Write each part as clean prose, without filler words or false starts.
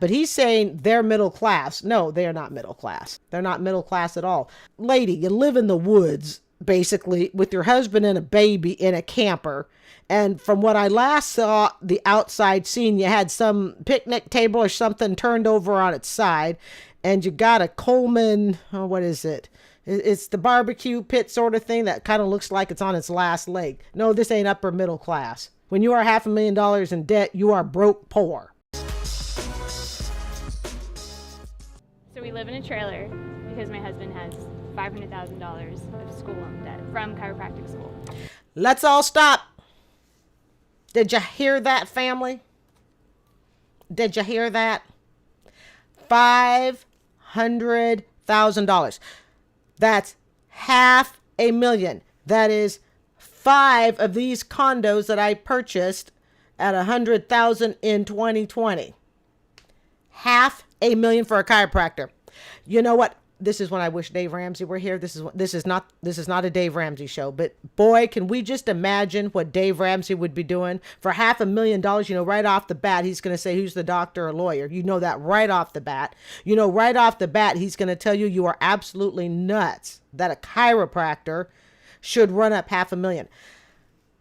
but he's saying they're middle class. No, they're not middle class. They're not middle class at all. Lady, you live in the woods, basically, with your husband and a baby in a camper. And from what I last saw, the outside scene, you had some picnic table or something turned over on its side. And you got a Coleman, oh, what is it? It's the barbecue pit sort of thing that kind of looks like it's on its last leg. No, this ain't upper middle class. When you are $500,000 in debt, you are broke poor. So we live in a trailer because my husband has $500,000 of school loan debt from chiropractic school. Let's all stop. Did you hear that, family? Did you hear that? $500,000. That's $500,000. That is 5 of these condos that I purchased at $100,000 in 2020. $500,000 for a chiropractor. You know what? This is when I wish Dave Ramsey were here. This is not a Dave Ramsey show, but boy, can we just imagine what Dave Ramsey would be doing for $500,000. You know, right off the bat, he's going to say, who's the doctor or lawyer? You know that right off the bat. You know, right off the bat, he's going to tell you you are absolutely nuts that a chiropractor should run up $500,000.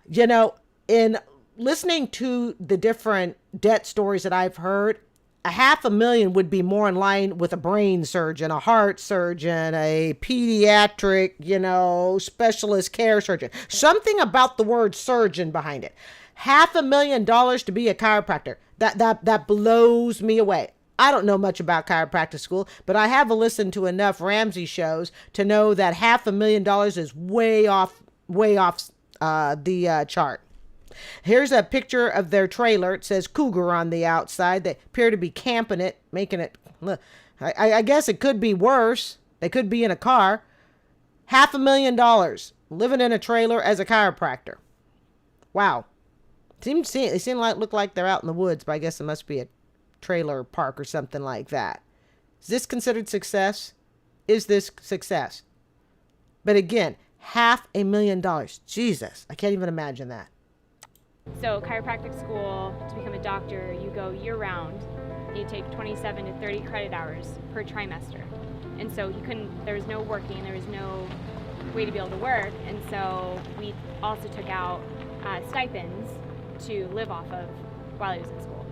You know, in listening to the different debt stories that I've heard, $500,000 would be more in line with a brain surgeon, a heart surgeon, a pediatric, specialist care surgeon. Something about the word surgeon behind it. $500,000 to be a chiropractor. That blows me away. I don't know much about chiropractic school, but I have listened to enough Ramsey shows to know that $500,000 is way off the chart. Here's a picture of their trailer. It says Cougar on the outside. They appear to be camping it, making it, I guess it could be worse. They could be in a car. $500,000 living in a trailer as a chiropractor. Wow. They seem like look like they're out in the woods, but I guess it must be a trailer park or something like that. Is this considered success? Is this success? But again, $500,000. Jesus, I can't even imagine that. So chiropractic school, to become a doctor, you go year-round. You take 27 to 30 credit hours per trimester. And so there was no working, there was no way to be able to work. And so we also took out stipends to live off of while I was in school.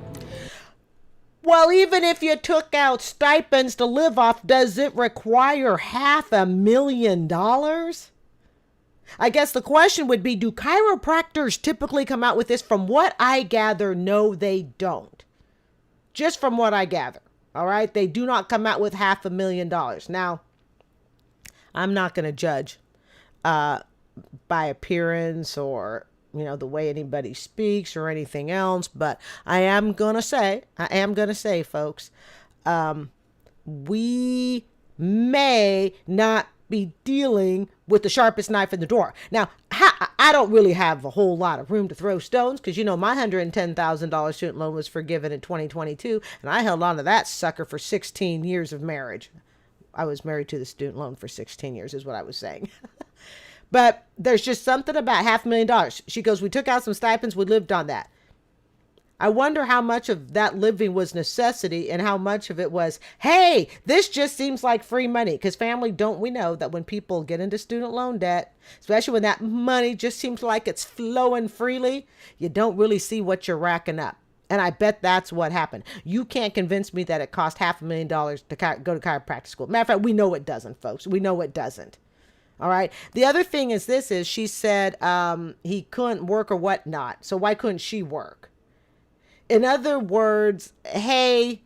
Well, even if you took out stipends to live off, does it require $500,000? I guess the question would be, do chiropractors typically come out with this? From what I gather, no, they don't. Just from what I gather. All right. They do not come out with $500,000. Now, I'm not going to judge by appearance or, the way anybody speaks or anything else. But I am going to say, folks, we may not be dealing with the sharpest knife in the drawer. Now, I don't really have a whole lot of room to throw stones because, my $110,000 student loan was forgiven in 2022, and I held on to that sucker for 16 years of marriage. I was married to the student loan for 16 years is what I was saying. But there's just something about $500,000. She goes, we took out some stipends, we lived on that. I wonder how much of that living was necessity and how much of it was, hey, this just seems like free money. Because family, don't we know that when people get into student loan debt, especially when that money just seems like it's flowing freely, you don't really see what you're racking up. And I bet that's what happened. You can't convince me that it cost $500,000 to go to chiropractic school. Matter of fact, we know it doesn't, folks. We know it doesn't. All right. The other thing is she said he couldn't work or whatnot. So why couldn't she work? In other words, hey,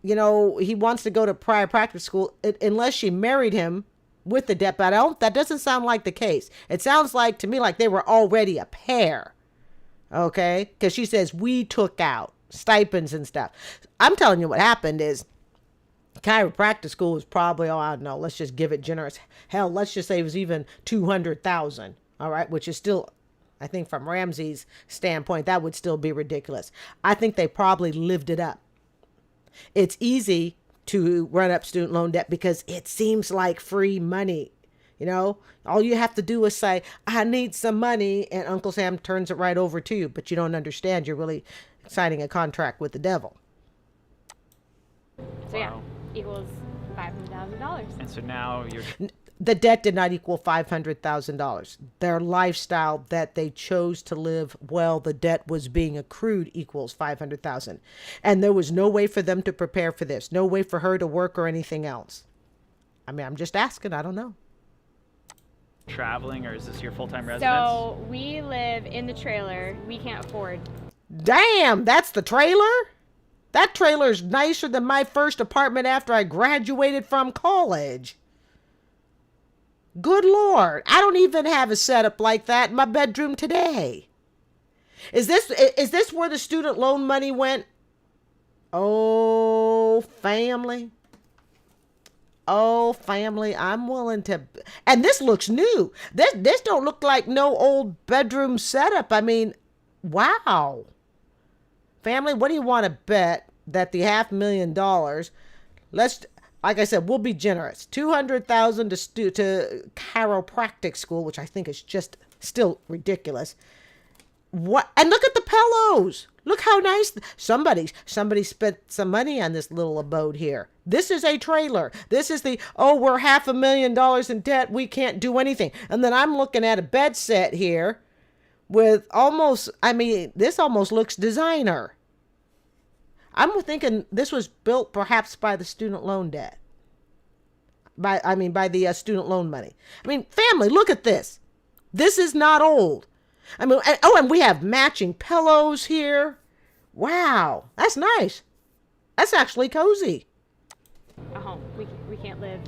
he wants to go to chiropractic school unless she married him with the debt. But that doesn't sound like the case. It sounds like to me like they were already a pair. Okay. Because she says we took out stipends and stuff. I'm telling you what happened is chiropractic school was probably, I don't know, let's just give it generous. Hell, let's just say it was even $200,000. All right. Which is still, I think from Ramsey's standpoint, that would still be ridiculous. I think they probably lived it up. It's easy to run up student loan debt because it seems like free money. All you have to do is say, I need some money, and Uncle Sam turns it right over to you. But you don't understand. You're really signing a contract with the devil. So yeah, equals $500,000. And so now you're... The debt did not equal $500,000. Their lifestyle that they chose to live while the debt was being accrued equals $500,000. And there was no way for them to prepare for this. No way for her to work or anything else. I mean, I'm just asking. I don't know. Traveling, or is this your full-time residence? So we live in the trailer. We can't afford. Damn, that's the trailer? That trailer's nicer than my first apartment after I graduated from college. Good Lord, I don't even have a setup like that in my bedroom today. Is this where the student loan money went? Oh, family. Oh, family, I'm willing to... And this looks new. This don't look like no old bedroom setup. I mean, wow. Family, what do you want to bet that the $500,000, like I said, we'll be generous. $200,000 to chiropractic school, which I think is just still ridiculous. What? And look at the pillows. Look how nice. Somebody spent some money on this little abode here. This is a trailer. This is we're $500,000 in debt. We can't do anything. And then I'm looking at a bed set here with this almost looks designer. I'm thinking this was built perhaps by the student loan debt. By the student loan money. I mean, family, look at this. This is not old. I mean, and we have matching pillows here. Wow, that's nice. That's actually cozy. A home. We can't live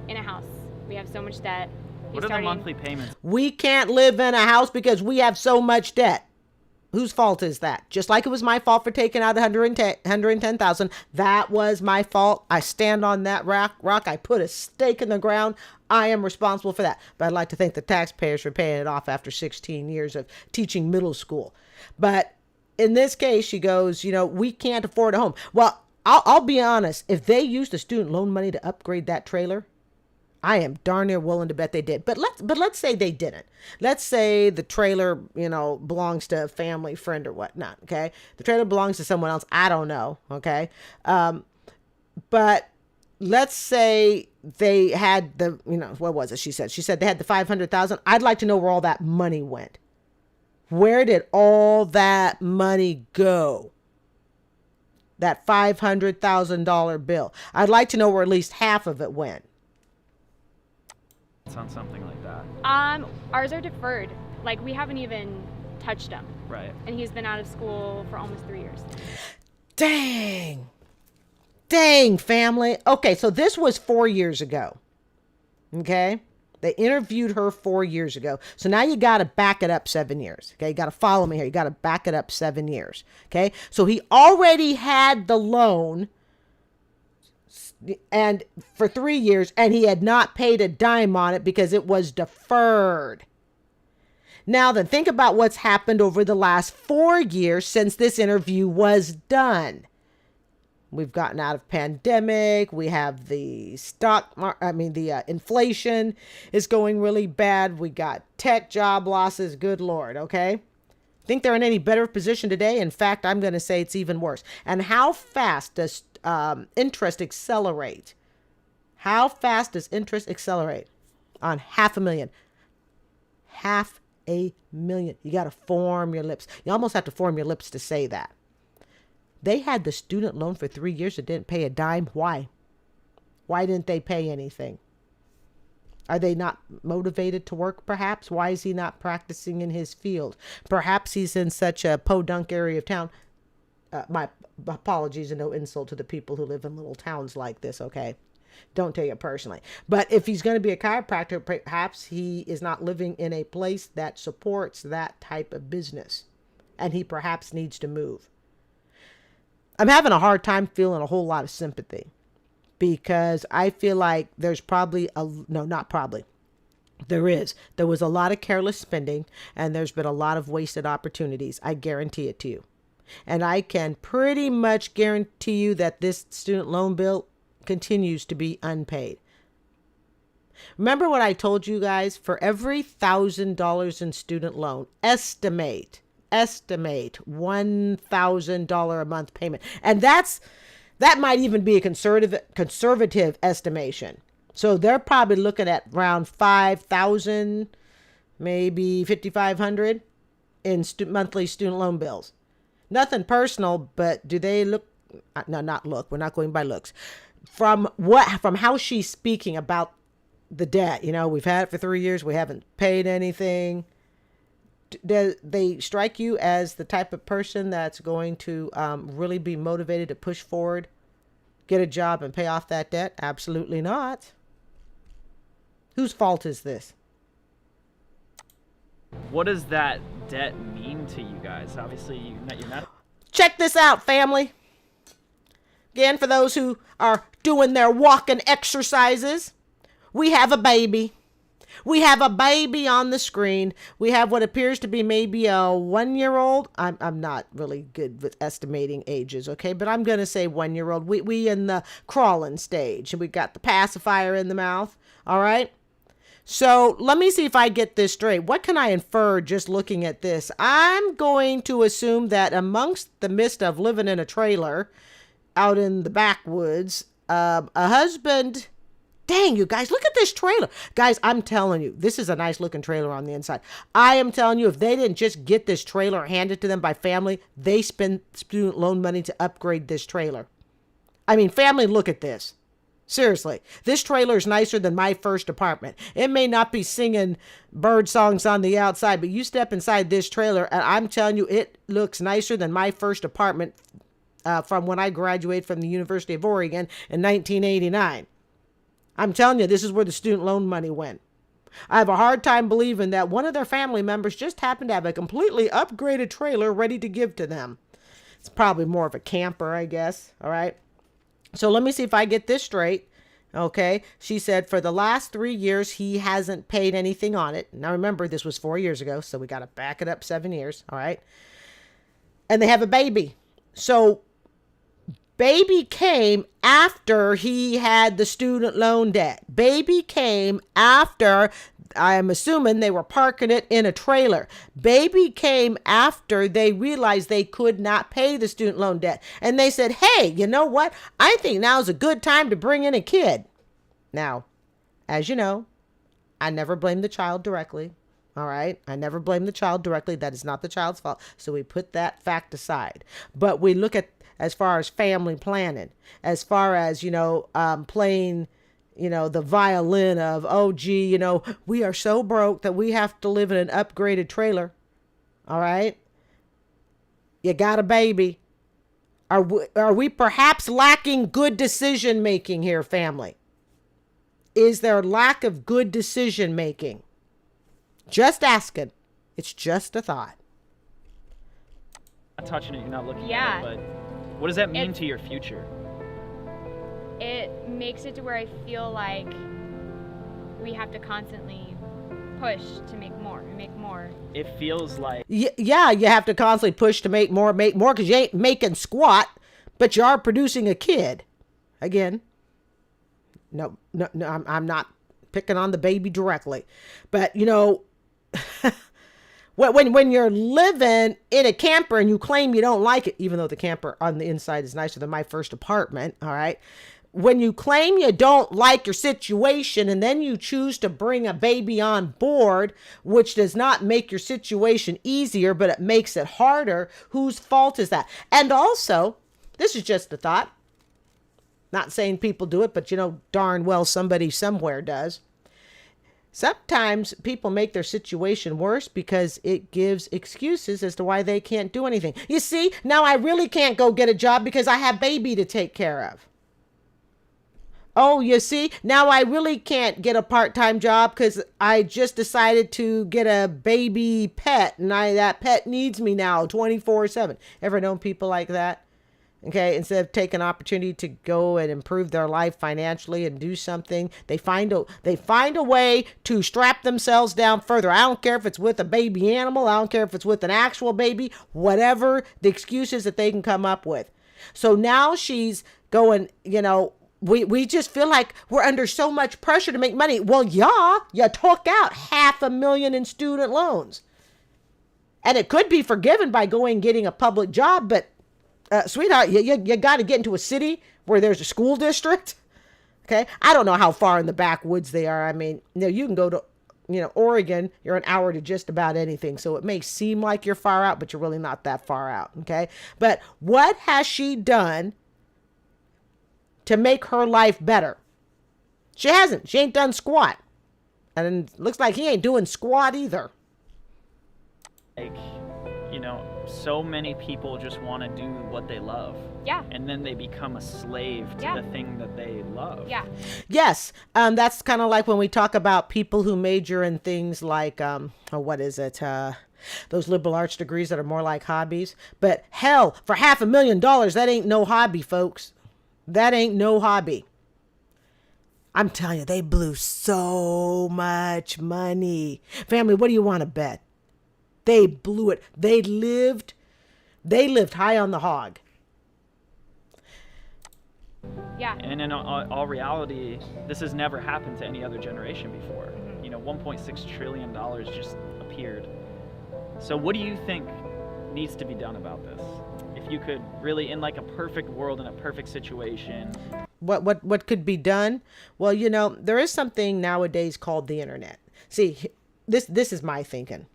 in a house. We have so much debt. What are the monthly payments? We can't live in a house because we have so much debt. Whose fault is that? Just like it was my fault for taking out $110,000. That was my fault. I stand on that rock. I put a stake in the ground. I am responsible for that. But I'd like to thank the taxpayers for paying it off after 16 years of teaching middle school. But in this case, she goes, we can't afford a home. Well, I'll be honest. If they used the student loan money to upgrade that trailer, I am darn near willing to bet they did. But let's say they didn't. Let's say the trailer, belongs to a family friend or whatnot. Okay. The trailer belongs to someone else. I don't know. Okay. But let's say they had what was it? She said they had the 500,000. I'd like to know where all that money went. Where did all that money go? That $500,000 bill. I'd like to know where at least half of it went. On something like that. Ours are deferred. Like, we haven't even touched them. Right. And he's been out of school for almost 3 years. Dang, family. Okay, so this was 4 years ago. Okay? They interviewed her 4 years ago. So now you got to back it up 7 years. Okay? You got to follow me here. You got to back it up 7 years. Okay? So he already had the loan and for 3 years, and he had not paid a dime on it because it was deferred. Now then, think about what's happened over the last 4 years since this interview was done. We've gotten out of pandemic. We have the inflation is going really bad. We got tech job losses. Good Lord. Okay. Think they're in any better position today? In fact, I'm going to say it's even worse. And how fast does interest accelerate? How fast does interest accelerate on $500,000? $500,000. You got to form your lips. You almost have to form your lips to say that. They had the student loan for 3 years and didn't pay a dime. Why? Why didn't they pay anything? Are they not motivated to work, perhaps? Why is he not practicing in his field? Perhaps he's in such a podunk area of town. My apologies and no insult to the people who live in little towns like this, okay? Don't take it personally. But if he's going to be a chiropractor, perhaps he is not living in a place that supports that type of business. And he perhaps needs to move. I'm having a hard time feeling a whole lot of sympathy. Because I feel like there's probably there was a lot of careless spending and there's been a lot of wasted opportunities. I guarantee it to you. And I can pretty much guarantee you that this student loan bill continues to be unpaid. Remember what I told you guys? For every $1,000 in student loan, estimate $1,000 a month payment. And that's That might even be a conservative estimation. So they're probably looking at around 5,000, maybe 5,500 in monthly student loan bills. Nothing personal, but do they look? No, not look. We're not going by looks. From how she's speaking about the debt, we've had it for 3 years. We haven't paid anything. Do they strike you as the type of person that's going to really be motivated to push forward, get a job, and pay off that debt? Absolutely not. Whose fault is this? What does that debt mean to you guys? Obviously, you're not. Check this out, family. Again, for those who are doing their walking exercises, we have a baby. We have a baby on the screen. We have what appears to be maybe a 1-year-old. I'm not really good with estimating ages, okay? But I'm going to say 1-year-old. We in the crawling stage. And we got the pacifier in the mouth, all right? So let me see if I get this straight. What can I infer just looking at this? I'm going to assume that amongst the midst of living in a trailer out in the backwoods, a husband... Dang, you guys, look at this trailer. Guys, I'm telling you, this is a nice looking trailer on the inside. I am telling you, if they didn't just get this trailer handed to them by family, they spend student loan money to upgrade this trailer. I mean, family, look at this. Seriously, this trailer is nicer than my first apartment. It may not be singing bird songs on the outside, but you step inside this trailer, and I'm telling you, it looks nicer than my first apartment from when I graduated from the University of Oregon in 1989. I'm telling you, this is where the student loan money went. I have a hard time believing that one of their family members just happened to have a completely upgraded trailer ready to give to them. It's probably more of a camper, I guess. All right. So let me see if I get this straight. Okay. She said for the last 3 years, he hasn't paid anything on it. Now, remember, this was 4 years ago, so we got to back it up 7 years. All right. And they have a baby. So baby came after he had the student loan debt. Baby came after, I'm assuming they were parking it in a trailer. Baby came after they realized they could not pay the student loan debt. And they said, hey, you know what? I think now's a good time to bring in a kid. Now, as you know, I never blame the child directly. All right. I never blame the child directly. That is not the child's fault. So we put that fact aside. But we look at as far as family planning, as far as, playing, the violin of, oh, gee, we are so broke that we have to live in an upgraded trailer. All right. You got a baby. Are we perhaps lacking good decision making here, family? Is there lack of good decision making? Just asking. It's just a thought. Not touching it, you're not looking Yeah. at it, but what does that mean to your future? It makes it to where I feel like we have to constantly push to make more and make more. It feels like Yeah, you have to constantly push to make more, because you ain't making squat, but you are producing a kid. Again, no, I'm not picking on the baby directly, but when you're living in a camper and you claim you don't like it, even though the camper on the inside is nicer than my first apartment, all right? When you claim you don't like your situation and then you choose to bring a baby on board, which does not make your situation easier, but it makes it harder, whose fault is that? And also, this is just a thought, not saying people do it, but darn well somebody somewhere does. Sometimes people make their situation worse because it gives excuses as to why they can't do anything. You see, now I really can't go get a job because I have baby to take care of. Oh, you see, now I really can't get a part-time job because I just decided to get a baby pet and that pet needs me now 24/7. Ever known people like that? Okay, instead of taking an opportunity to go and improve their life financially and do something, they find a way to strap themselves down further. I don't care if it's with a baby animal. I don't care if it's with an actual baby, whatever the excuses that they can come up with. So now she's going, we just feel like we're under so much pressure to make money. Well, yeah, you took out $500,000 in student loans. And it could be forgiven by going and getting a public job, but Sweetheart, you got to get into a city where there's a school district. Okay. I don't know how far in the backwoods they are. I mean, you can go to, Oregon, you're an hour to just about anything. So it may seem like you're far out, but you're really not that far out. Okay. But what has she done to make her life better? She hasn't. She ain't done squat. And it looks like he ain't doing squat either. Like, so many people just want to do what they love. Yeah. And then they become a slave to the thing that they love. Yeah. Yes. That's kind of like when we talk about people who major in things like, those liberal arts degrees that are more like hobbies. But hell, for $500,000, that ain't no hobby, folks. That ain't no hobby. I'm telling you, they blew so much money. Family, what do you want to bet? They blew it. They lived high on the hog. Yeah. And in all reality, this has never happened to any other generation before. $1.6 trillion just appeared. So what do you think needs to be done about this? If you could really, in like a perfect world, in a perfect situation. What could be done? Well, there is something nowadays called the internet. See, this is my thinking.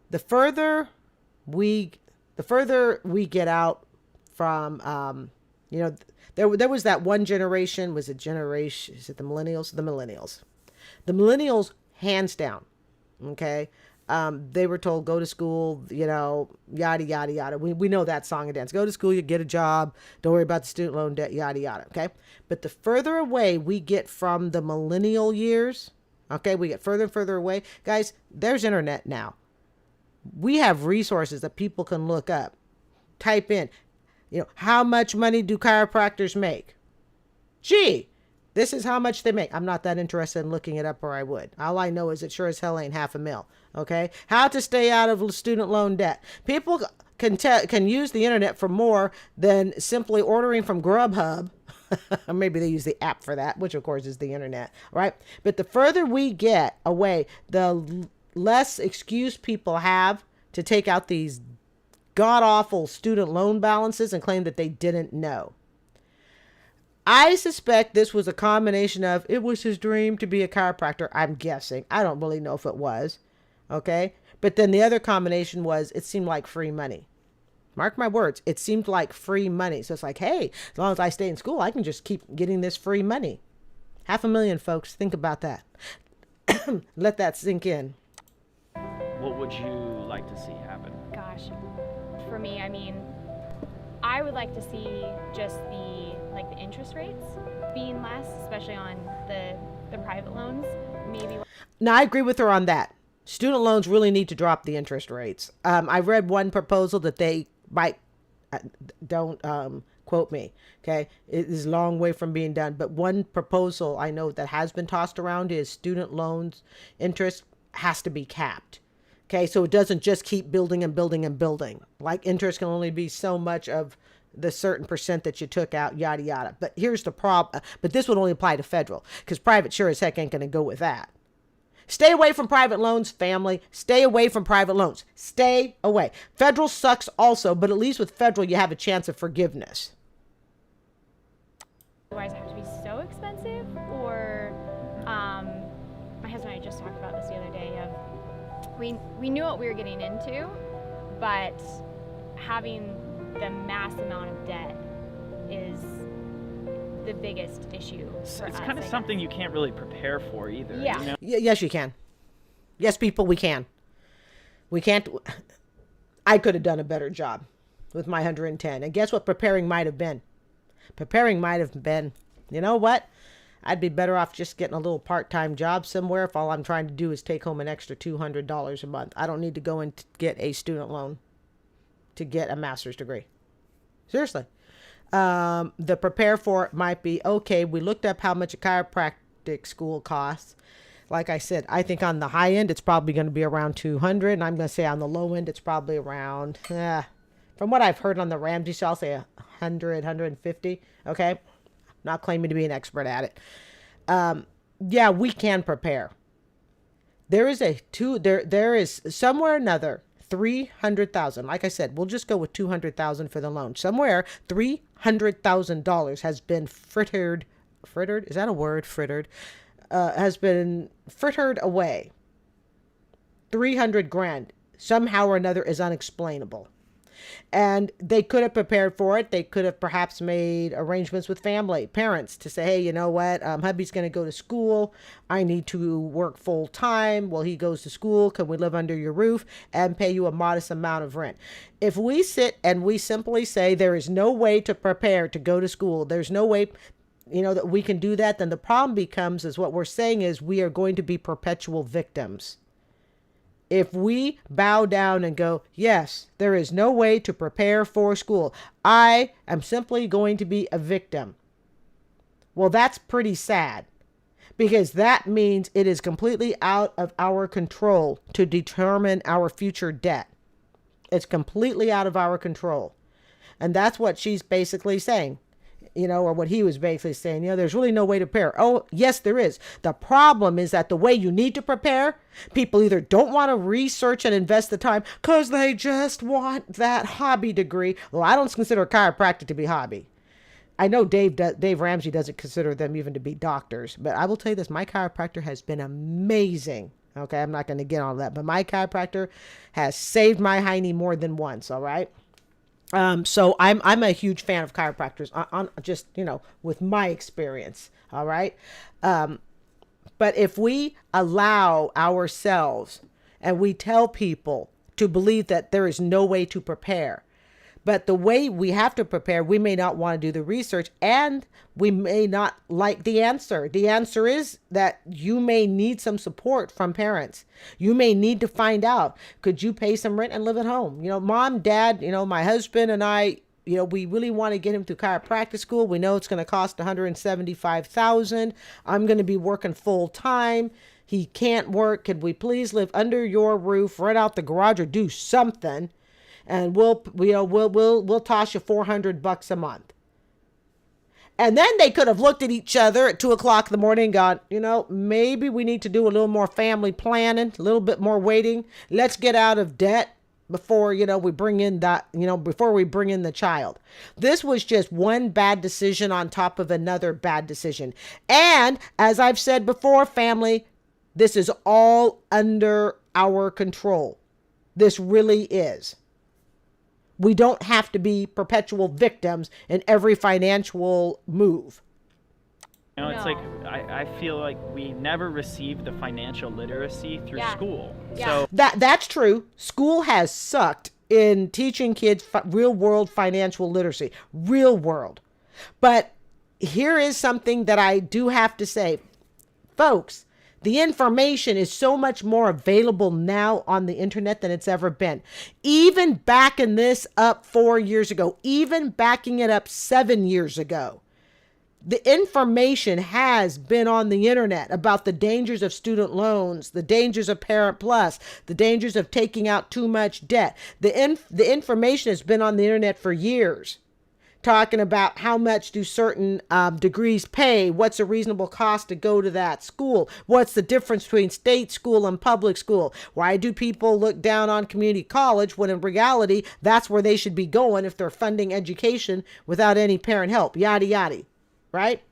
The further we get out from, there was that one generation. Is it the millennials? The millennials, hands down. Okay. They were told, go to school, yada, yada, yada. We know that song and dance. Go to school, you get a job. Don't worry about the student loan debt, yada, yada. Okay. But the further away we get from the millennial years, okay, we get further and further away. Guys, there's internet now. We have resources that people can look up. Type in, how much money do chiropractors make? Gee, this is how much they make. I'm not that interested in looking it up, or I would. All I know is it sure as hell ain't $500,000. Okay. How to stay out of student loan debt. People can use the internet for more than simply ordering from Grubhub. Or maybe they use the app for that, which of course is the internet, right? But the further we get away, the less excuse people have to take out these god-awful student loan balances and claim that they didn't know. I suspect this was a combination of, it was his dream to be a chiropractor. I'm guessing. I don't really know if it was. Okay. But then the other combination was, it seemed like free money. Mark my words. It seemed like free money. So it's like, hey, as long as I stay in school, I can just keep getting this free money. $500,000, folks. Think about that. Let that sink in. What would you like to see happen? Gosh, for me, I would like to see just the interest rates being less, especially on the private loans. Maybe. Now, I agree with her on that. Student loans really need to drop the interest rates. I read one proposal that they might, don't quote me, okay? It is a long way from being done. But one proposal I know that has been tossed around is student loans interest has to be capped. Okay, so it doesn't just keep building and building and building. Like interest can only be so much of the certain percent that you took out, yada, yada. But here's the problem. But this would only apply to federal, because private sure as heck ain't going to go with that. Stay away from private loans, family. Stay away from private loans. Stay away. Federal sucks also, but at least with federal, you have a chance of forgiveness. Otherwise, it have to be so expensive, or my husband and I just talked about this the other day of we knew what we were getting into, but having the mass amount of debt is the biggest issue for us. It's kind of something you can't really prepare for either. Yeah. Yes, you can. Yes, people, we can. We can't. I could have done a better job with my 110. And guess what preparing might have been? Preparing might have been, you know what? I'd be better off just getting a little part-time job somewhere if all I'm trying to do is take home an extra $200 a month. I don't need to go and get a student loan to get a master's degree. Seriously. The prepare for it might be, okay, we looked up how much a chiropractic school costs. Like I said, I think on the high end, it's probably going to be around 200. And I'm going to say on the low end, it's probably around, from what I've heard on the Ramsey show, I'll say 100, 150. Okay. Not claiming to be an expert at it. Yeah, we can prepare. There is somewhere or another $300,000. Like I said, we'll just go with $200,000 for the loan. Somewhere $300,000 has been frittered. Frittered? Is that a word? Frittered. Has been frittered away. 300 grand somehow or another is unexplainable. And they could have prepared for it. They could have perhaps made arrangements with family, parents, to say, hey, you know what? Hubby's going to go to school. I need to work full time while he goes to school. Can we live under your roof and pay you a modest amount of rent? If we sit and we simply say there is no way to prepare to go to school, there's no way, that we can do that, then the problem becomes is what we're saying is we are going to be perpetual victims. If we bow down and go, yes, there is no way to prepare for school, I am simply going to be a victim. Well, that's pretty sad, because that means it is completely out of our control to determine our future debt. It's completely out of our control. And that's what she's basically saying. Or what he was basically saying, there's really no way to prepare. Oh, yes, there is. The problem is that the way you need to prepare, people either don't want to research and invest the time because they just want that hobby degree. Well, I don't consider a chiropractor to be hobby. I know Dave Ramsey doesn't consider them even to be doctors, but I will tell you this, my chiropractor has been amazing. Okay, I'm not going to get on that, but my chiropractor has saved my hiney more than once, all right? So I'm a huge fan of chiropractors on just, with my experience. All right. But if we allow ourselves and we tell people to believe that there is no way to prepare, but the way we have to prepare, we may not want to do the research and we may not like the answer. The answer is that you may need some support from parents. You may need to find out, could you pay some rent and live at home? Mom, dad, my husband and I, we really want to get him through chiropractic school. We know it's going to cost $175,000. I'm going to be working full time. He can't work. Could we please live under your roof, rent out the garage or do something? And we'll toss you $400 a month. And then they could have looked at each other at 2:00 in the morning and gone, maybe we need to do a little more family planning, a little bit more waiting. Let's get out of debt before, we bring in that, before we bring in the child. This was just one bad decision on top of another bad decision. And as I've said before, family, this is all under our control. This really is. We don't have to be perpetual victims in every financial move. It's like, I feel like we never received the financial literacy through school. Yeah. So That's true. School has sucked in teaching kids real world financial literacy, real world. But here is something that I do have to say, folks. The information is so much more available now on the internet than it's ever been. Even backing this up 4 years ago, even backing it up 7 years ago, the information has been on the internet about the dangers of student loans, the dangers of Parent Plus, the dangers of taking out too much debt. The information has been on the internet for years, talking about how much do certain degrees pay, what's a reasonable cost to go to that school, what's the difference between state school and public school, why do people look down on community college when in reality that's where they should be going if they're funding education without any parent help, yada yada, right?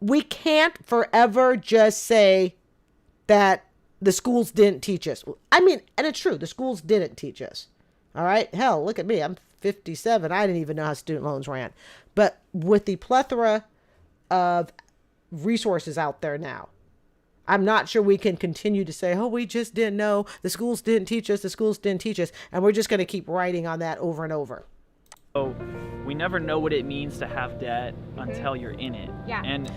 We can't forever just say that the schools didn't teach us. I mean, and it's true, the schools didn't teach us. All right, hell, look at me, I'm 57. I didn't even know how student loans ran. But with the plethora of resources out there now, I'm not sure we can continue to say, we just didn't know. The schools didn't teach us. The schools didn't teach us. And we're just going to keep writing on that over and over. So we never know what it means to have debt until you're in it. Yeah. And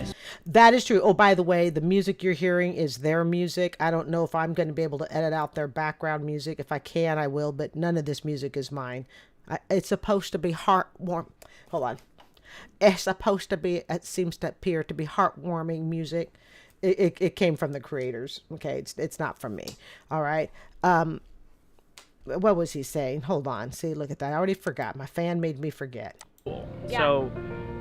that is true. Oh, by the way, the music you're hearing is their music. I don't know if I'm going to be able to edit out their background music. If I can, I will, but none of this music is mine. It's supposed to be heartwarming. Hold on. It's supposed to be, it seems to appear to be heartwarming music. It came from the creators. Okay. It's not from me. All right. What was he saying? Hold on. See, look at that. I already forgot. My fan made me forget. Yeah. So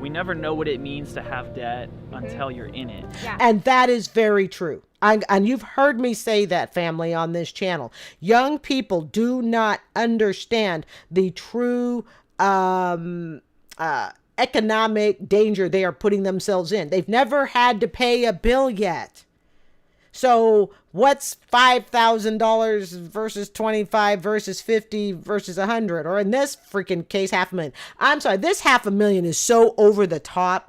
we never know what it means to have debt until you're in it. Yeah. And that is very true. And you've heard me say that, family, on this channel. Young people do not understand the true economic danger they are putting themselves in. They've never had to pay a bill yet. So what's $5,000 versus 25 versus 50 versus 100? Or in this freaking case, $500,000. I'm sorry, this $500,000 is so over the top.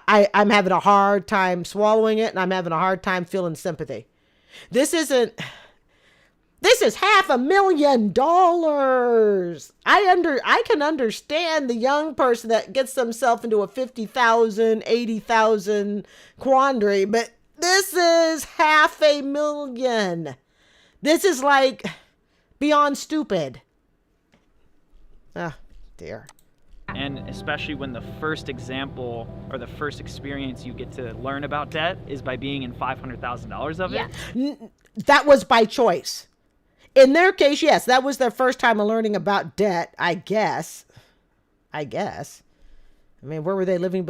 I'm having a hard time swallowing it, and I'm having a hard time feeling sympathy. This is $500,000. I can understand the young person that gets themselves into a 50,000, 80,000 quandary, but this is $500,000. This is like beyond stupid. Oh, dear. And especially when the first example or the first experience you get to learn about debt is by being in $500,000 of it. Yeah. That was by choice. In their case, yes, that was their first time of learning about debt, I guess. I mean, where were they living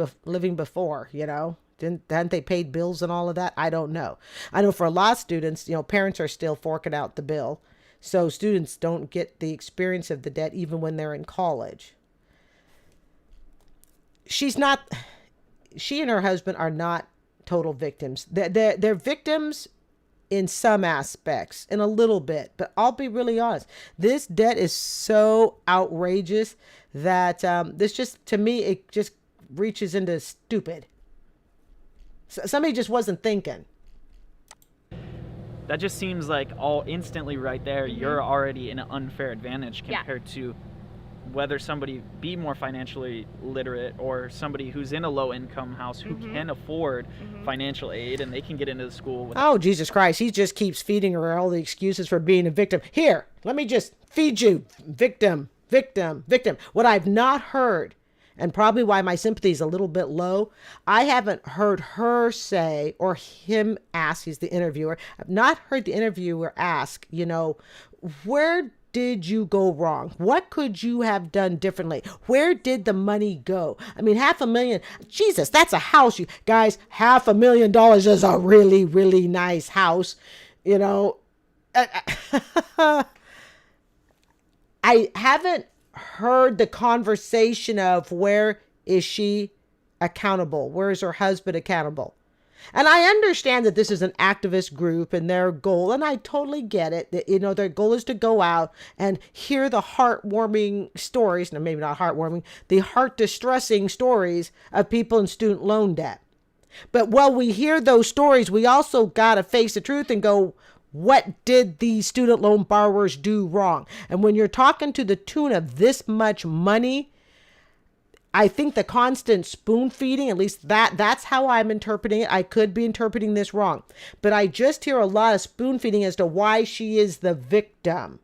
before, you know? Hadn't they paid bills and all of that? I don't know. I know for a lot of students, you know, parents are still forking out the bill. So students don't get the experience of the debt even when they're in college. She and her husband are not total victims. They're victims in some aspects, in a little bit, but I'll be really honest. This debt is so outrageous that this just, to me, it just reaches into stupid. Somebody just wasn't thinking. That just seems like all instantly right there, you're already in an unfair advantage compared to whether somebody be more financially literate or somebody who's in a low income house who can afford financial aid and they can get into the school. Oh, Jesus Christ. He just keeps feeding her all the excuses for being a victim. Here, let me just feed you. Victim, victim, victim. What I've not heard, and probably why my sympathy is a little bit low, I haven't heard her say or him ask, he's the interviewer. I've not heard the interviewer ask, you know, where did you go wrong? What could you have done differently? Where did the money go? I mean, $500,000, Jesus, that's a house. You guys, $500,000 is a really, really nice house. You know, I haven't heard the conversation of where is she accountable? Where is her husband accountable? And I understand that this is an activist group and their goal, and I totally get it, that, you know, their goal is to go out and hear the heartwarming stories, no, maybe not heartwarming, the heart distressing stories of people in student loan debt. But while we hear those stories, we also got to face the truth and go, what did these student loan borrowers do wrong? And when you're talking to the tune of this much money, I think the constant spoon feeding, at least that's how I'm interpreting it. I could be interpreting this wrong, but I just hear a lot of spoon feeding as to why she is the victim.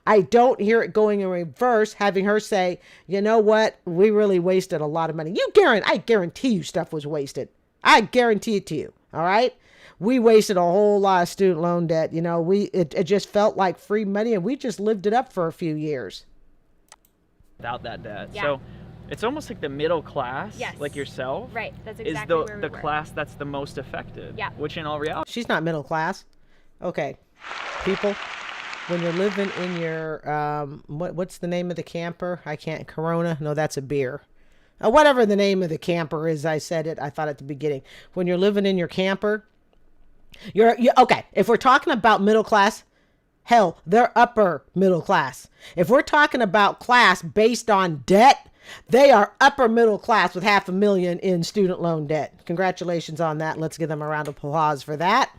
I don't hear it going in reverse, having her say, you know what? We really wasted a lot of money. I guarantee you stuff was wasted. I guarantee it to you. All right. We wasted a whole lot of student loan debt. You know, it just felt like free money and we just lived it up for a few years. Without that debt. Yeah. So it's almost like the middle class, Yes. like yourself, Right. That's is exactly where we the were. class that's the most affected. Yeah. Which in all reality, She's not middle class. Okay. People, when you're living in your, what's the name of the camper? Corona? No, that's a beer. Whatever the name of the camper is, I said it. I thought at the beginning. When you're living in your camper, okay. If we're talking about middle class, hell, they're upper middle class. If we're talking about class based on debt, they are upper middle class with $500,000 in student loan debt. Congratulations on that. Let's give them a round of applause for that.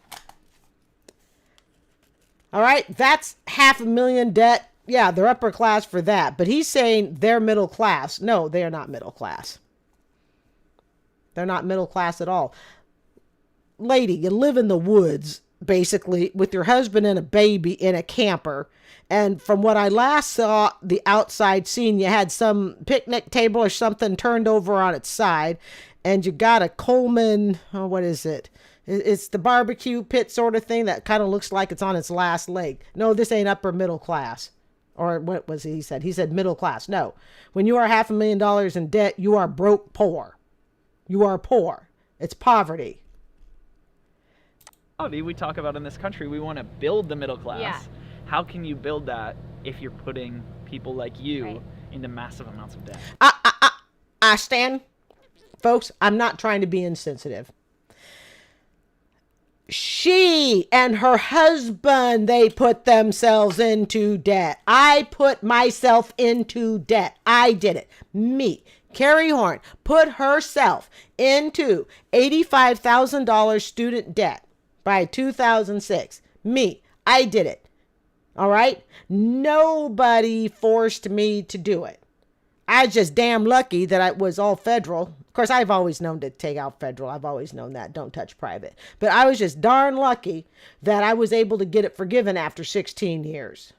All right. That's $500,000 debt. Yeah, they're upper class for that. But he's saying they're middle class. No, they are not middle class. They're not middle class at all. Lady, you live in the woods, basically, with your husband and a baby in a camper. And from what I last saw, the outside scene, you had some picnic table or something turned over on its side. And you got a Coleman, what is it? It's the barbecue pit sort of thing that kind of looks like it's on its last leg. No, this ain't upper middle class. Or what was he said? He said middle class. No. When you are $500,000 in debt, you are broke poor. You are poor. It's poverty. We talk about in this country, we want to build the middle class. Yeah. How can you build that if you're putting people like you into massive amounts of debt? I stand, folks, I'm not trying to be insensitive. She and her husband, they put themselves into debt. I put myself into debt. I did it. Me, Carrie Horn, put herself into $85,000 student debt by 2006. Me, I did it. All right? Nobody forced me to do it. I was just damn lucky that I was all federal. Of course, I've always known to take out federal. I've always known that. Don't touch private. But I was just darn lucky that I was able to get it forgiven after 16 years.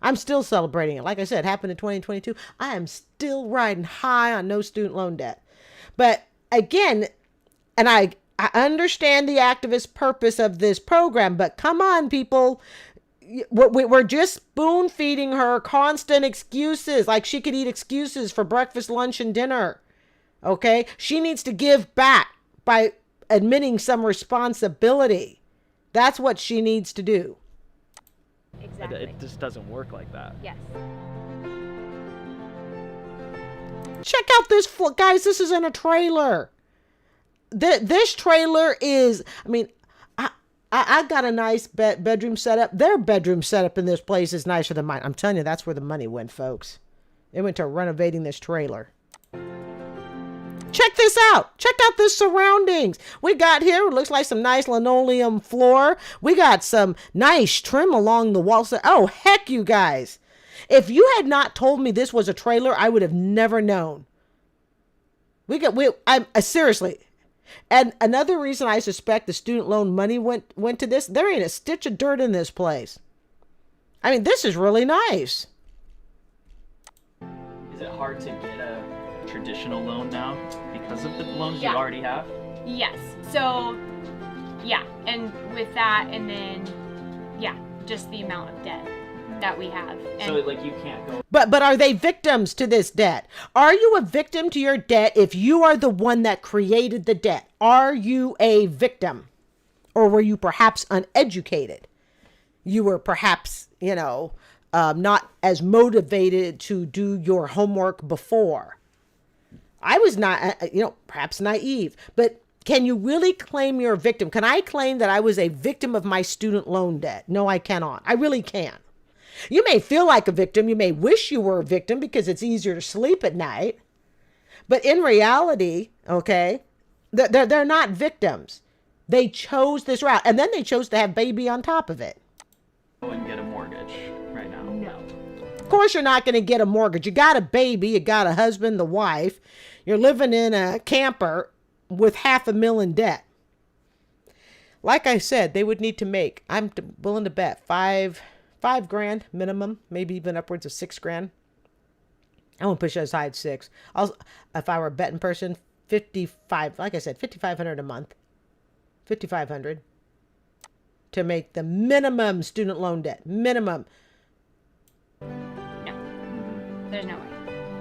I'm still celebrating it. Like I said, happened in 2022. I am still riding high on no student loan debt. But again, and I understand the activist purpose of this program, but come on, people. We're just spoon feeding her constant excuses, like she could eat excuses for breakfast, lunch, and dinner. Okay? She needs to give back by admitting some responsibility. That's what she needs to do. Exactly. It just doesn't work like that. Yes. Check out this, guys, this is in a trailer. This trailer is, I mean, I got a nice bedroom setup. Their bedroom setup in this place is nicer than mine. I'm telling you, that's where the money went, folks. It went to renovating this trailer. Check this out. Check out the surroundings. We got here, it looks like some nice linoleum floor. We got some nice trim along the walls. Oh, heck, you guys. If you had not told me this was a trailer, I would have never known. Seriously. And another reason I suspect the student loan money went to this, there ain't a stitch of dirt in this place. I mean, this is really nice. Is it hard to get a traditional loan now because of the loans Yeah. you already have? Yes. So, yeah. And with that, and then, yeah, just the amount of debt that we have. And So like you can't go. But are they victims to this debt? Are you a victim to your debt if you are the one that created the debt? Are you a victim? Or were you perhaps uneducated? You were perhaps, not as motivated to do your homework before. I was not, perhaps naive, but can you really claim you're a victim? Can I claim that I was a victim of my student loan debt? No, I cannot. I really can't. You may feel like a victim. You may wish you were a victim because it's easier to sleep at night. But in reality, okay, they're not victims. They chose this route. And then they chose to have baby on top of it. Go and get a mortgage right now. no. Of course, you're not going to get a mortgage. You got a baby. You got a husband, the wife. You're living in a camper with $500,000 in debt. Like I said, they would need to make, I'm willing to bet, $5,000 minimum, maybe even upwards of $6,000. I won't push it as high as $6,000. If I were a betting person, $5,500 a month, $5,500 to make the minimum student loan debt. Minimum. No. There's no way.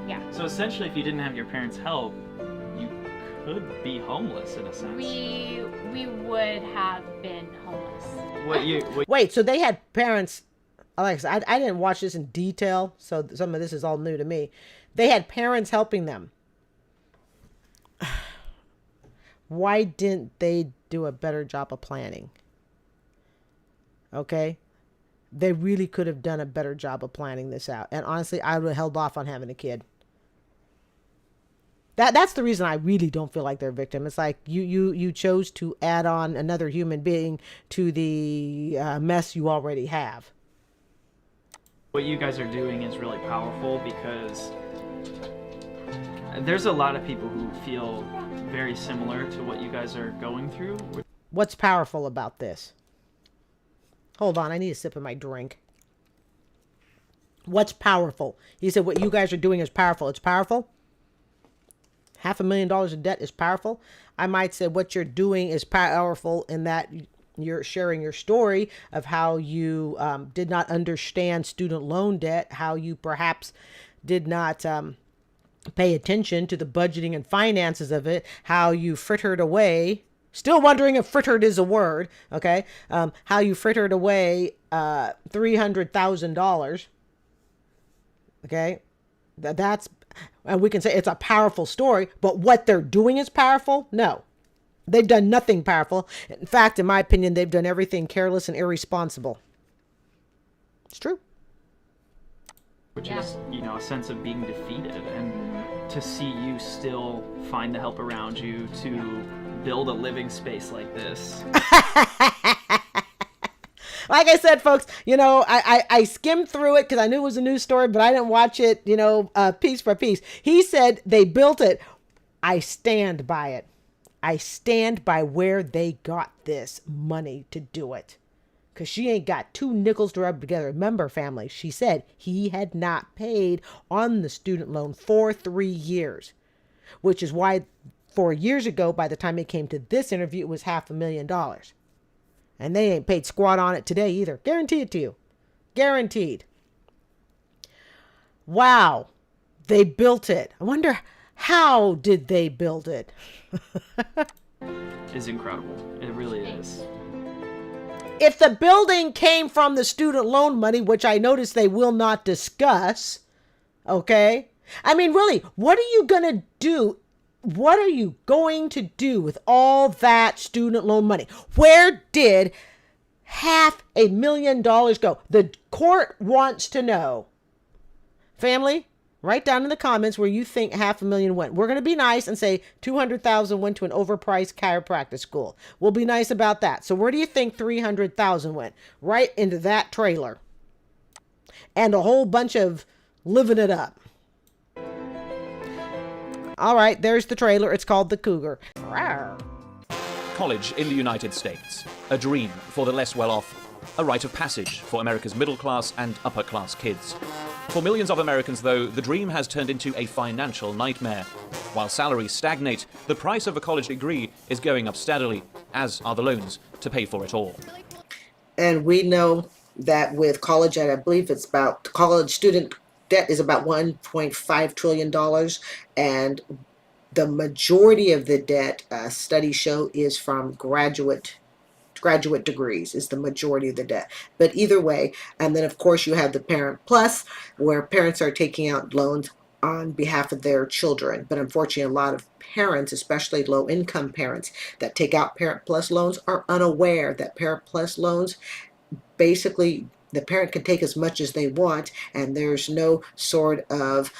Yeah. So essentially, if you didn't have your parents' help, you could be homeless in a sense. We would have been homeless. Wait, so they had parents. Like I said, I didn't watch this in detail, so some of this is all new to me. They had parents helping them. Why didn't they do a better job of planning? Okay? They really could have done a better job of planning this out. And honestly, I would have held off on having a kid. That's the reason I really don't feel like they're a victim. It's like you chose to add on another human being to the mess you already have. What you guys are doing is really powerful because there's a lot of people who feel very similar to what you guys are going through. What's powerful about this? Hold on, I need a sip of my drink. What's powerful? He said what you guys are doing is powerful. It's powerful? $500,000 in debt is powerful? I might say what you're doing is powerful in that you're sharing your story of how you did not understand student loan debt, how you perhaps did not pay attention to the budgeting and finances of it, how you frittered away. Still wondering if frittered is a word, okay? How you frittered away $300,000, okay? That's, and we can say it's a powerful story, but what they're doing is powerful? No. They've done nothing powerful. In fact, in my opinion, they've done everything careless and irresponsible. It's true. Which is, you know, a sense of being defeated, and to see you still find the help around you to build a living space like this. Like I said, folks, you know, I skimmed through it because I knew it was a news story, but I didn't watch it, you know, piece by piece. He said they built it. I stand by it. I stand by where they got this money to do it. Because she ain't got two nickels to rub together. Remember, family, she said he had not paid on the student loan for 3 years, which is why 4 years ago, by the time it came to this interview, it was $500,000. And they ain't paid squat on it today either. Guarantee it to you. Guaranteed. Wow. They built it. I wonder, how did they build it? It's incredible. It really is. If the building came from the student loan money, which I noticed they will not discuss, okay? I mean, really, what are you going to do? What are you going to do with all that student loan money? Where did $500,000 go? The court wants to know. Family, write down in the comments where you think $500,000 went. We're going to be nice and say $200,000 went to an overpriced chiropractic school. We'll be nice about that. So where do you think $300,000 went? Right into that trailer. And a whole bunch of living it up. All right, there's the trailer. It's called the Cougar. Rawr. College in the United States. A dream for the less well-off. A rite of passage for America's middle-class and upper-class kids. For millions of Americans, though, the dream has turned into a financial nightmare. While salaries stagnate, the price of a college degree is going up steadily, as are the loans to pay for it all. And we know that with college, and I believe it's about college student debt is about $1.5 trillion. And the majority of the debt, studies show, is from graduate degrees is the majority of the debt. But either way, and then of course you have the Parent Plus, where parents are taking out loans on behalf of their children. But unfortunately, a lot of parents, especially low-income parents that take out Parent Plus loans, are unaware that Parent Plus loans basically the parent can take as much as they want, and there's no sort of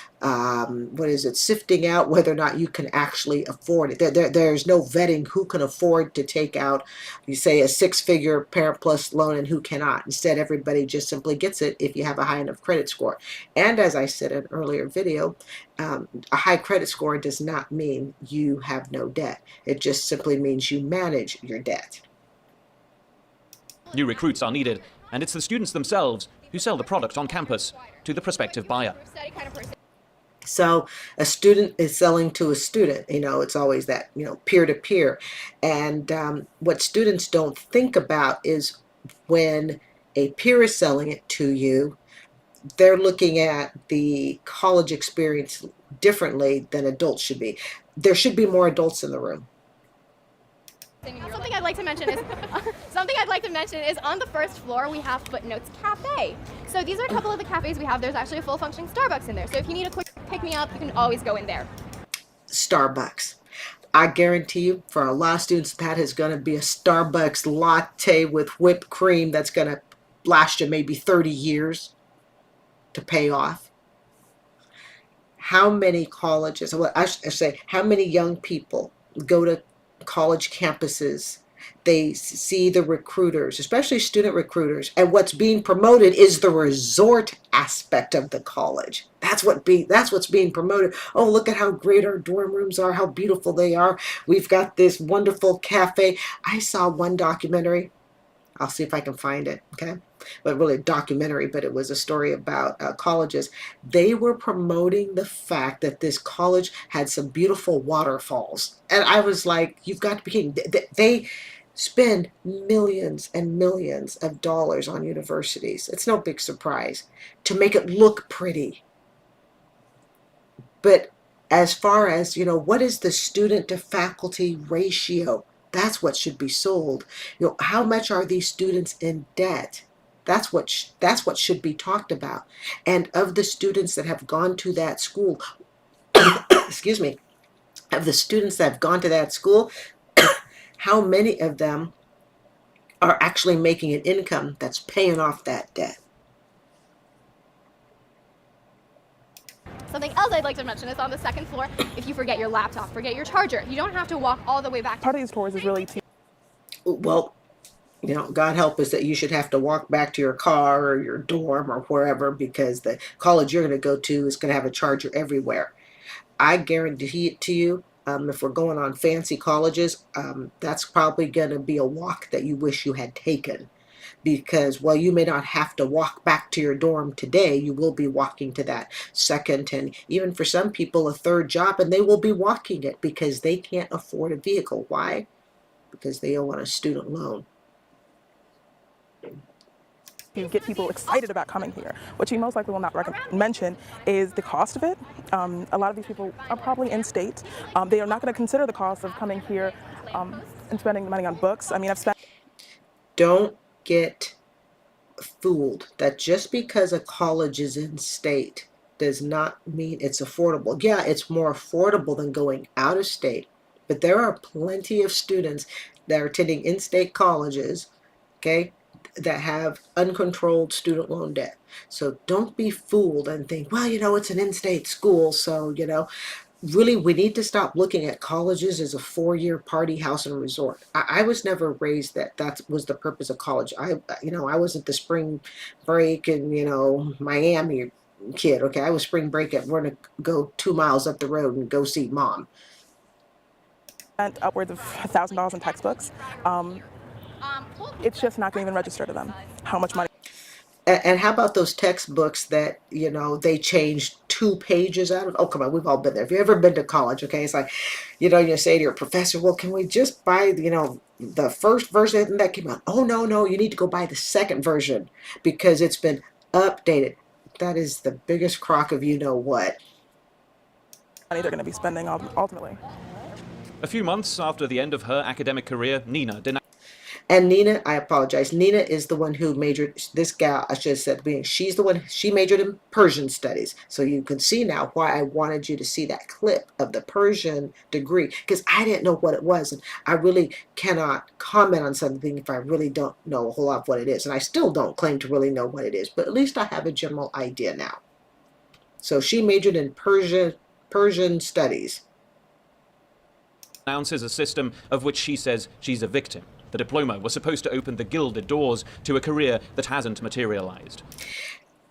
sifting out whether or not you can actually afford it. There's no vetting who can afford to take out, you say, a six-figure Parent Plus loan and who cannot. Instead, everybody just simply gets it if you have a high enough credit score. And as I said in an earlier video, a high credit score does not mean you have no debt. It just simply means you manage your debt. New recruits are needed, and it's the students themselves who sell the product on campus to the prospective buyer. So a student is selling to a student. You know, it's always that, you know, peer-to-peer. And what students don't think about is when a peer is selling it to you, they're looking at the college experience differently than adults should be. There should be more adults in the room. Something I'd like to mention is on the first floor we have Footnotes Cafe. So these are a couple of the cafes we have. There's actually a full functioning Starbucks in there. So if you need a quick pick me up, you can always go in there. Starbucks. I guarantee you, for a lot of students, that is going to be a Starbucks latte with whipped cream that's going to last you maybe 30 years to pay off. How many colleges, well, I should say, how many young people go to college campuses, they see the recruiters, especially student recruiters, and what's being promoted is the resort aspect of the college. That's what's being promoted. Oh, look at how great our dorm rooms are, how beautiful they are. We've got this wonderful cafe. I saw one documentary. I'll see if I can find it, okay? But really a documentary, but it was a story about colleges. They were promoting the fact that this college had some beautiful waterfalls. And I was like, you've got to be kidding. spend millions and millions of dollars on universities. It's no big surprise to make it look pretty. But as far as, what is the student to faculty ratio? That's what should be sold. How much are these students in debt? That's what should be talked about. And of the students that have gone to that school, excuse me, of the students that have gone to that school, how many of them are actually making an income that's paying off that debt? Something else I'd like to mention is on the second floor, if you forget your laptop, forget your charger, you don't have to walk all the way back. Part of these tours is really Well, God help us that you should have to walk back to your car or your dorm or wherever, because the college you're going to go to is going to have a charger everywhere. I guarantee it to you, if we're going on fancy colleges, that's probably going to be a walk that you wish you had taken. Because while you may not have to walk back to your dorm today, you will be walking to that second and even for some people a third job, and they will be walking it because they can't afford a vehicle. Why? Because they owe on a student loan. to get people excited about coming here. What you most likely will not mention is the cost of it. A lot of these people are probably in state. They are not going to consider the cost of coming here and spending the money on books. I mean, I've spent... Don't get fooled that just because a college is in state does not mean it's affordable. Yeah, it's more affordable than going out of state, but there are plenty of students that are attending in-state colleges, okay, that have uncontrolled student loan debt. So don't be fooled and think, well, it's an in-state school, so, really, we need to stop looking at colleges as a four-year party house and resort. I was never raised that was the purpose of college. I wasn't the spring break and, Miami kid, okay? I was spring break at, we're going to go 2 miles up the road and go see mom. Spent upwards of $1,000 in textbooks. It's just not going to even register to them how much money. And how about those textbooks that, they changed 2 pages out of? Oh, come on, we've all been there. If you've ever been to college, okay, it's like, you say to your professor, well, can we just buy, the first version that came out? Oh, no, you need to go buy the second version because it's been updated. That is the biggest crock of what. Money they're going to be spending ultimately. A few months after the end of her academic career, Nina denounced. And Nina, I apologize, Nina is the one who majored, this gal, I should have said, she's the one, she majored in Persian studies. So you can see now why I wanted you to see that clip of the Persian degree, because I didn't know what it was. And I really cannot comment on something if I really don't know a whole lot of what it is. And I still don't claim to really know what it is, but at least I have a general idea now. So she majored in Persian studies. Announces a system of which she says she's a victim. The diploma was supposed to open the gilded doors to a career that hasn't materialized.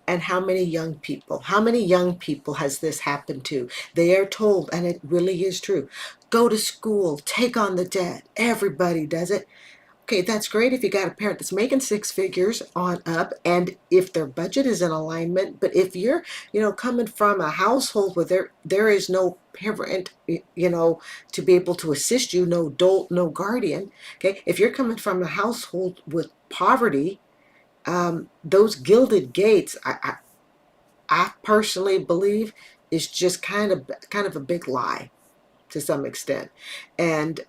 And how many young people has this happened to? They are told, and it really is true, go to school, take on the debt. Everybody does it. Okay, that's great if you got a parent that's making 6 figures on up and if their budget is in alignment. But if you're, coming from a household where there is no parent, to be able to assist you, no adult, no guardian, okay? If you're coming from a household with poverty, those gilded gates, I personally believe is just kind of a big lie to some extent. And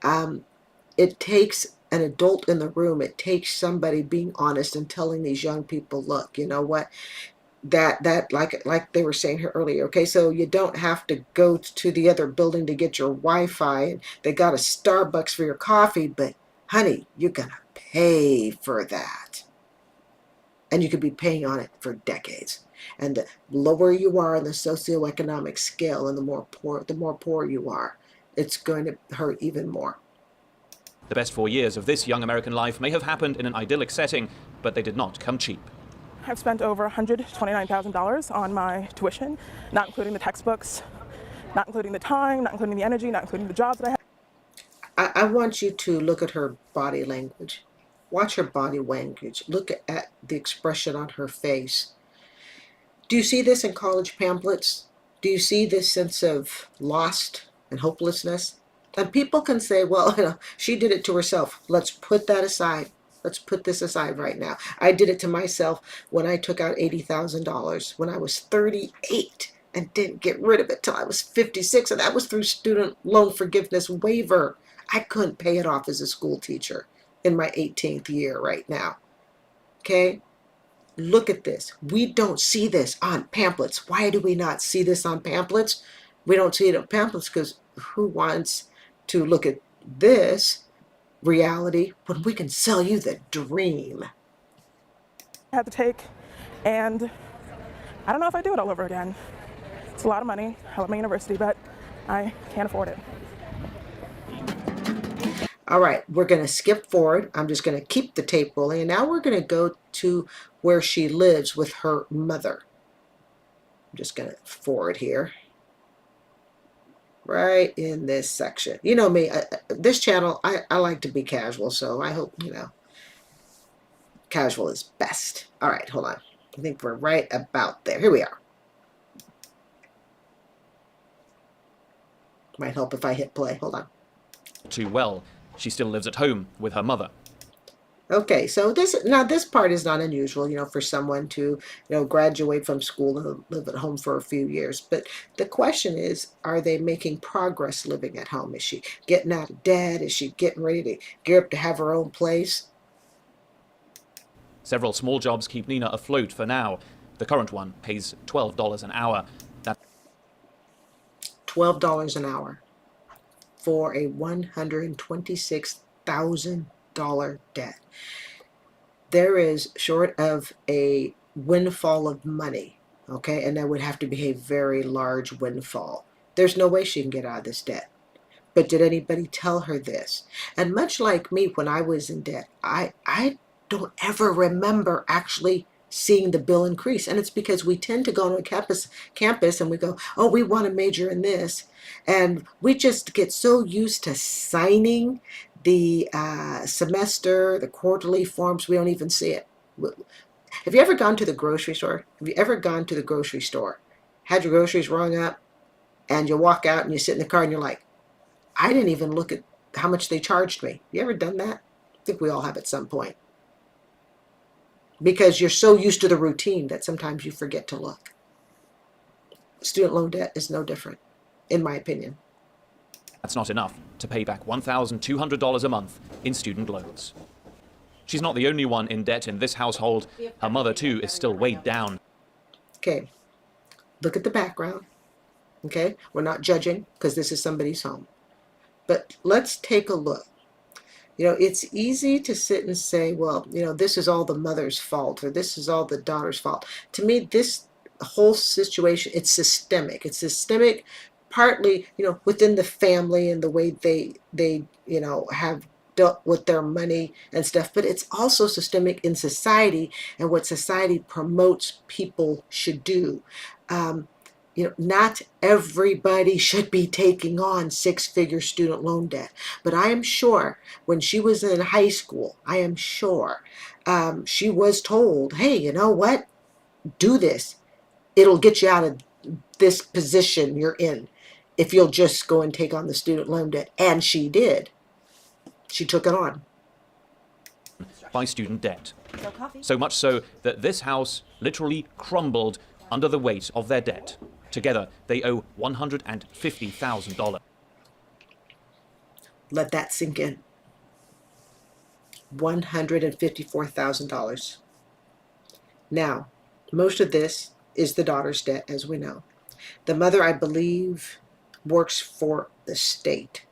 it takes an adult in the room. It takes somebody being honest and telling these young people, look, you know what, that like they were saying here earlier, okay, so you don't have to go to the other building to get your Wi-Fi and they got a Starbucks for your coffee, but honey, you're gonna pay for that, and you could be paying on it for decades. And the lower you are on the socioeconomic scale and the more poor you are, it's going to hurt even more. The best 4 years of this young American life may have happened in an idyllic setting, but they did not come cheap. I've spent over $129,000 on my tuition, not including the textbooks, not including the time, not including the energy, not including the jobs that I have. I want you to look at her body language. Watch her body language. Look at the expression on her face. Do you see this in college pamphlets? Do you see this sense of lost and hopelessness? And people can say, well, she did it to herself. Let's put that aside. Let's put this aside right now. I did it to myself when I took out $80,000 when I was 38 and didn't get rid of it till I was 56. And that was through student loan forgiveness waiver. I couldn't pay it off as a school teacher in my 18th year right now. Okay? Look at this. We don't see this on pamphlets. Why do we not see this on pamphlets? We don't see it on pamphlets because who wants to look at this reality when we can sell you the dream? I had to take, and I don't know if I do it all over again. It's a lot of money. I love my university, but I can't afford it. All right, we're going to skip forward. I'm just going to keep the tape rolling. And now we're going to go to where she lives with her mother. I'm just going to forward here. Right in this section. You know me, this channel, I like to be casual, so I hope, casual is best. All right, hold on. I think we're right about there. Here we are. Might help if I hit play. Hold on. Too well. She still lives at home with her mother. Okay, so this part is not unusual, for someone to, graduate from school and live at home for a few years. But the question is, are they making progress living at home? Is she getting out of debt? Is she getting ready to gear up to have her own place? Several small jobs keep Nina afloat for now. The current one pays $12 an hour. That's $12 an hour for a $126,000 debt. There is, short of a windfall of money, okay, and that would have to be a very large windfall. There's no way she can get out of this debt. But did anybody tell her this? And much like me when I was in debt, I don't ever remember actually seeing the bill increase. And it's because we tend to go to a campus and we go, oh, we want to major in this. And we just get so used to signing the semester, the quarterly forms, we don't even see it. Have you ever gone to the grocery store? Have you ever gone to the grocery store, had your groceries rung up, and you walk out and you sit in the car and you're like, I didn't even look at how much they charged me. You ever done that? I think we all have at some point. Because you're so used to the routine that sometimes you forget to look. Student loan debt is no different, in my opinion. That's not enough to pay back $1,200 a month in student loans. She's not the only one in debt in this household. Her mother, too, is still weighed down. Okay, look at the background. Okay, we're not judging because this is somebody's home. But let's take a look. It's easy to sit and say, well, this is all the mother's fault or this is all the daughter's fault. To me, this whole situation, it's systemic. It's systemic partly, within the family and the way they have dealt with their money and stuff, but it's also systemic in society and what society promotes people should do. Not everybody should be taking on six-figure student loan debt. But I am sure when she was in high school, she was told, hey, you know what? Do this. It'll get you out of this position you're in if you'll just go and take on the student loan debt. And she did. She took it on. By student debt. So much so that this house literally crumbled under the weight of their debt. Together, they owe $150,000. Let that sink in. $154,000. Now, most of this is the daughter's debt, as we know. The mother, I believe, works for the state.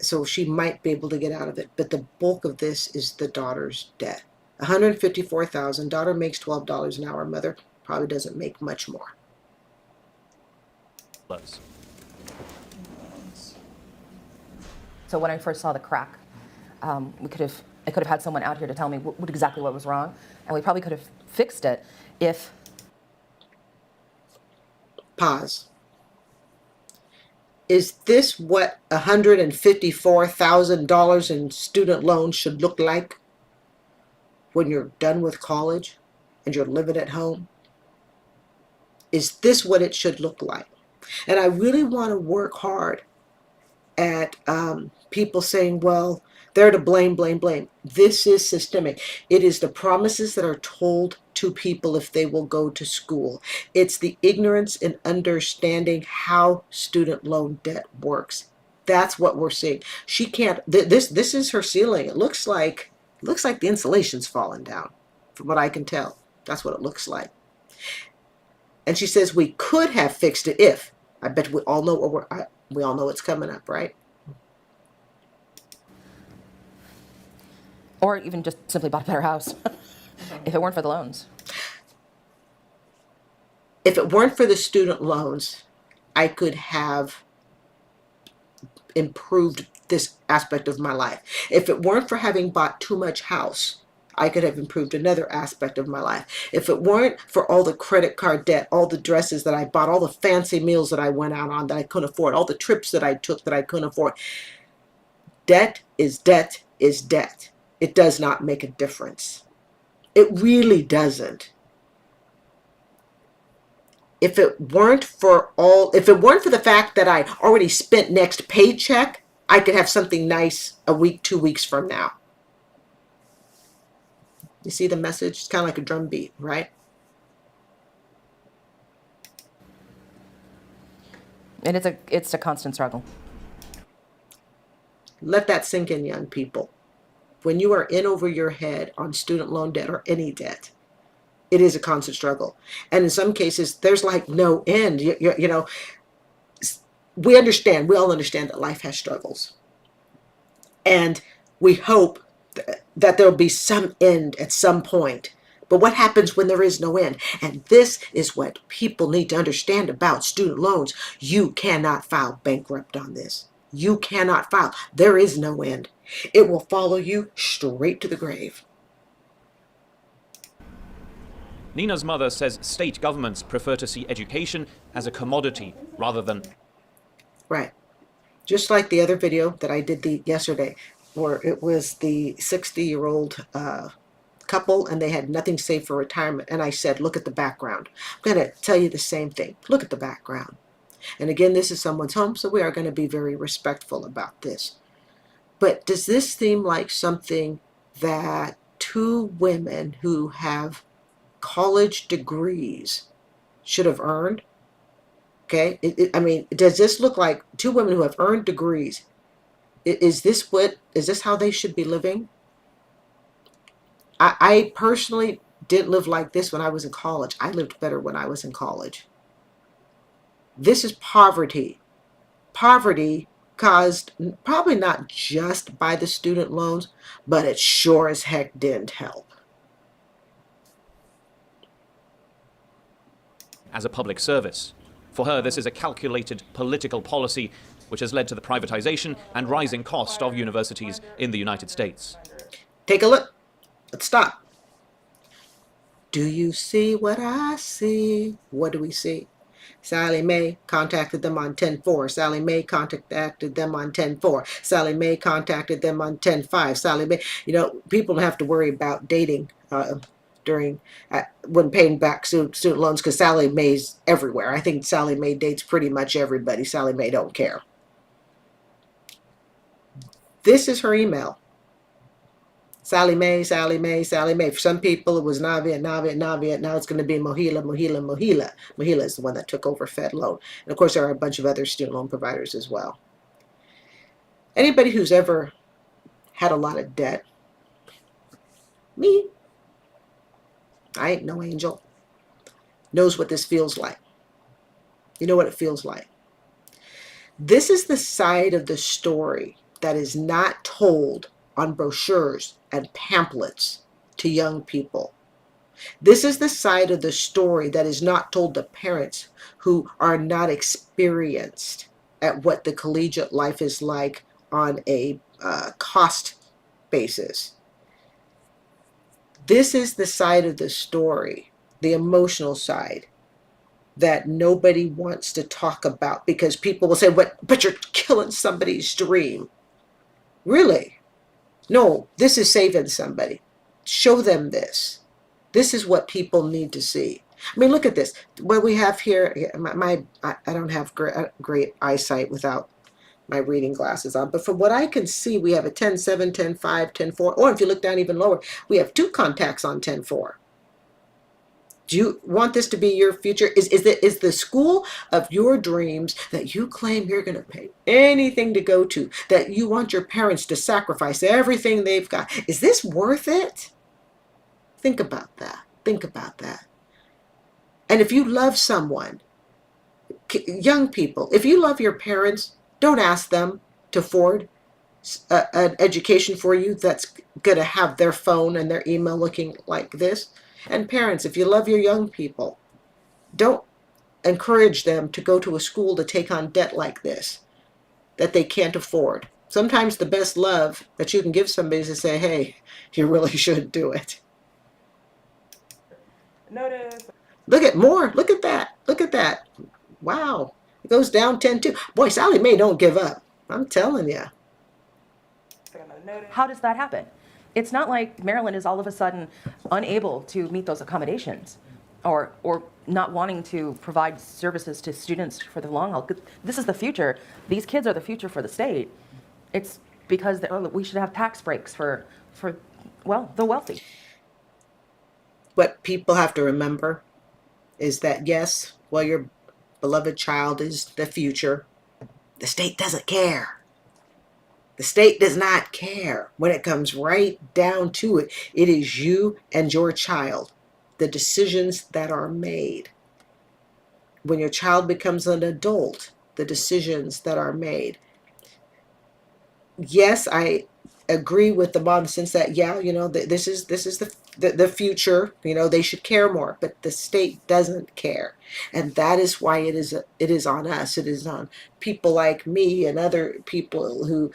So she might be able to get out of it. But the bulk of this is the daughter's debt. $154,000. Daughter makes $12 an hour. Mother probably doesn't make much more. So when I first saw the crack, I could have had someone out here to tell me exactly what was wrong, and we probably could have fixed it if... Pause. Is this what $154,000 in student loans should look like when you're done with college and you're living at home? Is this what it should look like? And I really want to work hard at people saying, well, they're to blame, blame, blame. This is systemic. It is the promises that are told to people if they will go to school. It's the ignorance in understanding how student loan debt works. That's what we're seeing. She can't. This is her ceiling. It looks like the insulation's fallen down, from what I can tell. That's what it looks like. And she says we could have fixed it if. I bet we all know what we all know what's coming up, right? Or even just simply bought a better house if it weren't for the loans. If it weren't for the student loans, I could have improved this aspect of my life. If it weren't for having bought too much house, I could have improved another aspect of my life. If it weren't for all the credit card debt, all the dresses that I bought, all the fancy meals that I went out on that I couldn't afford, all the trips that I took that I couldn't afford. Debt is debt is debt. It does not make a difference. It really doesn't. If it weren't for the fact that I already spent next paycheck, I could have something nice a week, 2 weeks from now. You see the message? It's kind of like a drum beat, right? And it's a constant struggle. Let that sink in, young people. When you are in over your head on student loan debt or any debt, it is a constant struggle. And in some cases, there's like no end. You know, we all understand that life has struggles. And we hope that there'll be some end at some point. But what happens when there is no end? And this is what people need to understand about student loans. You cannot file bankrupt on this. You cannot file. There is no end. It will follow you straight to the grave. Nina's mother says state governments prefer to see education as a commodity rather than... Right. Just like the other video that I did yesterday, where it was the 60-year-old couple and they had nothing saved for retirement. And I said, look at the background. I'm going to tell you the same thing. Look at the background. And again, this is someone's home, so we are going to be very respectful about this. But does this seem like something that two women who have college degrees should have earned? Okay, I mean, does this look like two women who have earned degrees? Is this how they should be living? I personally didn't live like this when I was in college. I lived better when I was in college. This is poverty. Poverty caused probably not just by the student loans, but it sure as heck didn't help. as a public service. For her, this is a calculated political policy which has led to the privatization and rising cost of universities in the United States. Take a look. Let's stop. Do you see what I see? What do we see? Sally Mae contacted them on 10-4. Sally Mae contacted them on 10-4. Sally Mae contacted them on 10-5. Sally Mae, people don't have to worry about dating when paying back student loans because Sally Mae's everywhere. I think Sally Mae dates pretty much everybody. Sally Mae don't care. This is her email. Sally Mae, Sally Mae, Sally Mae. For some people, it was Navia. Now it's going to be Mohila. Mohila is the one that took over Fed Loan. And of course, there are a bunch of other student loan providers as well. Anybody who's ever had a lot of debt, me, I ain't no angel, knows what this feels like. You know what it feels like. This is the side of the story that is not told on brochures and pamphlets to young people. This is the side of the story that is not told to parents who are not experienced at what the collegiate life is like on a cost basis. This is the side of the story, the emotional side, that nobody wants to talk about because people will say, but you're killing somebody's dream. Really? No, this is saving somebody. Show them this. This is what people need to see. I mean, look at this. What we have here, I don't have great eyesight without my reading glasses on, but from what I can see, we have a 10-7, 10-5, 10-4, or if you look down even lower, we have 2 contacts on 10-4. Do you want this to be your future? Is the school of your dreams that you claim you're going to pay anything to go to, that you want your parents to sacrifice everything they've got? Is this worth it? Think about that. Think about that. And if you love someone, young people, if you love your parents, don't ask them to afford an education for you that's going to have their phone and their email looking like this. And parents, if you love your young people, don't encourage them to go to a school to take on debt like this that they can't afford. Sometimes the best love that you can give somebody is to say, hey, you really should do it. Notice. Look at more. Look at that. Look at that. Wow. It goes down 10-2. Boy, Sally Mae don't give up. I'm telling you. How does that happen? It's not like Maryland is all of a sudden unable to meet those accommodations or not wanting to provide services to students for the long haul. This is the future. These kids are the future for the state. It's because we should have tax breaks for well, the wealthy. What people have to remember is that, yes, while your beloved child is the future, the state doesn't care. The state does not care. When it comes right down to it, it is you and your child, the decisions that are made. When your child becomes an adult, the decisions that are made. Yes, I agree with the mom in the sense that, yeah, you know, this is the future. You know, they should care more, but the state doesn't care, and that is why it is on us. It is on people like me and other people who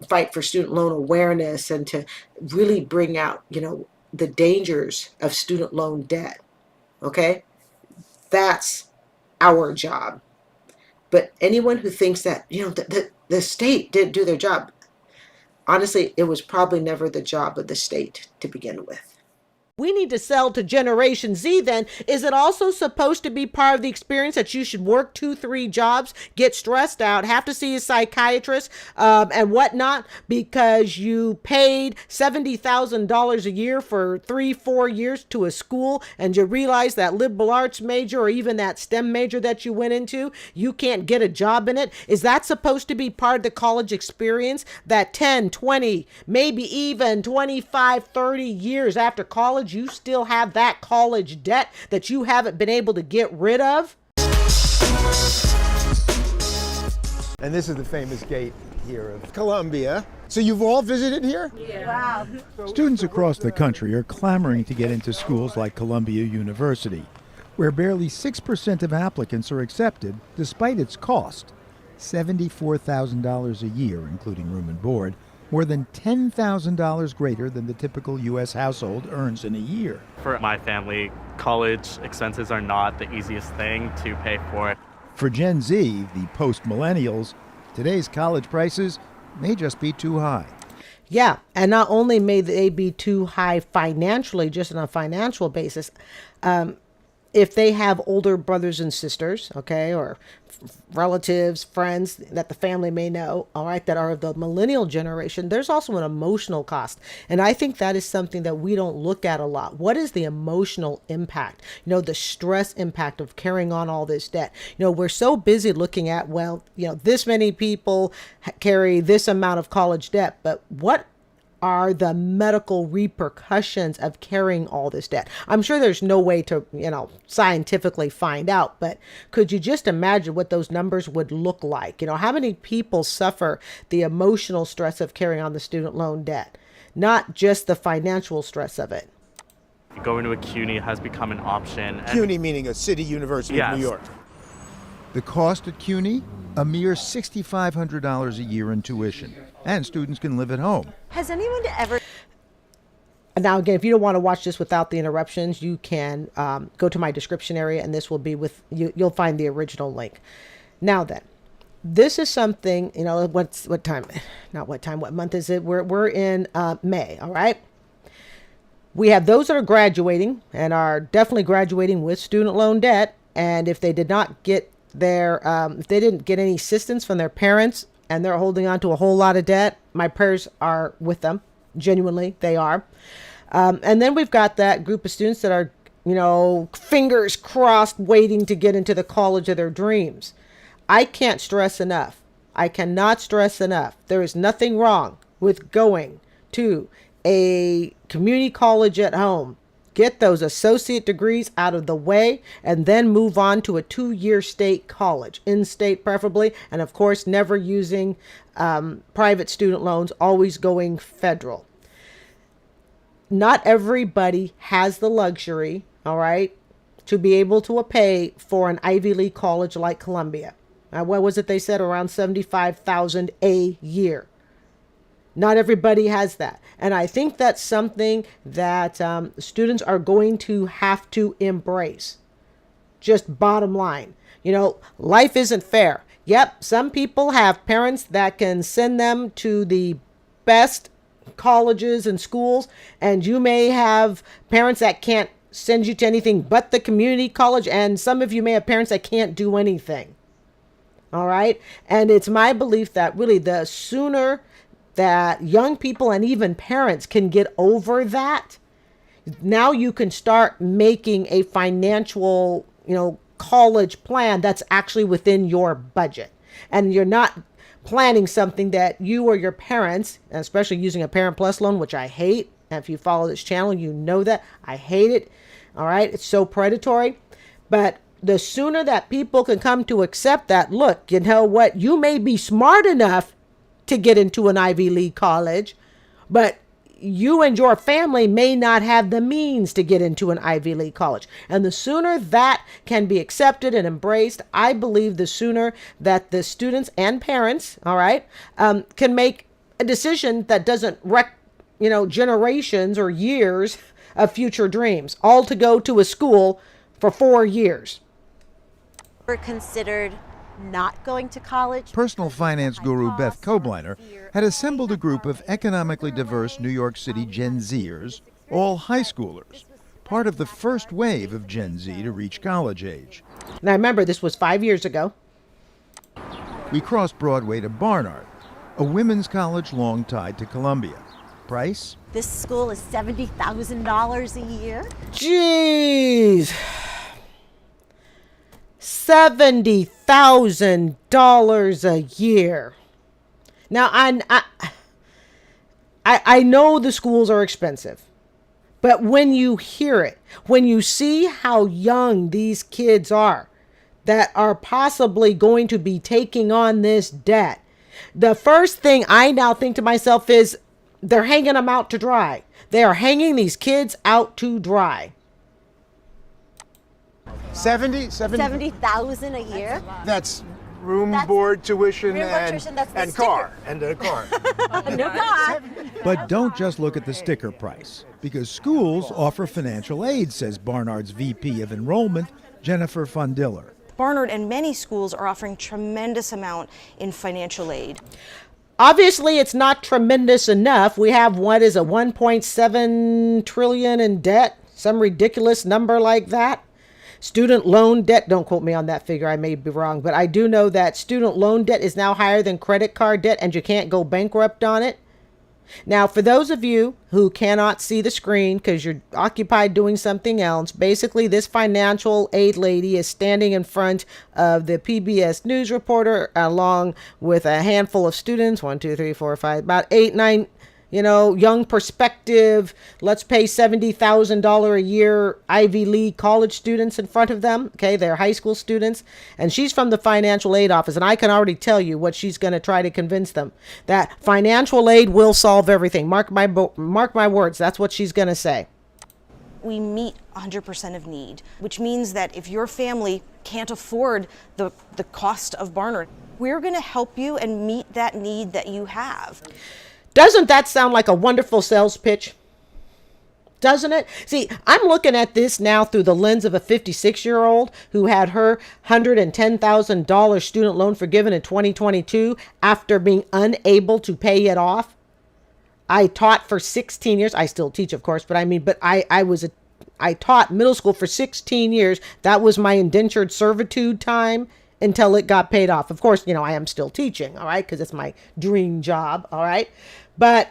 fight for student loan awareness and to really bring out, you know, the dangers of student loan debt. Okay, that's our job. But anyone who thinks that, you know, the state didn't do their job, honestly, it was probably never the job of the state to begin with. We need to sell to Generation Z then. Is it also supposed to be part of the experience that you should work 2-3 jobs, get stressed out, have to see a psychiatrist and whatnot because you paid $70,000 a year for 3-4 years to a school and you realize that liberal arts major or even that STEM major that you went into, you can't get a job in it? Is that supposed to be part of the college experience, that 10, 20, maybe even 25, 30 years after college, you still have that college debt that you haven't been able to get rid of? And this is the famous gate here of Columbia. So you've all visited here? Yeah. Wow. Students across the country are clamoring to get into schools like Columbia University, where barely 6% of applicants are accepted despite its cost, $74,000 a year, including room and board, more than $10,000 greater than the typical U.S. household earns in a year. For my family, college expenses are not the easiest thing to pay for. For Gen Z, the post-millennials, today's college prices may just be too high. Yeah, and not only may they be too high financially, just on a financial basis, if they have older brothers and sisters, okay, or relatives, friends that the family may know, all right, that are of the millennial generation, there's also an emotional cost. And I think that is something that we don't look at a lot. What is the emotional impact? You know, the stress impact of carrying on all this debt. You know, we're so busy looking at, well, you know, this many people carry this amount of college debt, but what are the medical repercussions of carrying all this debt? I'm sure there's no way to, you know, scientifically find out, but could you just imagine what those numbers would look like? You know, how many people suffer the emotional stress of carrying on the student loan debt, not just the financial stress of it? Going to a CUNY has become an option. CUNY meaning a city university of New York. The cost at CUNY? A mere $6,500 a year in tuition, and students can live at home. Has anyone ever... Now, again, if you don't want to watch this without the interruptions, you can go to my description area, and this will be with you. You'll find the original link. Now then, this is something, you know, what month is it? We're in May, all right? We have those that are graduating and are definitely graduating with student loan debt, and if they did not get if they didn't get any assistance from their parents and they're holding on to a whole lot of debt, my prayers are with them. Genuinely, they are. And then we've got that group of students that are, fingers crossed, waiting to get into the college of their dreams. I can't stress enough. I cannot stress enough. There is nothing wrong with going to a community college at home. Get those associate degrees out of the way and then move on to a 2-year state college, in-state preferably, and of course never using private student loans, always going federal. Not everybody has the luxury, all right, to be able to pay for an Ivy League college like Columbia. What was it they said? Around $75,000 a year. Not everybody has that. And I think that's something that students are going to have to embrace. Just bottom line. Life isn't fair. Yep, some people have parents that can send them to the best colleges and schools, and you may have parents that can't send you to anything but the community college, and some of you may have parents that can't do anything. All right? And it's my belief that really the sooner that young people and even parents can get over that, now you can start making a financial, college plan that's actually within your budget. And you're not planning something that you or your parents, especially using a Parent Plus loan, which I hate. And if you follow this channel, you know that I hate it. All right. It's so predatory. But the sooner that people can come to accept that, look, you know what? You may be smart enough to get into an Ivy League college, but you and your family may not have the means to get into an Ivy League college. And the sooner that can be accepted and embraced, I believe the sooner that the students and parents, all right, can make a decision that doesn't wreck, generations or years of future dreams, all to go to a school for 4 years. We're considered not going to college. Personal finance guru Beth Kobliner had assembled a group of economically diverse New York City Gen Zers, all high schoolers, part of the first wave of Gen Z to reach college age. Now remember, this was 5 years ago. We crossed Broadway to Barnard, a women's college long tied to Columbia. Price? This school is $70,000 a year. Jeez. $70,000 a year. Now, I know the schools are expensive, but when you hear it, when you see how young these kids are that are possibly going to be taking on this debt, the first thing I now think to myself is they're hanging them out to dry. They are hanging these kids out to dry. 70,000 a year. That's room, board, tuition, room, and, tuition, that's the and sticker. car. And a car. No car. But don't just look at the sticker price, because schools offer financial aid, says Barnard's VP of Enrollment, Jennifer Fundiller. Barnard and many schools are offering tremendous amount in financial aid. Obviously, it's not tremendous enough. We have what is a 1.7 trillion in debt, some ridiculous number like that. Student loan debt, don't quote me on that figure, I may be wrong, but I do know that student loan debt is now higher than credit card debt and you can't go bankrupt on it. Now, for those of you who cannot see the screen because you're occupied doing something else, basically this financial aid lady is standing in front of the PBS news reporter along with a handful of students, 1, 2, 3, 4, 5, about 8, 9, young perspective, let's pay $70,000 a year Ivy League college students in front of them. Okay, they're high school students. And she's from the financial aid office. And I can already tell you what she's going to try to convince them. That financial aid will solve everything. Mark my words. That's what she's going to say. We meet 100% of need, which means that if your family can't afford the cost of Barnard, we're going to help you and meet that need that you have. Doesn't that sound like a wonderful sales pitch? Doesn't it? See, I'm looking at this now through the lens of a 56-year-old who had her $110,000 student loan forgiven in 2022 after being unable to pay it off. I taught for 16 years. I still teach, of course, but I taught middle school for 16 years. That was my indentured servitude time until it got paid off. Of course, I am still teaching, all right, because it's my dream job, all right? But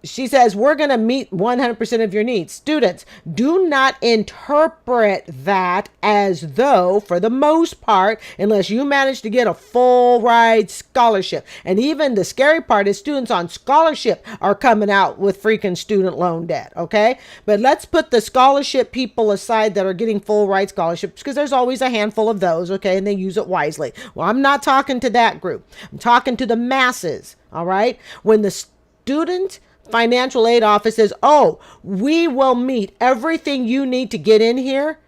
she says, we're going to meet 100% of your needs. Students, do not interpret that as though, for the most part, unless you manage to get a full ride scholarship. And even the scary part is students on scholarship are coming out with freaking student loan debt, okay? But let's put the scholarship people aside that are getting full ride scholarships, because there's always a handful of those, okay? And they use it wisely. Well, I'm not talking to that group. I'm talking to the masses, all right? When the student financial aid office says, oh, we will meet everything you need to get in here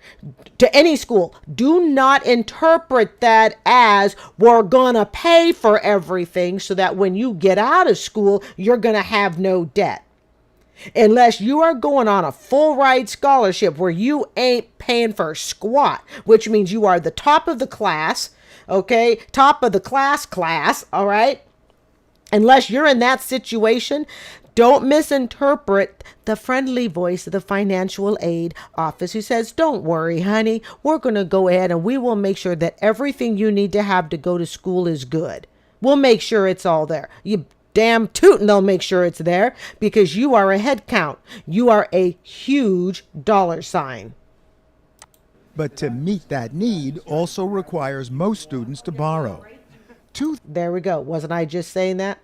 to any school. Do not interpret that as we're going to pay for everything so that when you get out of school, you're going to have no debt. Unless you are going on a full ride scholarship where you ain't paying for squat, which means you are the top of the class, okay? Top of the class, all right? Unless you're in that situation, don't misinterpret the friendly voice of the financial aid office who says, don't worry, honey, we're going to go ahead and we will make sure that everything you need to have to go to school is good. We'll make sure it's all there. You damn tootin' they'll make sure it's there because you are a head count. You are a huge dollar sign. But to meet that need also requires most students to borrow. There we go. Wasn't I just saying that?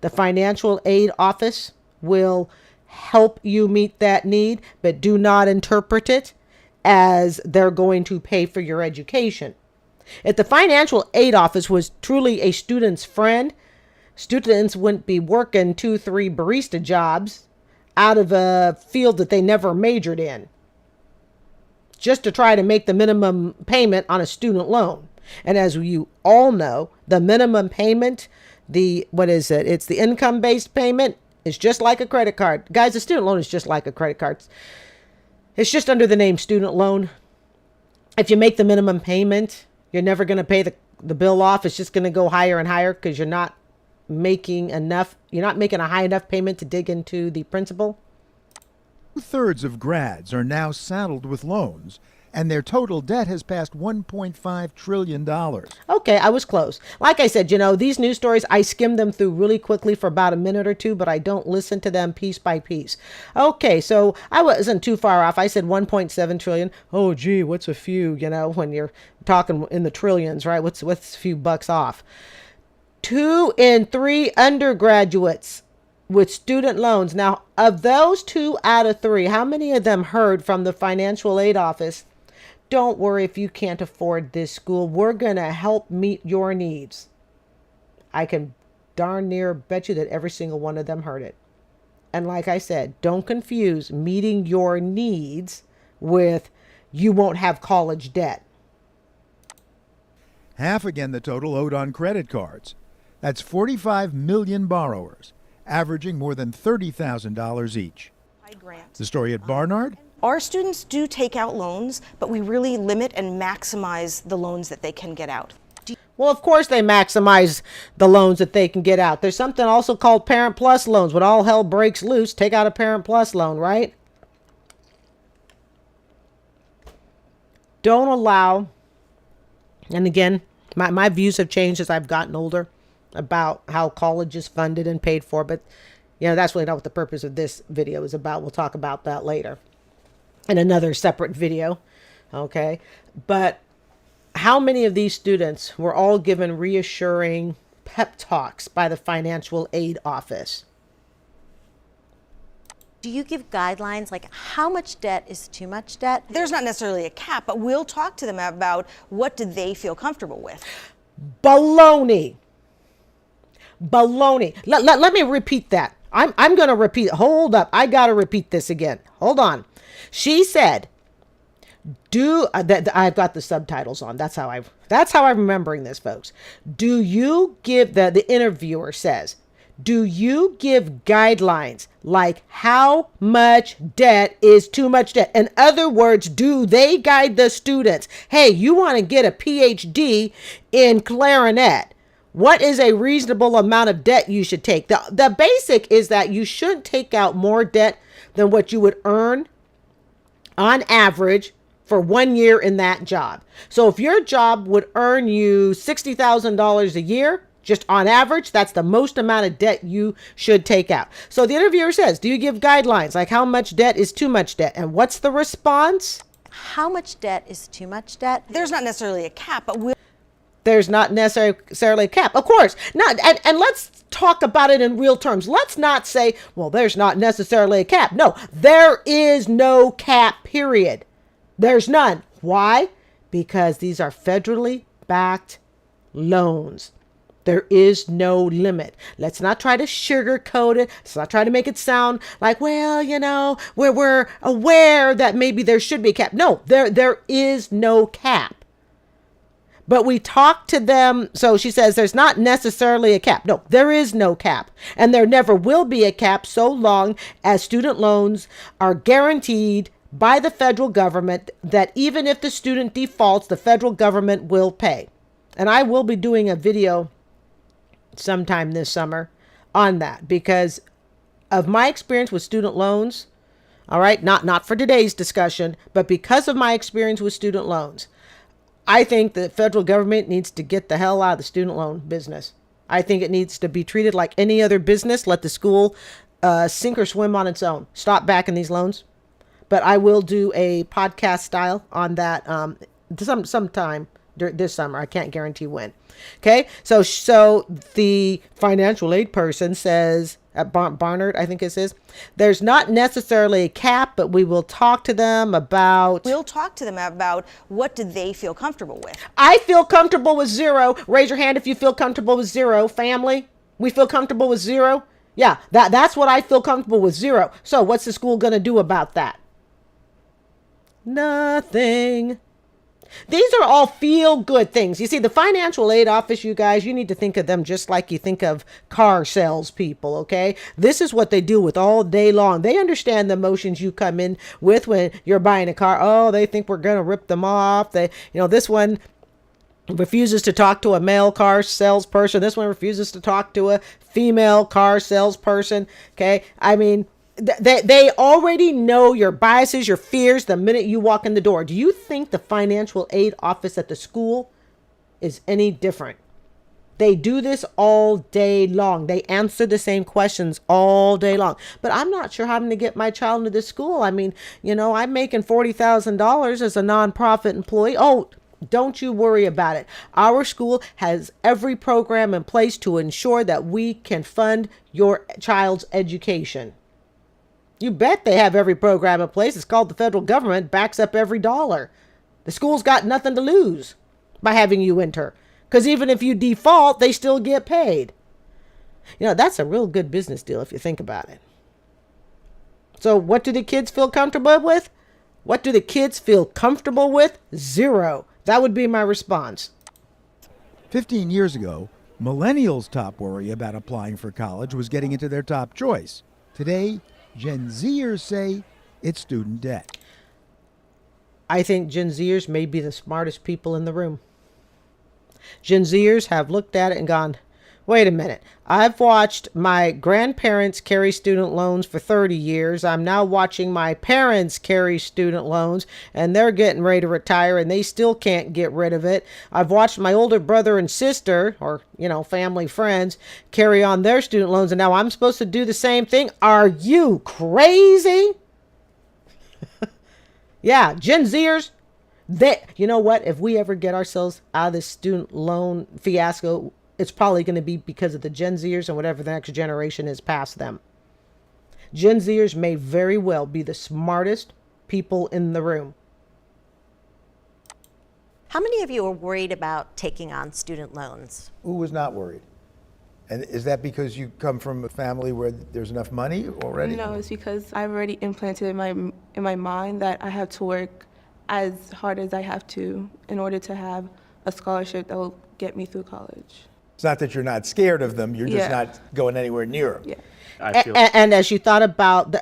The financial aid office will help you meet that need, but do not interpret it as they're going to pay for your education. If the financial aid office was truly a student's friend, students wouldn't be working 2-3 barista jobs out of a field that they never majored in just to try to make the minimum payment on a student loan. And as you all know, the minimum payment, it's the income-based payment. It's just like a credit card. Guys, a student loan is just like a credit card. It's just under the name student loan. If you make the minimum payment, you're never going to pay the bill off. It's just going to go higher and higher because you're not making a high enough payment to dig into the principal. 2/3 of grads are now saddled with loans, and their total debt has passed $1.5 trillion. Okay, I was close. Like I said, these news stories, I skim them through really quickly for about a minute or two, but I don't listen to them piece by piece. Okay, so I wasn't too far off. I said 1.7 trillion. Oh, gee, what's a few, when you're talking in the trillions, right? What's a few bucks off? 2 in 3 undergraduates with student loans. Now, of those 2 out of 3, how many of them heard from the financial aid office, don't worry if you can't afford this school, we're going to help meet your needs? I can darn near bet you that every single one of them heard it. And like I said, don't confuse meeting your needs with you won't have college debt. Half again the total owed on credit cards. That's 45 million borrowers, averaging more than $30,000 each. The story at Barnard? Our students do take out loans, but we really limit and maximize the loans that they can get out. Well, of course they maximize the loans that they can get out. There's something also called Parent Plus loans. When all hell breaks loose, take out a Parent Plus loan, right? Don't allow, and again, my views have changed as I've gotten older about how college is funded and paid for, but that's really not what the purpose of this video is about. We'll talk about that later in another separate video, okay? But how many of these students were all given reassuring pep talks by the financial aid office? Do you give guidelines like how much debt is too much debt? There's not necessarily a cap, but we'll talk to them about what do they feel comfortable with. Baloney. Baloney. Let me repeat that. I'm going to repeat. Hold up. I got to repeat this again. Hold on. She said, I've got the subtitles on. That's how I'm remembering this, folks. Do you give, the interviewer says, do you give guidelines like how much debt is too much debt? In other words, do they guide the students? Hey, you want to get a PhD in clarinet. What is a reasonable amount of debt you should take? The basic is that you shouldn't take out more debt than what you would earn on average for 1 year in that job. So if your job would earn you $60,000 a year, just on average, that's the most amount of debt you should take out. So the interviewer says, do you give guidelines? Like how much debt is too much debt? And what's the response? How much debt is too much debt? There's not necessarily a cap, but there's not necessarily a cap. Of course. Not, and let's talk about it in real terms. Let's not say, well, there's not necessarily a cap. No, there is no cap, period. There's none. Why? Because these are federally backed loans. There is no limit. Let's not try to sugarcoat it. Let's not try to make it sound like, well, you know, we're aware that maybe there should be a cap. No, there is no cap. But we talk to them. So she says there's not necessarily a cap. No, there is no cap. And there never will be a cap so long as student loans are guaranteed by the federal government that even if the student defaults, the federal government will pay. And I will be doing a video sometime this summer on that because of my experience with student loans. All right. Not for today's discussion, but because of my experience with student loans, I think the federal government needs to get the hell out of the student loan business. I think it needs to be treated like any other business. Let the school sink or swim on its own. Stop backing these loans. But I will do a podcast style on that sometime this summer. I can't guarantee when. Okay. So the financial aid person says at Barnard, I think it is, there's not necessarily a cap, but we will talk to them about. We'll talk to them about what do they feel comfortable with. I feel comfortable with zero. Raise your hand if you feel comfortable with zero. Family, we feel comfortable with zero. Yeah, that's what I feel comfortable with, zero. So what's the school going to do about that? Nothing. These are all feel-good things. You see, the financial aid office, you guys, you need to think of them just like you think of car salespeople, okay? This is what they deal with all day long. They understand the emotions you come in with when you're buying a car. Oh, they think we're going to rip them off. This one refuses to talk to a male car salesperson. This one refuses to talk to a female car salesperson, okay? I mean, they already know your biases, your fears the minute you walk in the door. Do you think the financial aid office at the school is any different? They do this all day long. They answer the same questions all day long. But I'm not sure how I'm going to get my child into this school. I mean, I'm making $40,000 as a nonprofit employee. Oh, don't you worry about it. Our school has every program in place to ensure that we can fund your child's education. You bet they have every program in place. It's called the federal government, backs up every dollar. The school's got nothing to lose by having you enter. Because even if you default, they still get paid. That's a real good business deal if you think about it. So what do the kids feel comfortable with? What do the kids feel comfortable with? Zero. That would be my response. 15 years ago, millennials' top worry about applying for college was getting into their top choice. Today, Gen Zers say it's student debt. I think Gen Zers may be the smartest people in the room. Gen Zers have looked at it and gone, wait a minute. I've watched my grandparents carry student loans for 30 years. I'm now watching my parents carry student loans, and they're getting ready to retire, and they still can't get rid of it. I've watched my older brother and sister, or, family friends, carry on their student loans, and now I'm supposed to do the same thing? Are you crazy? Yeah, Gen Zers, you know what? If we ever get ourselves out of this student loan fiasco, it's probably going to be because of the Gen Zers and whatever the next generation is past them. Gen Zers may very well be the smartest people in the room. How many of you are worried about taking on student loans? Who was not worried? And is that because you come from a family where there's enough money already? No, it's because I've already implanted in my mind that I have to work as hard as I have to in order to have a scholarship that will get me through college. It's not that you're not scared of them, you're just not going anywhere near them. Yeah. And as you thought about,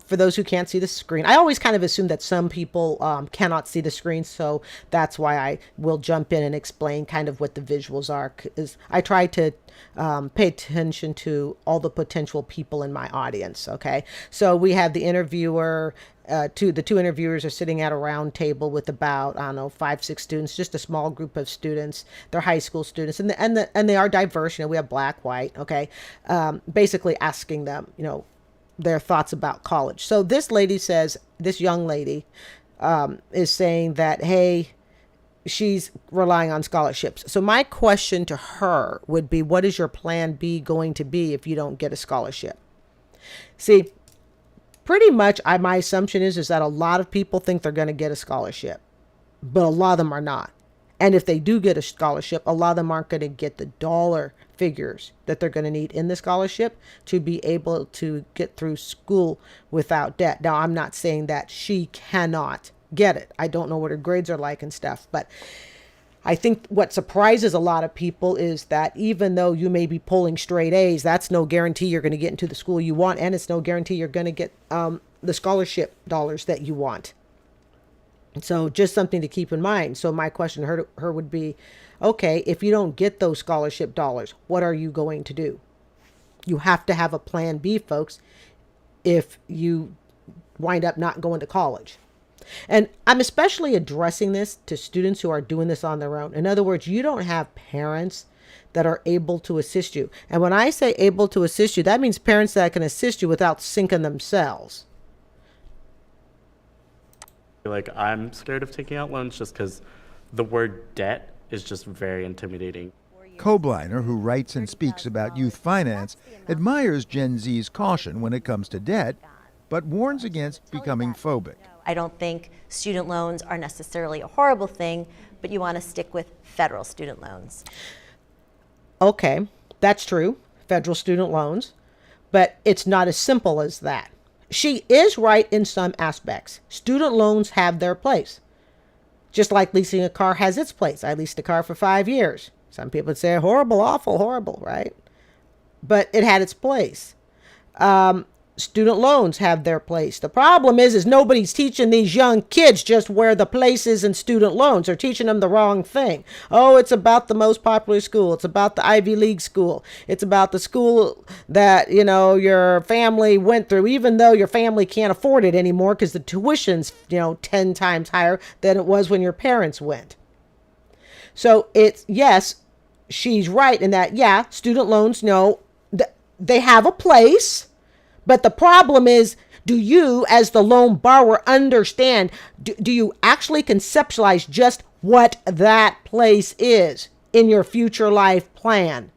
for those who can't see the screen, I always kind of assume that some people cannot see the screen. So that's why I will jump in and explain kind of what the visuals are. 'Cause I try to pay attention to all the potential people in my audience. Okay. So we have the interviewer The two interviewers are sitting at a round table with about, I don't know, 5, 6 students, just a small group of students. They're high school students, and they are diverse. We have black, white, okay, basically asking them, their thoughts about college. So this young lady is saying that, hey, she's relying on scholarships. So my question to her would be, what is your plan B going to be if you don't get a scholarship? See, pretty much my assumption is that a lot of people think they're going to get a scholarship, but a lot of them are not. And if they do get a scholarship, a lot of them aren't going to get the dollar figures that they're going to need in the scholarship to be able to get through school without debt. Now, I'm not saying that she cannot get it. I don't know what her grades are like and stuff, but I think what surprises a lot of people is that even though you may be pulling straight A's, that's no guarantee you're going to get into the school you want, and it's no guarantee you're going to get the scholarship dollars that you want. So just something to keep in mind. So my question to her would be, okay, if you don't get those scholarship dollars, what are you going to do? You have to have a plan B, folks, if you wind up not going to college. And I'm especially addressing this to students who are doing this on their own. In other words, you don't have parents that are able to assist you. And when I say able to assist you, that means parents that can assist you without sinking themselves. Like, I'm scared of taking out loans just because the word debt is just very intimidating. Kobliner, who writes and speaks about youth finance, admires Gen Z's caution when it comes to debt, but warns against becoming phobic. I don't think student loans are necessarily a horrible thing, but you want to stick with federal student loans. Okay, that's true, federal student loans, but it's not as simple as that. She is right in some aspects. Student loans have their place. Just like leasing a car has its place. I leased a car for 5 years. Some people would say horrible, awful, horrible, right? But it had its place. Student loans have their place. The problem is nobody's teaching these young kids just where the place is in student loans. They're teaching them the wrong thing. Oh, it's about the most popular school. It's about the Ivy League school. It's about the school that, your family went through, even though your family can't afford it anymore because the tuition's, 10 times higher than it was when your parents went. So yes, she's right in that, student loans, they have a place. But the problem is, do you, as the loan borrower, understand, do you actually conceptualize just what that place is in your future life plan?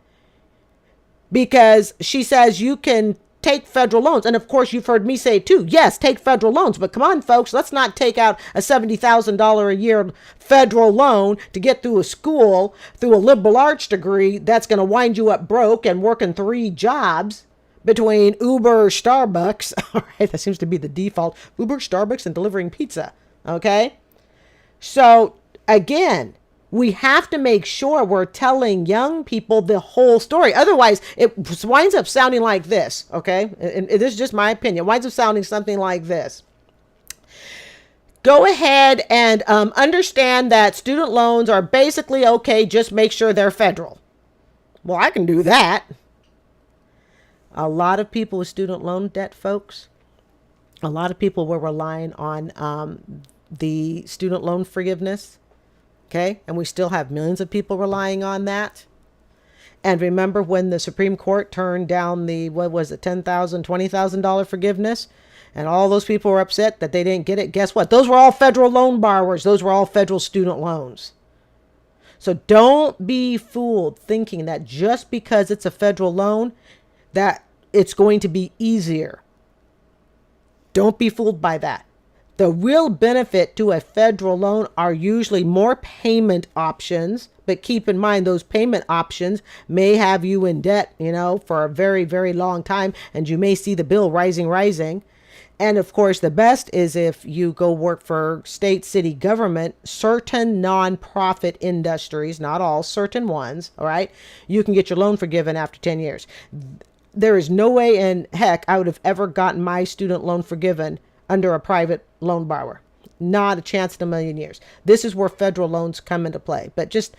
Because she says you can take federal loans. And of course, you've heard me say too, yes, take federal loans. But come on, folks, let's not take out a $70,000 a year federal loan to get through a school, through a liberal arts degree that's going to wind you up broke and working 3 jobs. Between Uber, Starbucks, all right, that seems to be the default, Uber, Starbucks, and delivering pizza, okay? So, again, we have to make sure we're telling young people the whole story. Otherwise, it winds up sounding like this, okay? And this is just my opinion. It winds up sounding something like this. Go ahead and understand that student loans are basically okay, just make sure they're federal. Well, I can do that. A lot of people with student loan debt, folks, a lot of people were relying on the student loan forgiveness, okay? And we still have millions of people relying on that. And remember when the Supreme Court turned down the, $10,000, $20,000 forgiveness? And all those people were upset that they didn't get it. Guess what? Those were all federal loan borrowers. Those were all federal student loans. So don't be fooled thinking that just because it's a federal loan, that it's going to be easier. Don't be fooled by that. The real benefit to a federal loan are usually more payment options, but keep in mind those payment options may have you in debt, for a very, very long time, and you may see the bill rising. And of course, the best is if you go work for state, city government, certain nonprofit industries, not all, certain ones, all right, you can get your loan forgiven after 10 years. There is no way in heck I would have ever gotten my student loan forgiven under a private loan borrower. Not a chance in a million years. This is where federal loans come into play. But just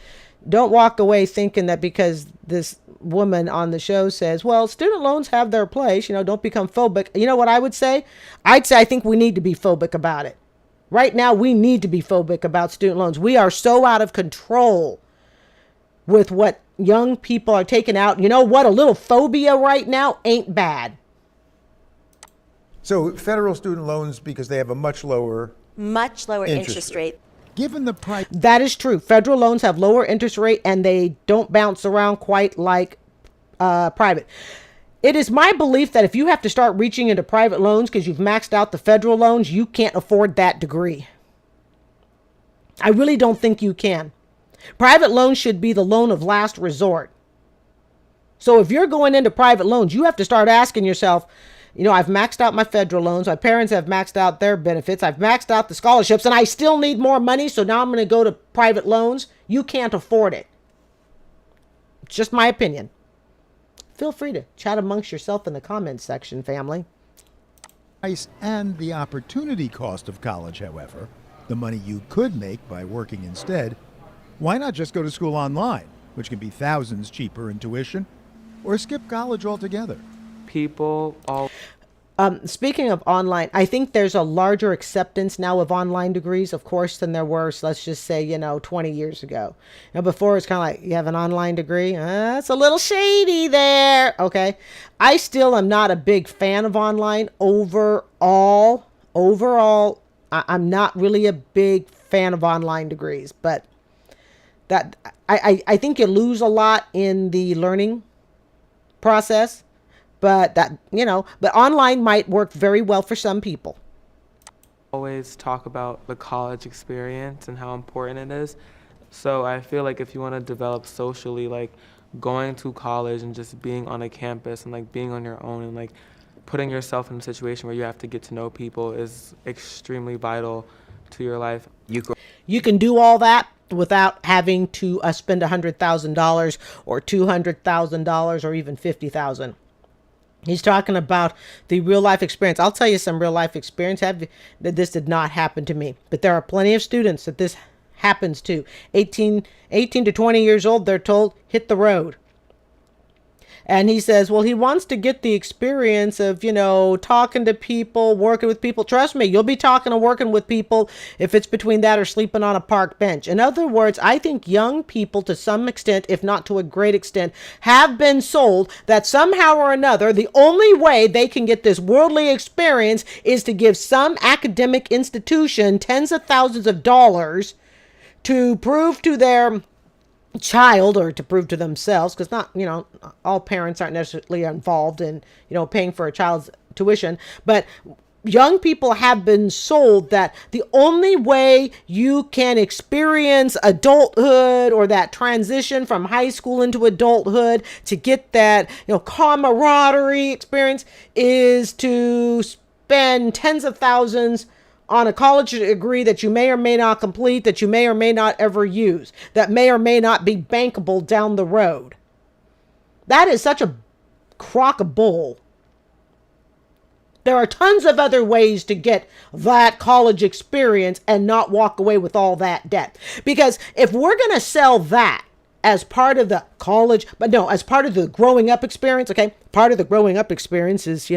don't walk away thinking that because this woman on the show says, well, student loans have their place, don't become phobic. You know what I would say? I'd say I think we need to be phobic about it. Right now, we need to be phobic about student loans. We are so out of control with what young people are taking out. You know what? A little phobia right now ain't bad. So federal student loans, because they have a much lower interest rate. Given the price. That is true. Federal loans have lower interest rate and they don't bounce around quite like private. It is my belief that if you have to start reaching into private loans because you've maxed out the federal loans, you can't afford that degree. I really don't think you can. Private loans should be the loan of last resort. So if you're going into private loans, you have to start asking yourself, I've maxed out my federal loans. My parents have maxed out their benefits. I've maxed out the scholarships and I still need more money. So now I'm going to go to private loans. You can't afford it. It's just my opinion. Feel free to chat amongst yourself in the comments section, family. Price and the opportunity cost of college, however, the money you could make by working instead, why not just go to school online, which can be thousands cheaper in tuition, or skip college altogether? Speaking of online, I think there's a larger acceptance now of online degrees, of course, than there were, let's just say, 20 years ago. Before it's kind of like, you have an online degree? It's a little shady there. Okay. I still am not a big fan of online overall. I'm not really a big fan of online degrees, but that I think you lose a lot in the learning process. But but online might work very well for some people. Always talk about the college experience and how important it is. So I feel like if you want to develop socially, like going to college and just being on a campus and like being on your own and like putting yourself in a situation where you have to get to know people is extremely vital to your life. You can do all that without having to spend $100,000 or $200,000 or even $50,000. He's talking about the real life experience. I'll tell you some real life experience that this did not happen to me, but there are plenty of students that this happens to. 18 to 20 years old, they're told, hit the road. And he says, well, he wants to get the experience of, talking to people, working with people. Trust me, you'll be talking and working with people if it's between that or sleeping on a park bench. In other words, I think young people to some extent, if not to a great extent, have been sold that somehow or another, the only way they can get this worldly experience is to give some academic institution tens of thousands of dollars to prove to their child or to prove to themselves, because not all parents aren't necessarily involved in paying for a child's tuition, but young people have been sold that the only way you can experience adulthood or that transition from high school into adulthood to get that camaraderie experience is to spend tens of thousands on a college degree that you may or may not complete, that you may or may not ever use, that may or may not be bankable down the road. That is such a crock of bull. There are tons of other ways to get that college experience and not walk away with all that debt. Because if we're going to sell that as part of the college, as part of the growing up experience, okay? Part of the growing up experience is,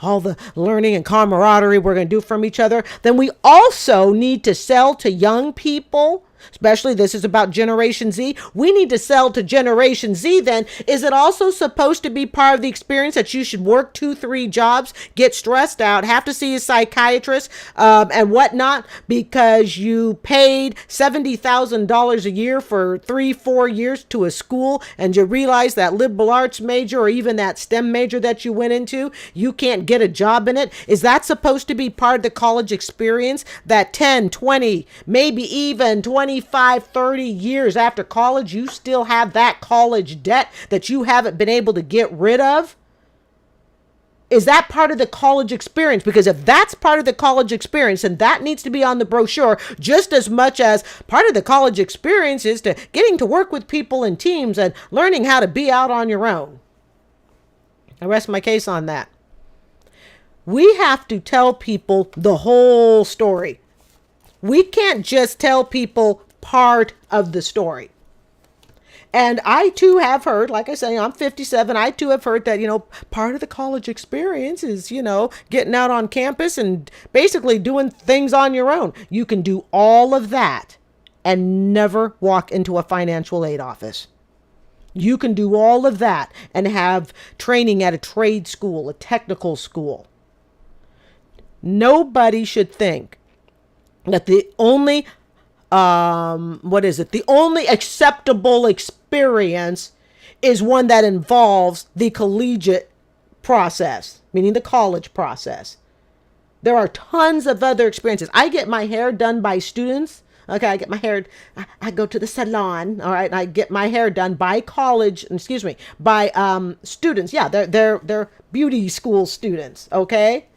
all the learning and camaraderie we're going to do from each other. Then we also need to sell to young people, especially this is about Generation Z. We need to sell to Generation Z then. Is it also supposed to be part of the experience that you should work 2-3 jobs, get stressed out, have to see a psychiatrist and whatnot because you paid $70,000 a year for 3-4 years to a school and you realize that liberal arts major or even that STEM major that you went into, you can't get a job in it? Is that supposed to be part of the college experience that 10, 20, maybe even 25, 30 years after college, you still have that college debt that you haven't been able to get rid of? Is that part of the college experience? Because if that's part of the college experience, then that needs to be on the brochure just as much as part of the college experience is to getting to work with people in teams and learning how to be out on your own. I rest my case on that. We have to tell people the whole story. We can't just tell people part of the story. And I too have heard, like I say, I'm 57. I too have heard that, part of the college experience is, getting out on campus and basically doing things on your own. You can do all of that and never walk into a financial aid office. You can do all of that and have training at a trade school, a technical school. Nobody should think that the only the only acceptable experience is one that involves the collegiate process, meaning the college process. There are tons of other experiences. I get my hair done by students. Okay, I go to the salon, all right, and I get my hair done by by students. Yeah, they're beauty school students, okay?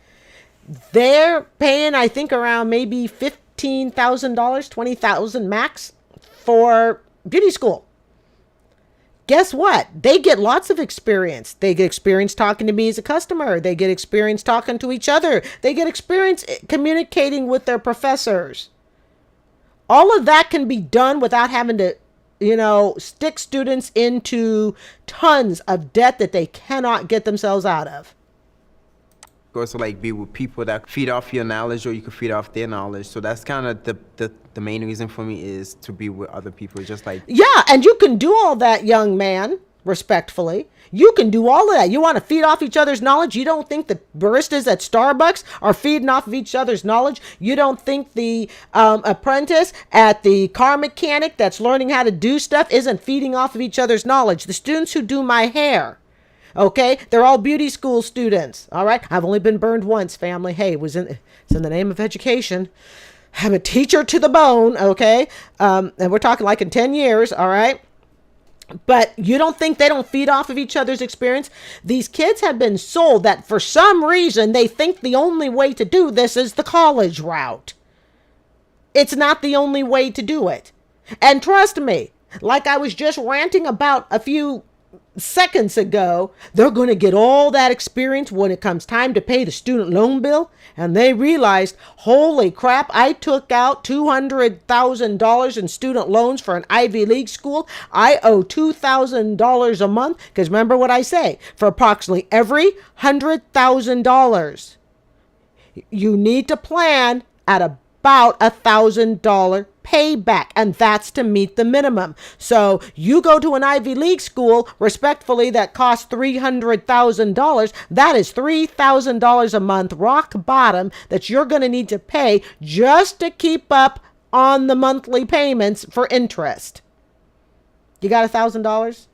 They're paying, I think, around maybe $15,000, $20,000 max for beauty school. Guess what? They get lots of experience. They get experience talking to me as a customer. They get experience talking to each other. They get experience communicating with their professors. All of that can be done without having to, stick students into tons of debt that they cannot get themselves out of. Also, be with people that feed off your knowledge, or you can feed off their knowledge. So that's kind of the main reason for me, is to be with other people. Just yeah, and you can do all that, young man, respectfully. You can do all of that. You want to feed off each other's knowledge. You don't think the baristas at Starbucks are feeding off of each other's knowledge. You don't think the apprentice at the car mechanic that's learning how to do stuff isn't feeding off of each other's knowledge. The students who do my hair, okay, they're all beauty school students. All right, I've only been burned once, family. Hey, it's in the name of education. I'm a teacher to the bone, okay, and we're talking in 10 years. All right. But you don't think they don't feed off of each other's experience? These kids have been sold that for some reason they think the only way to do this is the college route. It's not the only way to do it. And trust me, like I was just ranting about a few seconds ago, they're going to get all that experience when it comes time to pay the student loan bill. And they realized, holy crap, I took out $200,000 in student loans for an Ivy League school. I owe $2,000 a month. Because remember what I say, for approximately every $100,000, you need to plan at about $1,000 payback, and that's to meet the minimum. So you go to an Ivy League school, respectfully, that costs $300,000. That is $3,000 a month, rock bottom, that you're going to need to pay just to keep up on the monthly payments for interest. You got $1,000?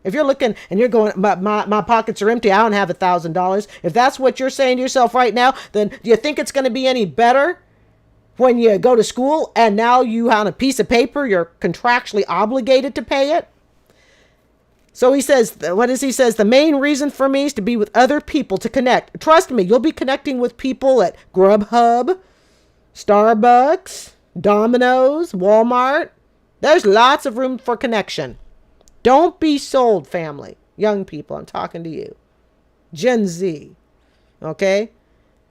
If you're looking and you're going, my pockets are empty, I don't have $1,000. If that's what you're saying to yourself right now, then do you think it's going to be any better when you go to school and now you on a piece of paper, you're contractually obligated to pay it? So he says, the main reason for me is to be with other people, to connect. Trust me, you'll be connecting with people at Grubhub, Starbucks, Domino's, Walmart. There's lots of room for connection. Don't be sold, family. Young people, I'm talking to you. Gen Z, okay?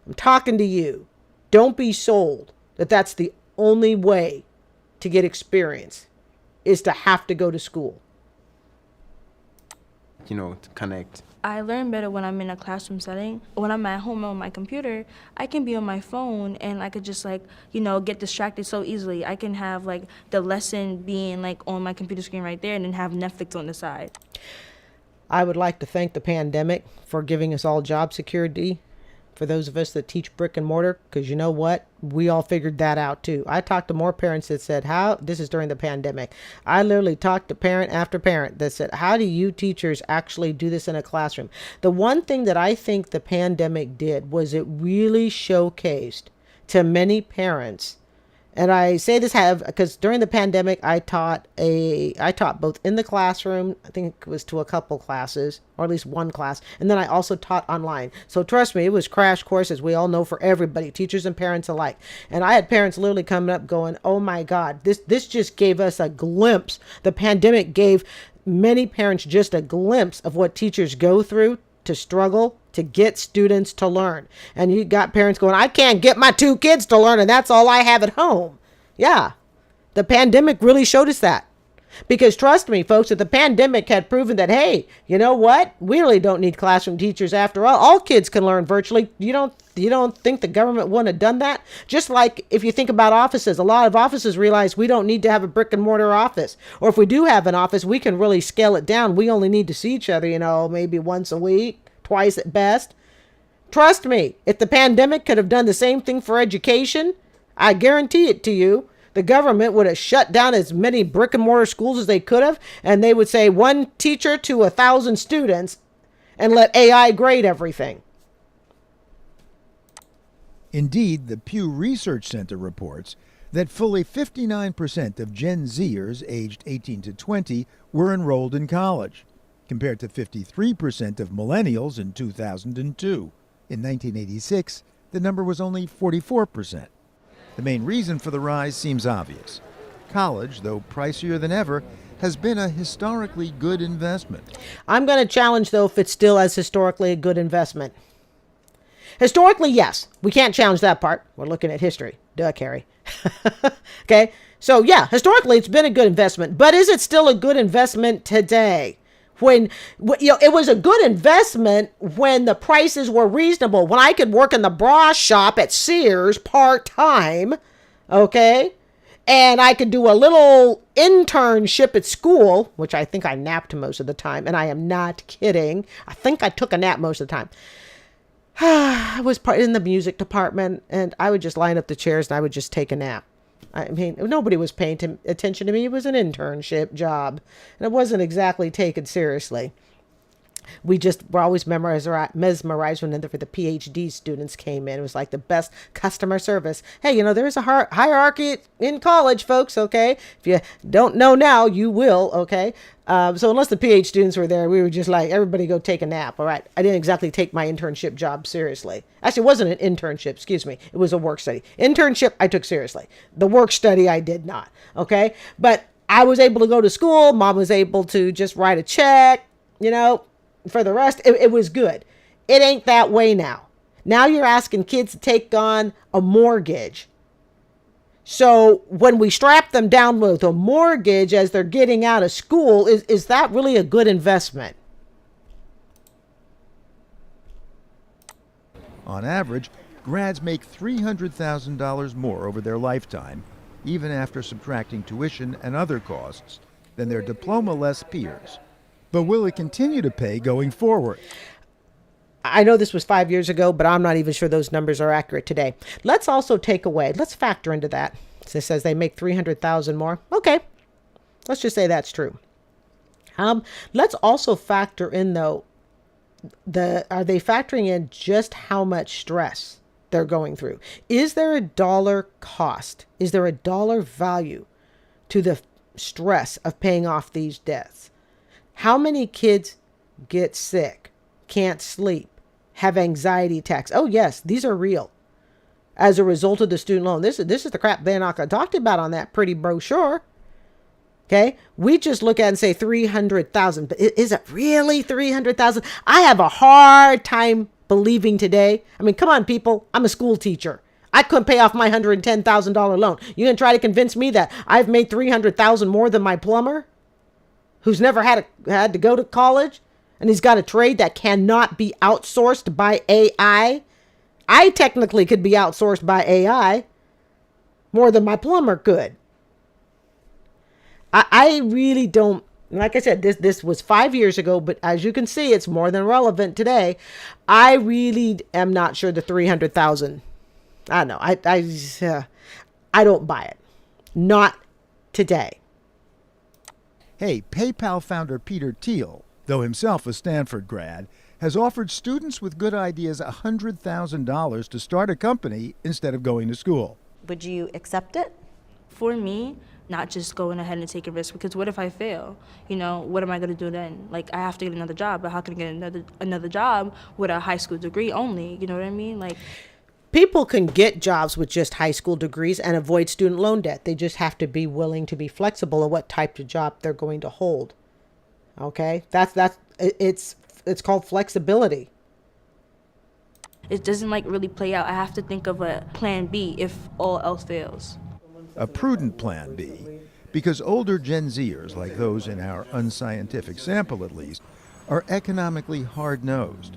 I'm talking to you. Don't be sold that that's the only way to get experience, is to have to go to school. To connect. I learn better when I'm in a classroom setting. When I'm at home on my computer, I can be on my phone and I could just get distracted so easily. I can have the lesson being on my computer screen right there and then have Netflix on the side. I would like to thank the pandemic for giving us all job security, for those of us that teach brick and mortar, because you know what? We all figured that out too. I talked to more parents that said, this is during the pandemic. I literally talked to parent after parent that said, how do you teachers actually do this in a classroom? The one thing that I think the pandemic did was it really showcased to many parents. And I say this because during the pandemic, I taught both in the classroom, I think it was to a couple classes, or at least one class. And then I also taught online. So trust me, it was crash course, as we all know, for everybody, teachers and parents alike. And I had parents literally coming up going, oh my God, this just gave us a glimpse. The pandemic gave many parents just a glimpse of what teachers go through to struggle to get students to learn. And you got parents going, I can't get my 2 kids to learn, and that's all I have at home. Yeah, the pandemic really showed us that. Because trust me, folks, if the pandemic had proven that, hey, you know what? We really don't need classroom teachers after all. All kids can learn virtually. You don't think the government wouldn't have done that? Just like if you think about offices, a lot of offices realize we don't need to have a brick and mortar office. Or if we do have an office, we can really scale it down. We only need to see each other, maybe once a week, twice at best. Trust me, if the pandemic could have done the same thing for education, I guarantee it to you, the government would have shut down as many brick and mortar schools as they could have, and they would say 1 teacher to 1,000 students and let AI grade everything. Indeed, the Pew Research Center reports that fully 59% of Gen Zers aged 18 to 20 were enrolled in college, compared to 53% of millennials in 2002. In 1986, the number was only 44%. The main reason for the rise seems obvious. College, though pricier than ever, has been a historically good investment. I'm going to challenge, though, if it's still as historically a good investment. Historically, yes. We can't challenge that part. We're looking at history. Duh, Carrie. Okay? So, yeah, historically, it's been a good investment. But is it still a good investment today? When it was a good investment when the prices were reasonable, when I could work in the bra shop at Sears part-time, okay, and I could do a little internship at school, which I think I napped most of the time, and I am not kidding. I think I took a nap most of the time. I was in the music department, and I would just line up the chairs and I would just take a nap. I mean, nobody was paying attention to me. It was an internship job, and it wasn't exactly taken seriously. We just were always mesmerized when the PhD students came in. It was like the best customer service. Hey, there's a hierarchy in college, folks, okay? If you don't know now, you will, okay? So unless the PhD students were there, we were just like, everybody go take a nap, all right? I didn't exactly take my internship job seriously. Actually, it wasn't an internship, excuse me. It was a work study. Internship, I took seriously. The work study, I did not, okay? But I was able to go to school. Mom was able to just write a check, for the rest, it was good. It ain't that way now. Now you're asking kids to take on a mortgage. So when we strap them down with a mortgage as they're getting out of school, is that really a good investment? On average, grads make $300,000 more over their lifetime, even after subtracting tuition and other costs, than their diploma-less peers. But will it continue to pay going forward? I know this was 5 years ago, but I'm not even sure those numbers are accurate today. Let's also let's factor into that. So it says they make $300,000 more. Okay. Let's just say that's true. Let's also factor in, though, are they factoring in just how much stress they're going through? Is there a dollar cost? Is there a dollar value to the stress of paying off these debts? How many kids get sick, can't sleep, have anxiety attacks? Oh, yes, these are real. As a result of the student loan. This is the crap they're not going to talk about on that pretty brochure. Okay? We just look at it and say 300,000. But is it really 300,000? I have a hard time believing today. I mean, come on, people. I'm a school teacher. I couldn't pay off my $110,000 loan. You going to try to convince me that I've made $300,000 more than my plumber, who's never had to go to college, and he's got a trade that cannot be outsourced by AI? I technically could be outsourced by AI more than my plumber could. I really don't, like I said, this was 5 years ago, but as you can see, it's more than relevant today. I really am not sure the 300,000. I don't know. I don't buy it. Not today. Hey, PayPal founder Peter Thiel, though himself a Stanford grad, has offered students with good ideas $100,000 to start a company instead of going to school. Would you accept it? For me, not just going ahead and taking risks, because what if I fail? What am I going to do then? Like, I have to get another job, but how can I get another job with a high school degree only? You know what I mean? Like, people can get jobs with just high school degrees and avoid student loan debt. They just have to be willing to be flexible in what type of job they're going to hold. Okay? It's called flexibility. It doesn't really play out. I have to think of a plan B if all else fails. A prudent plan B, because older Gen Zers, like those in our unscientific sample at least, are economically hard-nosed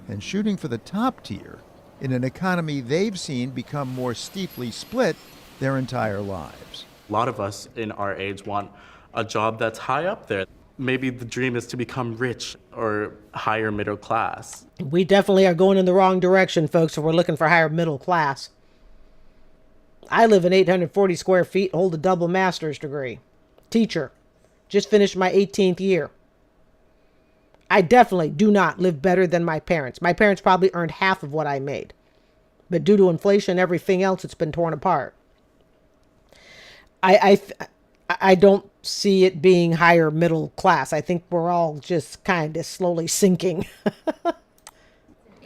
and shooting for the top tier in an economy they've seen become more steeply split their entire lives. A lot of us in our age want a job that's high up there. Maybe the dream is to become rich or higher middle class. We definitely are going in the wrong direction, folks, if we're looking for higher middle class. I live in 840 square feet, hold a double master's degree. Teacher. Just finished my 18th year. I definitely do not live better than my parents. My parents probably earned half of what I made. But due to inflation and everything else, it's been torn apart. I don't see it being higher middle class. I think we're all just kind of slowly sinking.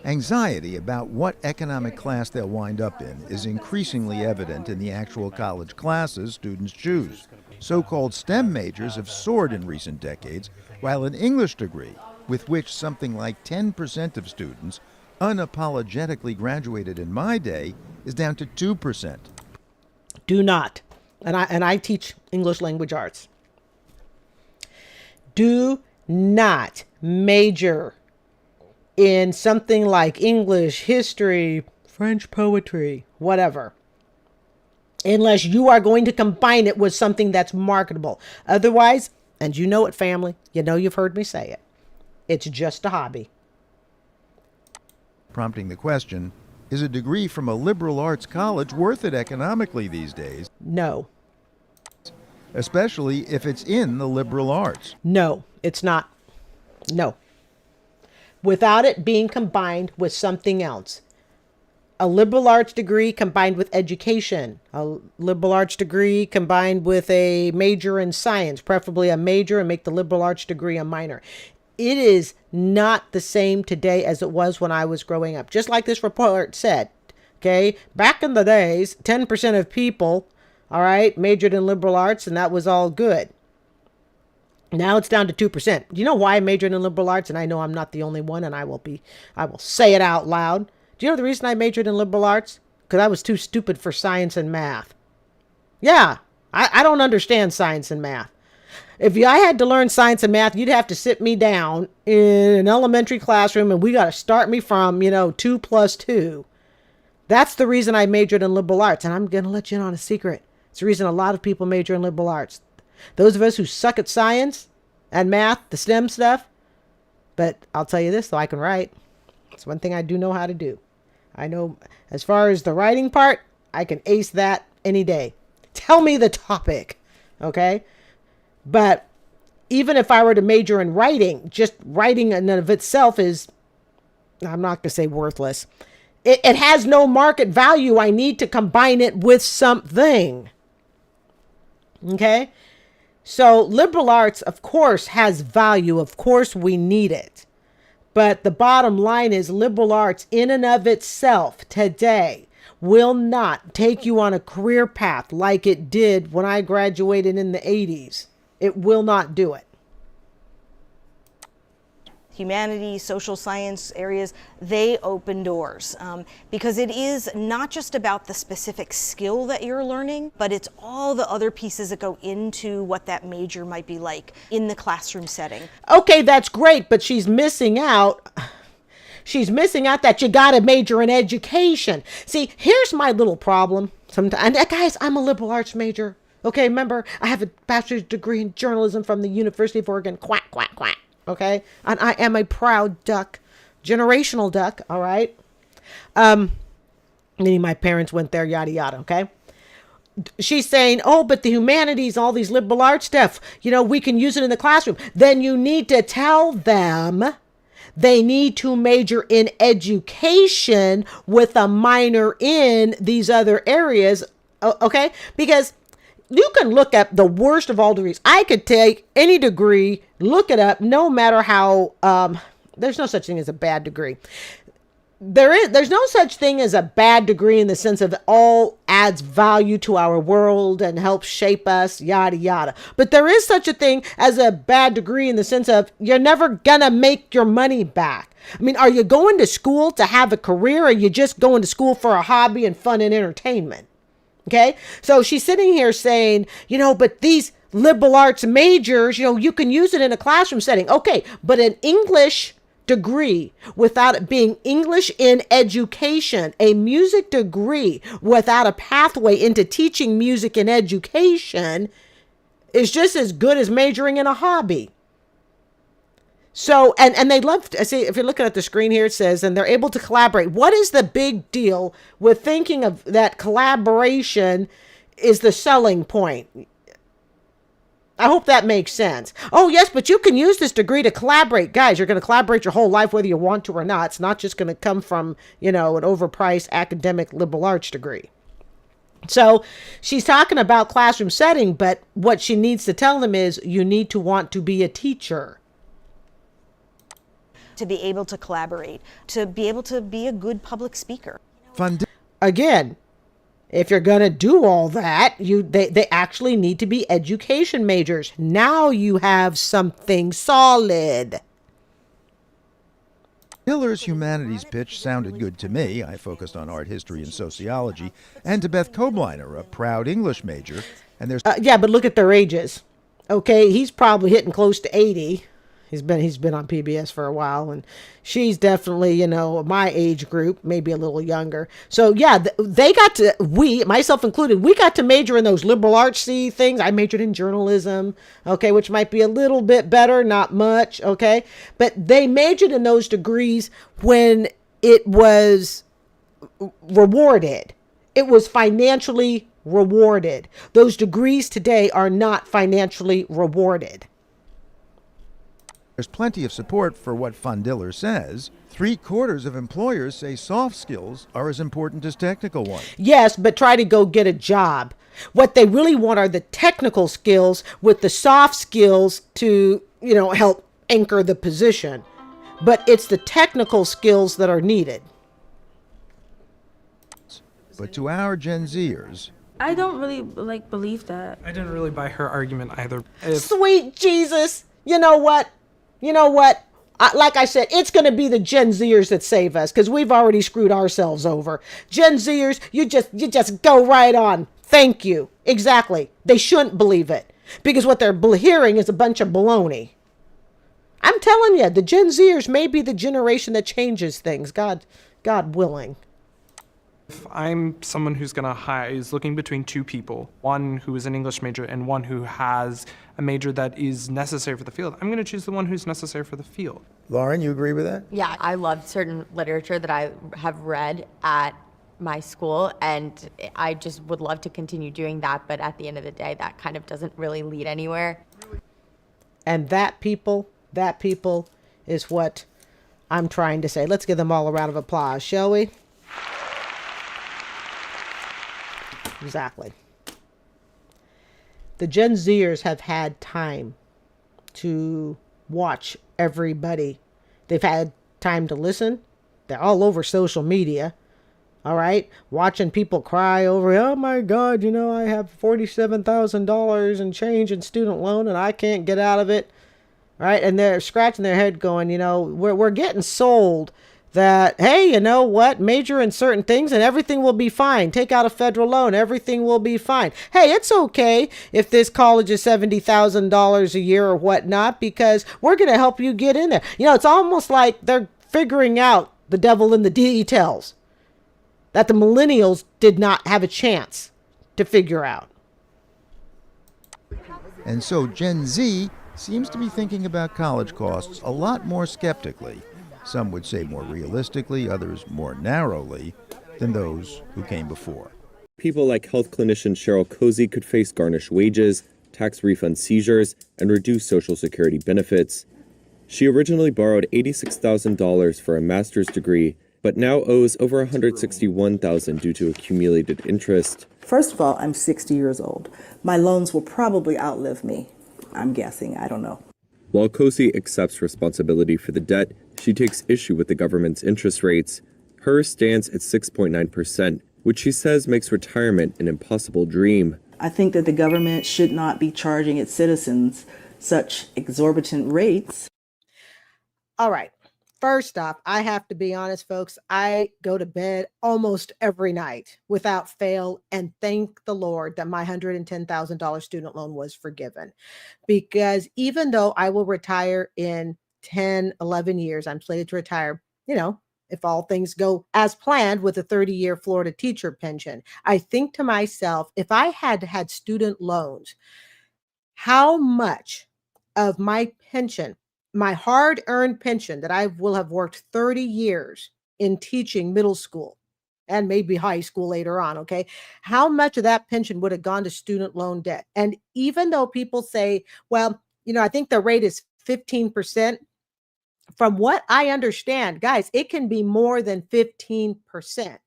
Anxiety about what economic class they'll wind up in is increasingly evident in the actual college classes students choose. So-called STEM majors have soared in recent decades, while an English degree, with which something like 10% of students unapologetically graduated in my day, is down to 2%. Do not. And I teach English language arts. Do not major in something like English, history, French poetry, whatever, unless you are going to combine it with something that's marketable. Otherwise, and you know it, family, you know you've heard me say it, it's just a hobby. Prompting the question, is a degree from a liberal arts college worth it economically these days? No. Especially if it's in the liberal arts. No, it's not. No. Without it being combined with something else. A liberal arts degree combined with education. A liberal arts degree combined with a major in science, preferably a major, and make the liberal arts degree a minor. It is not the same today as it was when I was growing up. Just like this report said, okay, back in the days, 10% of people, all right, majored in liberal arts, and that was all good. Now it's down to 2%. Do you know why I majored in liberal arts? And I know I'm not the only one, and I will say it out loud. Do you know the reason I majored in liberal arts? Because I was too stupid for science and math. Yeah, I don't understand science and math. If I had to learn science and math, you'd have to sit me down in an elementary classroom, and we got to start me from, 2 plus 2. That's the reason I majored in liberal arts. And I'm going to let you in on a secret. It's the reason a lot of people major in liberal arts. Those of us who suck at science and math, the STEM stuff. But I'll tell you this, though, I can write. It's one thing I do know how to do. I know as far as the writing part, I can ace that any day. Tell me the topic, okay? But even if I were to major in writing, just writing in and of itself is, I'm not going to say worthless. It has no market value. I need to combine it with something. Okay? So liberal arts, of course, has value. Of course, we need it. But the bottom line is liberal arts in and of itself today will not take you on a career path like it did when I graduated in the 80s. It will not do it. Humanities, social science areas, they open doors because it is not just about the specific skill that you're learning, but it's all the other pieces that go into what that major might be like in the classroom setting. Okay, that's great, but she's missing out. She's missing out that you got to major in education. See, here's my little problem. Sometimes, and guys, I'm a liberal arts major. Okay, remember, I have a bachelor's degree in journalism from the University of Oregon. Quack, quack, quack. Okay, and I am a proud duck, generational duck. All right. Meaning my parents went there, yada yada. Okay. She's saying, oh, but the humanities, all these liberal arts stuff, we can use it in the classroom. Then you need to tell them they need to major in education with a minor in these other areas. Okay, because you can look at the worst of all degrees. I could take any degree, look it up, no matter how, there's no such thing as a bad degree. There's no such thing as a bad degree in the sense of it all adds value to our world and helps shape us, yada, yada. But there is such a thing as a bad degree in the sense of you're never gonna make your money back. I mean, are you going to school to have a career, or are you just going to school for a hobby and fun and entertainment? Okay, so she's sitting here saying, but these liberal arts majors, you can use it in a classroom setting. Okay, but an English degree without it being English in education, a music degree without a pathway into teaching music in education is just as good as majoring in a hobby. So, and they love, see, if you're looking at the screen here, it says, and they're able to collaborate. What is the big deal with thinking of that collaboration is the selling point? I hope that makes sense. Oh, yes, but you can use this degree to collaborate. Guys, you're going to collaborate your whole life, whether you want to or not. It's not just going to come from, an overpriced academic liberal arts degree. So she's talking about classroom setting, but what she needs to tell them is you need to want to be a teacher. To be able to collaborate, to be able to be a good public speaker. Again, if you're going to do all that, they actually need to be education majors. Now you have something solid. Hiller's humanities pitch sounded good to me. I focused on art history and sociology. And to Beth Kobliner, a proud English major. And there's yeah, but look at their ages. Okay, he's probably hitting close to 80. He's been on PBS for a while, and she's definitely, my age group, maybe a little younger. So yeah, they got to, myself included, we got to major in those liberal artsy things. I majored in journalism, okay, which might be a little bit better, not much, okay. But they majored in those degrees when it was rewarded. It was financially rewarded. Those degrees today are not financially rewarded. There's plenty of support for what Von Diller says. 3/4 of employers say soft skills are as important as technical ones. Yes, but try to go get a job. What they really want are the technical skills with the soft skills to, help anchor the position. But it's the technical skills that are needed. But to our Gen Zers, I don't really believe that. I didn't really buy her argument either. Sweet Jesus. You know what? Like I said, it's going to be the Gen Zers that save us because we've already screwed ourselves over. Gen Zers, you just go right on. Thank you. Exactly. They shouldn't believe it because what they're hearing is a bunch of baloney. I'm telling you, the Gen Zers may be the generation that changes things. God willing. If I'm someone who's looking between two people, one who is an English major and one who has a major that is necessary for the field, I'm going to choose the one who's necessary for the field. Lauren, you agree with that? Yeah, I love certain literature that I have read at my school, and I just would love to continue doing that, but at the end of the day, that kind of doesn't really lead anywhere. And that people is what I'm trying to say. Let's give them all a round of applause, shall we? Exactly. The Gen Zers have had time to watch everybody. They've had time to listen. They're all over social media. All right. Watching people cry over, oh my God, I have $47,000 and change in student loan and I can't get out of it. All right. And they're scratching their head going, we're getting sold that, hey, you know what, major in certain things and everything will be fine. Take out a federal loan, everything will be fine. Hey, it's okay if this college is $70,000 a year or whatnot, because we're going to help you get in there. It's almost like they're figuring out the devil in the details that the millennials did not have a chance to figure out. And so Gen Z seems to be thinking about college costs a lot more skeptically. Some would say more realistically, others more narrowly than those who came before. People like health clinician Cheryl Cozy could face garnished wages, tax refund seizures, and reduced Social Security benefits. She originally borrowed $86,000 for a master's degree, but now owes over $161,000 due to accumulated interest. First of all, I'm 60 years old. My loans will probably outlive me. I'm guessing, I don't know. While Cozy accepts responsibility for the debt, she takes issue with the government's interest rates. Hers stands at 6.9%, which she says makes retirement an impossible dream. I think that the government should not be charging its citizens such exorbitant rates. All right. First off, I have to be honest, folks. I go to bed almost every night without fail and thank the Lord that my $110,000 student loan was forgiven. Because even though I will retire in 10, 11 years, I'm slated to retire, if all things go as planned with a 30-year Florida teacher pension. I think to myself, if I had had student loans, how much of my pension, my hard-earned pension that I will have worked 30 years in teaching middle school and maybe high school later on, okay? How much of that pension would have gone to student loan debt? And even though people say, well, I think the rate is 15%, from what I understand, guys, it can be more than 15%.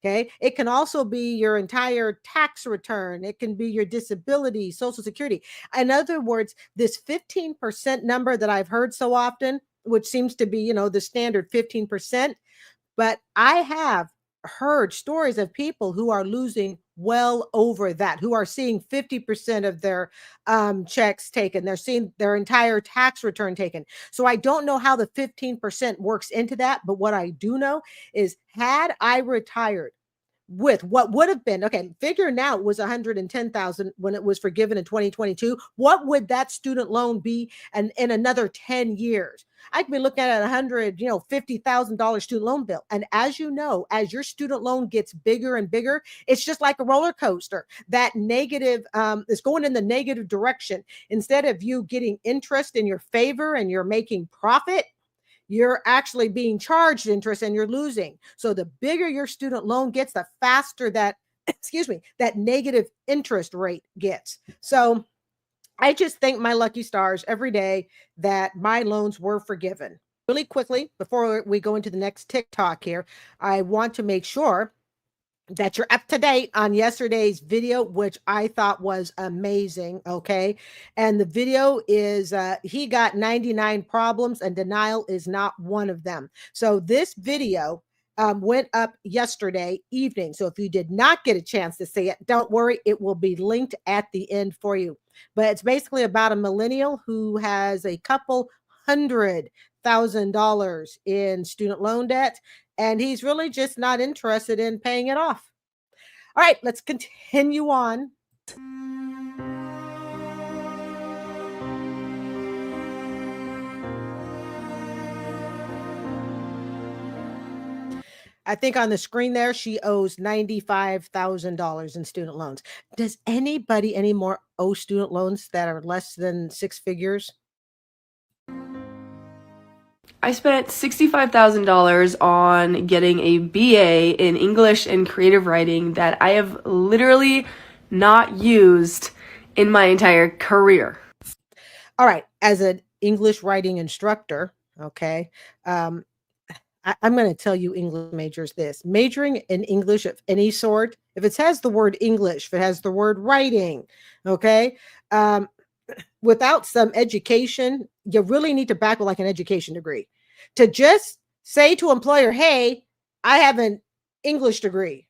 Okay. It can also be your entire tax return. It can be your disability, Social Security. In other words, this 15% number that I've heard so often, which seems to be, the standard 15%, but I have heard stories of people who are losing well over that, who are seeing 50% of their checks taken. They're seeing their entire tax return taken. So I don't know how the 15% works into that. But what I do know is had I retired with what would have been, okay, figure now it was 110,000 when it was forgiven in 2022, what would that student loan be and in another 10 years? I could be looking at $50,000 student loan bill. And as you know, as your student loan gets bigger and bigger, it's just like a roller coaster. That negative is going in the negative direction. Instead of you getting interest in your favor and you're making profit, you're actually being charged interest and you're losing. So the bigger your student loan gets, the faster that, that negative interest rate gets. So I just thank my lucky stars every day that my loans were forgiven. Really quickly, before we go into the next TikTok here, I want to make sure that you're up to date on yesterday's video, which I thought was amazing. Okay. And the video is, he got 99 problems and denial is not one of them. So this video went up yesterday evening. So if you did not get a chance to see it, don't worry. It will be linked at the end for you. But it's basically about a millennial who has a couple $100,000 in student loan debt, and he's really just not interested in paying it off. All right, let's continue on. I think on the screen there, she owes $95,000 in student loans. Does anybody anymore owe student loans that are less than six figures? I spent $65,000 on getting a BA in English and creative writing that I have literally not used in my entire career. All right, as an English writing instructor, okay, I'm going to tell you English majors this. Majoring in English of any sort, if it has the word English, if it has the word writing, okay, without some education, you really need to back with like an education degree. To just say to employer, hey, I have an English degree.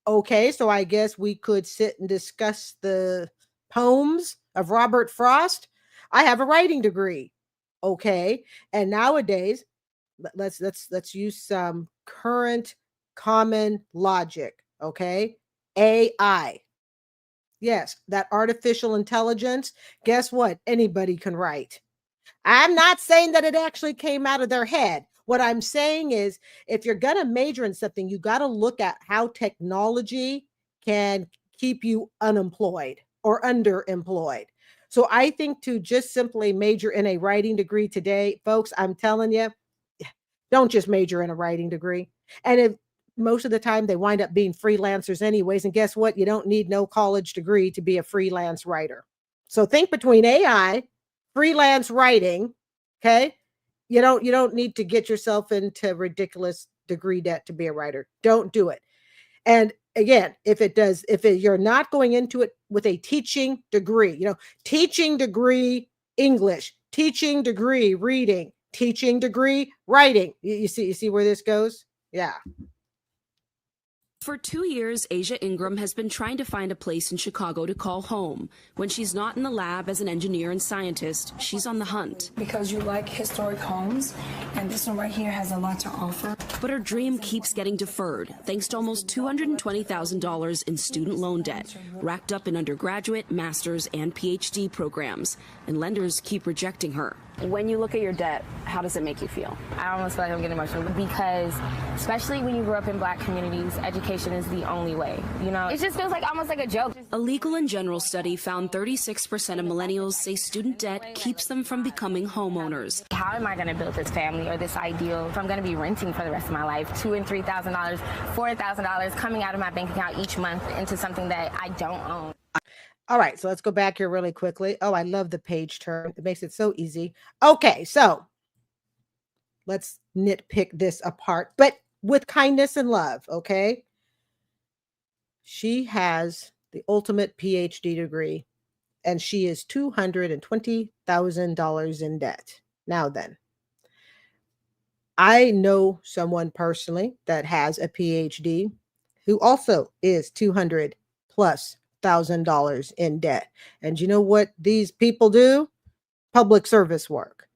Okay, so I guess we could sit and discuss the poems of Robert Frost. I have a writing degree. Okay, and nowadays, let's use some current common logic. Okay, AI. Yes, that artificial intelligence. Guess what? Anybody can write. I'm not saying that it actually came out of their head. What I'm saying is, if you're going to major in something, you got to look at how technology can keep you unemployed or underemployed. So I think to just simply major in a writing degree today, folks, I'm telling you, don't just major in a writing degree. And if most of the time they wind up being freelancers anyways, and guess what? You don't need no college degree to be a freelance writer. So think between AI, freelance writing, okay? You don't need to get yourself into ridiculous degree debt to be a writer. Don't do it. And again, if you're not going into it with a teaching degree, teaching degree English, teaching degree reading, teaching degree writing. You see where this goes? Yeah. For 2 years, Asia Ingram has been trying to find a place in Chicago to call home. When she's not in the lab as an engineer and scientist, she's on the hunt. Because you like historic homes, and this one right here has a lot to offer. But her dream keeps getting deferred, thanks to almost $220,000 in student loan debt, racked up in undergraduate, master's, and PhD programs. And lenders keep rejecting her. When you look at your debt, how does it make you feel? I almost feel like I'm getting emotional because, especially when you grew up in Black communities, education is the only way. You know, it just feels like almost like a joke. A Legal and General study found 36% of millennials say student debt keeps them from becoming homeowners. How am I going to build this family or this ideal if I'm going to be renting for the rest of my life? $2,000 and $3,000, $4,000 coming out of my bank account each month into something that I don't own. All right, so let's go back here really quickly. Oh, I love the page turn. It makes it so easy. Okay, so let's nitpick this apart, but with kindness and love, okay? She has the ultimate PhD degree, and she is $220,000 in debt. Now then, I know someone personally that has a PhD who also is $200,000+ in debt. And you know what these people do? Public service work.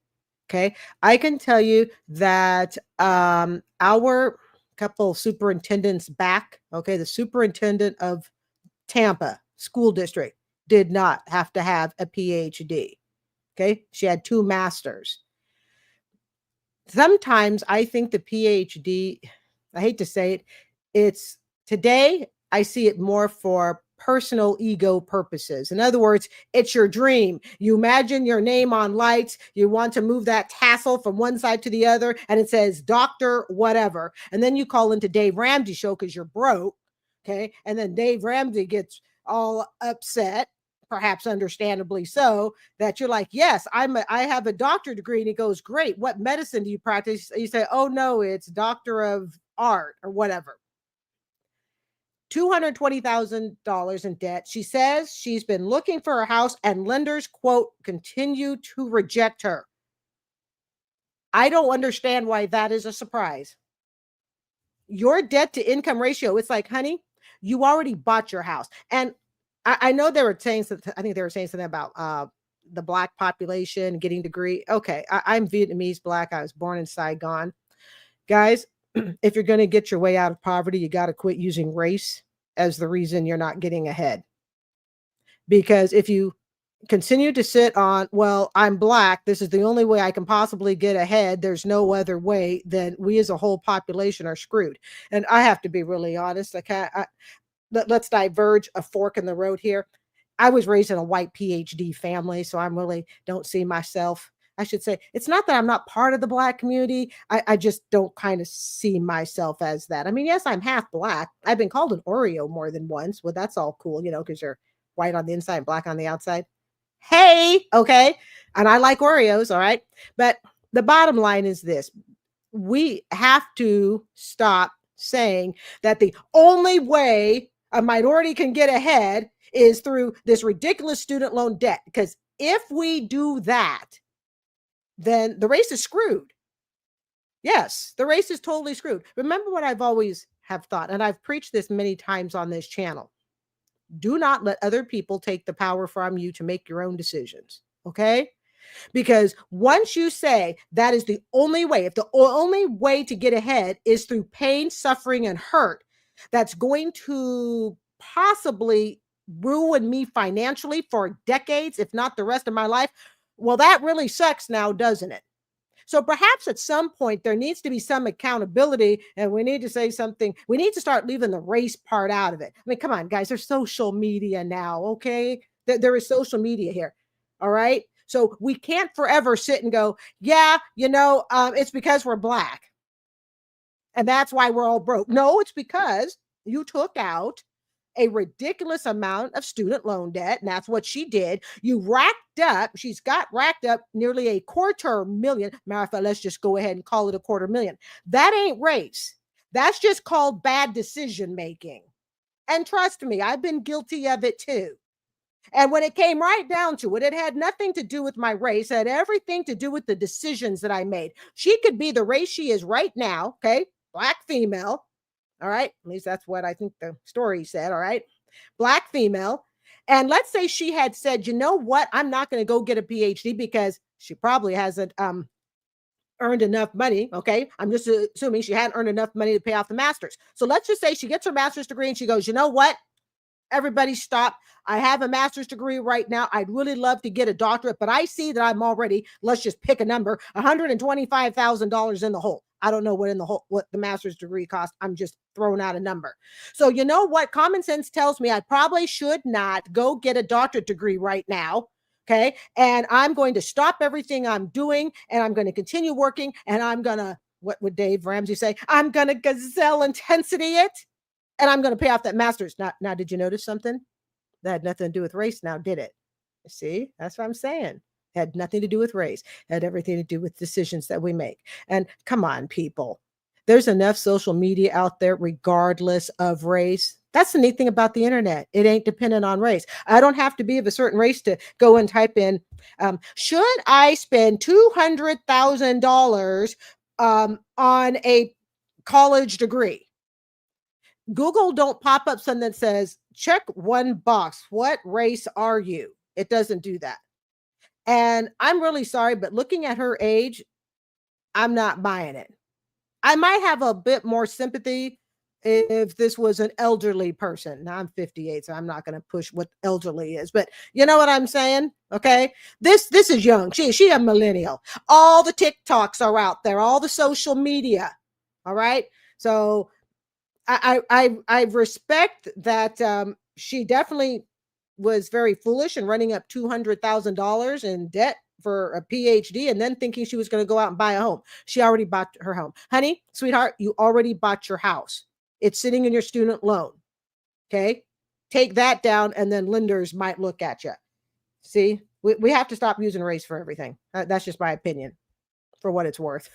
Okay. I can tell you that our couple superintendents back, okay, the superintendent of Tampa School District did not have to have a PhD. Okay. She had 2 masters. Sometimes I think the PhD, I hate to say it, it's today I see it more for personal ego purposes. In other words, it's your dream. You imagine your name on lights. You want to move that tassel from one side to the other, and it says Dr. whatever. And then you call into Dave Ramsey show because you're broke. Okay. And then Dave Ramsey gets all upset, perhaps understandably so, that you're like, yes, I have a doctorate degree. And he goes, great. What medicine do you practice? You say, oh no, it's Doctor of Art or whatever. $220,000 in debt. She says she's been looking for a house and lenders, quote, continue to reject her. I don't understand why that is a surprise. Your debt to income ratio, it's like, honey, you already bought your house. And I know they were saying, I think they were saying something about the Black population getting degree. Okay, I'm Vietnamese Black. I was born in Saigon. Guys, if you're going to get your way out of poverty, you got to quit using race as the reason you're not getting ahead. Because if you continue to sit on, well, I'm Black, this is the only way I can possibly get ahead, there's no other way, then we as a whole population are screwed. And I have to be really honest. Let's diverge a fork in the road here. I was raised in a white PhD family, so I really don't see myself. I should say, it's not that I'm not part of the Black community. I just don't kind of see myself as that. I mean, yes, I'm half Black. I've been called an Oreo more than once. Well, that's all cool, because you're white on the inside and Black on the outside. Hey, okay. And I like Oreos, all right. But the bottom line is this. We have to stop saying that the only way a minority can get ahead is through this ridiculous student loan debt. Because if we do that, then the race is screwed. Yes, the race is totally screwed. Remember what I've always have thought, and I've preached this many times on this channel. Do not let other people take the power from you to make your own decisions, okay? Because once you say that is the only way, if the only way to get ahead is through pain, suffering, and hurt, that's going to possibly ruin me financially for decades, if not the rest of my life, well, that really sucks now, doesn't it? So perhaps at some point there needs to be some accountability, and we need to say something. We need to start leaving the race part out of it. I mean, come on, guys, there's social media now, okay? There is social media here, all right? So we can't forever sit and go, yeah, it's because we're Black. And that's why we're all broke. No, it's because you took out a ridiculous amount of student loan debt, and that's what she did. She's got racked up nearly $250,000. Matter of fact, let's just go ahead and call it $250,000. That ain't race. That's just called bad decision making. And trust me, I've been guilty of it too. And when it came right down to it, it had nothing to do with my race. It had everything to do with the decisions that I made. She could be the race she is right now, okay? Black female. All right. At least that's what I think the story said. All right. Black female. And let's say she had said, you know what? I'm not going to go get a PhD because she probably hasn't earned enough money. Okay. I'm just assuming she hadn't earned enough money to pay off the master's. So let's just say she gets her master's degree and she goes, you know what? Everybody stop. I have a master's degree right now. I'd really love to get a doctorate, but I see that I'm already, let's just pick a number, $125,000 in the hole. I don't know what the master's degree cost. I'm just throwing out a number. So you know what? Common sense tells me I probably should not go get a doctorate degree right now. Okay. And I'm going to stop everything I'm doing and I'm going to continue working and I'm going to, what would Dave Ramsey say? I'm going to gazelle intensity it. And I'm going to pay off that master's. Now, did you notice something? That had nothing to do with race now, did it? See, that's what I'm saying. It had nothing to do with race. It had everything to do with decisions that we make. And come on, people. There's enough social media out there regardless of race. That's the neat thing about the internet. It ain't dependent on race. I don't have to be of a certain race to go and type in, should I spend $200,000 on a college degree? Google don't pop up something that says, check one box. What race are you? It doesn't do that. And I'm really sorry, but looking at her age, I'm not buying it. I might have a bit more sympathy if this was an elderly person. Now I'm 58, so I'm not going to push what elderly is, but you know what I'm saying? Okay. This is young. She a millennial. All the TikToks are out there, all the social media. All right. So I respect that she definitely was very foolish in running up $200,000 in debt for a PhD and then thinking she was going to go out and buy a home. She already bought her home. Honey, sweetheart, you already bought your house. It's sitting in your student loan. Okay. Take that down and then lenders might look at you. See, we have to stop using race for everything. That's just my opinion for what it's worth.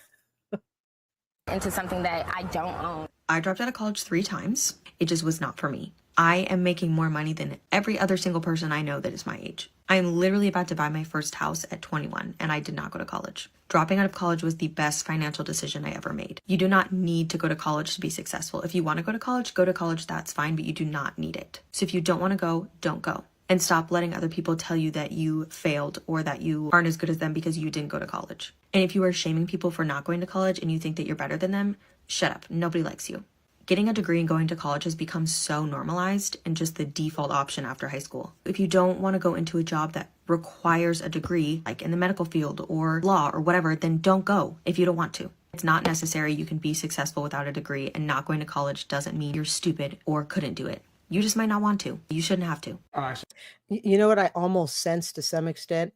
Into something that I don't own. I dropped out of college 3 times. It just was not for me. I am making more money than every other single person I know that is my age. I am literally about to buy my first house at 21 and I did not go to college. Dropping out of college was the best financial decision I ever made. You do not need to go to college to be successful. If you want to go to college, that's fine, but you do not need it. So if you don't want to go, don't go. And stop letting other people tell you that you failed or that you aren't as good as them because you didn't go to college. And if you are shaming people for not going to college and you think that you're better than them, shut up. Nobody likes you. Getting a degree and going to college has become so normalized and just the default option after high school. If you don't want to go into a job that requires a degree, like in the medical field or law or whatever, then don't go if you don't want to. It's not necessary. You can be successful without a degree, and not going to college doesn't mean you're stupid or couldn't do it. You just might not want to. You shouldn't have to. You know what I almost sense to some extent?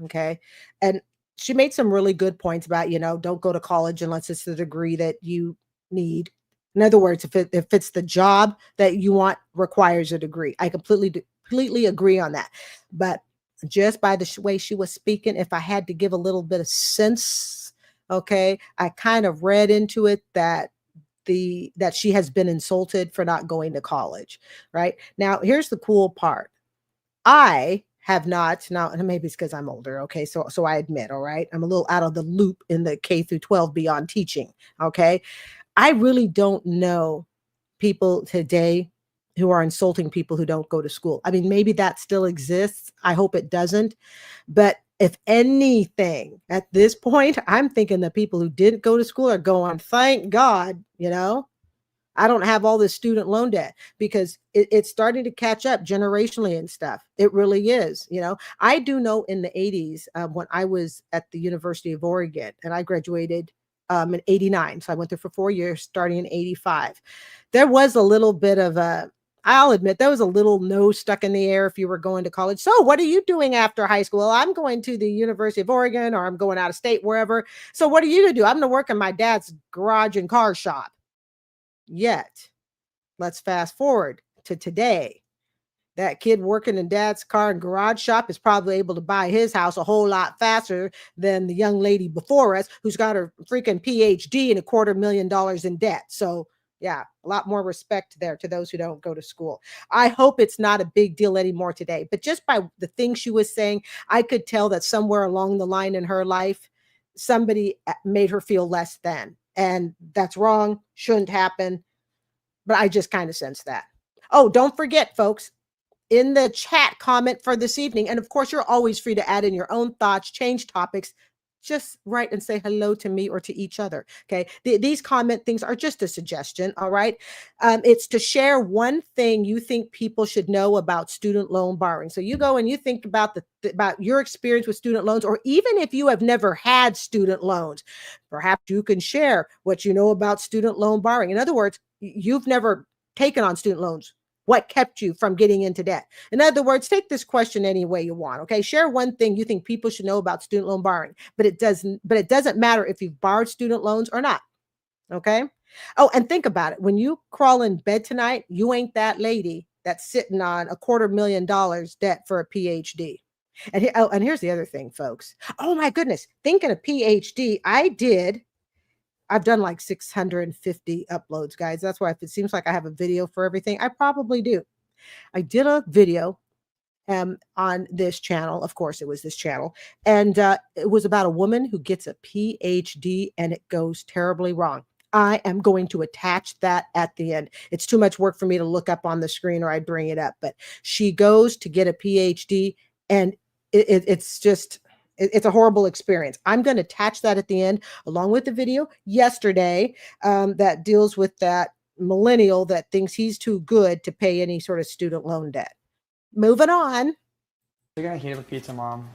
Okay. And she made some really good points about, don't go to college unless it's the degree that you need. In other words, if it's the job that you want requires a degree. I completely agree on that. But just by the way she was speaking, if I had to give a little bit of sense, okay, I kind of read into it that she has been insulted for not going to college, right? Now, here's the cool part. I have not, now, and maybe it's because I'm older, okay? So I admit, all right, I'm a little out of the loop in the K through 12 beyond teaching, okay? I really don't know people today who are insulting people who don't go to school. I mean, maybe that still exists. I hope it doesn't. But if anything, at this point, I'm thinking the people who didn't go to school are going, thank God, I don't have all this student loan debt, because it's starting to catch up generationally and stuff. It really is. I do know in the 80s, when I was at the University of Oregon and I graduated in 89. So I went there for 4 years, starting in 85. There was a little bit of I'll admit, there was a little nose stuck in the air if you were going to college. So what are you doing after high school? Well, I'm going to the University of Oregon, or I'm going out of state, wherever. So what are you going to do? I'm going to work in my dad's garage and car shop. Yet, let's fast forward to today. That kid working in dad's car and garage shop is probably able to buy his house a whole lot faster than the young lady before us who's got her freaking PhD and $250,000 in debt. So yeah, a lot more respect there to those who don't go to school. I hope it's not a big deal anymore today, but just by the things she was saying, I could tell that somewhere along the line in her life, somebody made her feel less than, and that's wrong. Shouldn't happen. but I just kind of sense that. Oh, don't forget, folks, in the chat comment for this evening, and of course, you're always free to add in your own thoughts, change topics. Just write and say hello to me or to each other. Okay. These comment things are just a suggestion. All right. It's to share one thing you think people should know about student loan borrowing. So you go and you think about about your experience with student loans, or even if you have never had student loans, perhaps you can share what you know about student loan borrowing. In other words, you've never taken on student loans. What kept you from getting into debt? In other words, take this question any way you want. Okay. Share one thing you think people should know about student loan borrowing, but it doesn't matter if you've borrowed student loans or not. Okay. Oh, and think about it. When you crawl in bed tonight, you ain't that lady that's sitting on $250,000 debt for a PhD. And here's the other thing, folks. Oh my goodness. Thinking of PhD, I've done like 650 uploads, guys. That's why if it seems like I have a video for everything, I probably do. I did a video on this channel. Of course, it was this channel. And it was about a woman who gets a PhD and it goes terribly wrong. I am going to attach that at the end. It's too much work for me to look up on the screen or I'd bring it up. But she goes to get a PhD and it's a horrible experience. I'm going to attach that at the end, along with the video yesterday that deals with that millennial that thinks he's too good to pay any sort of student loan debt. Moving on. You're going to hear the pizza, Mom.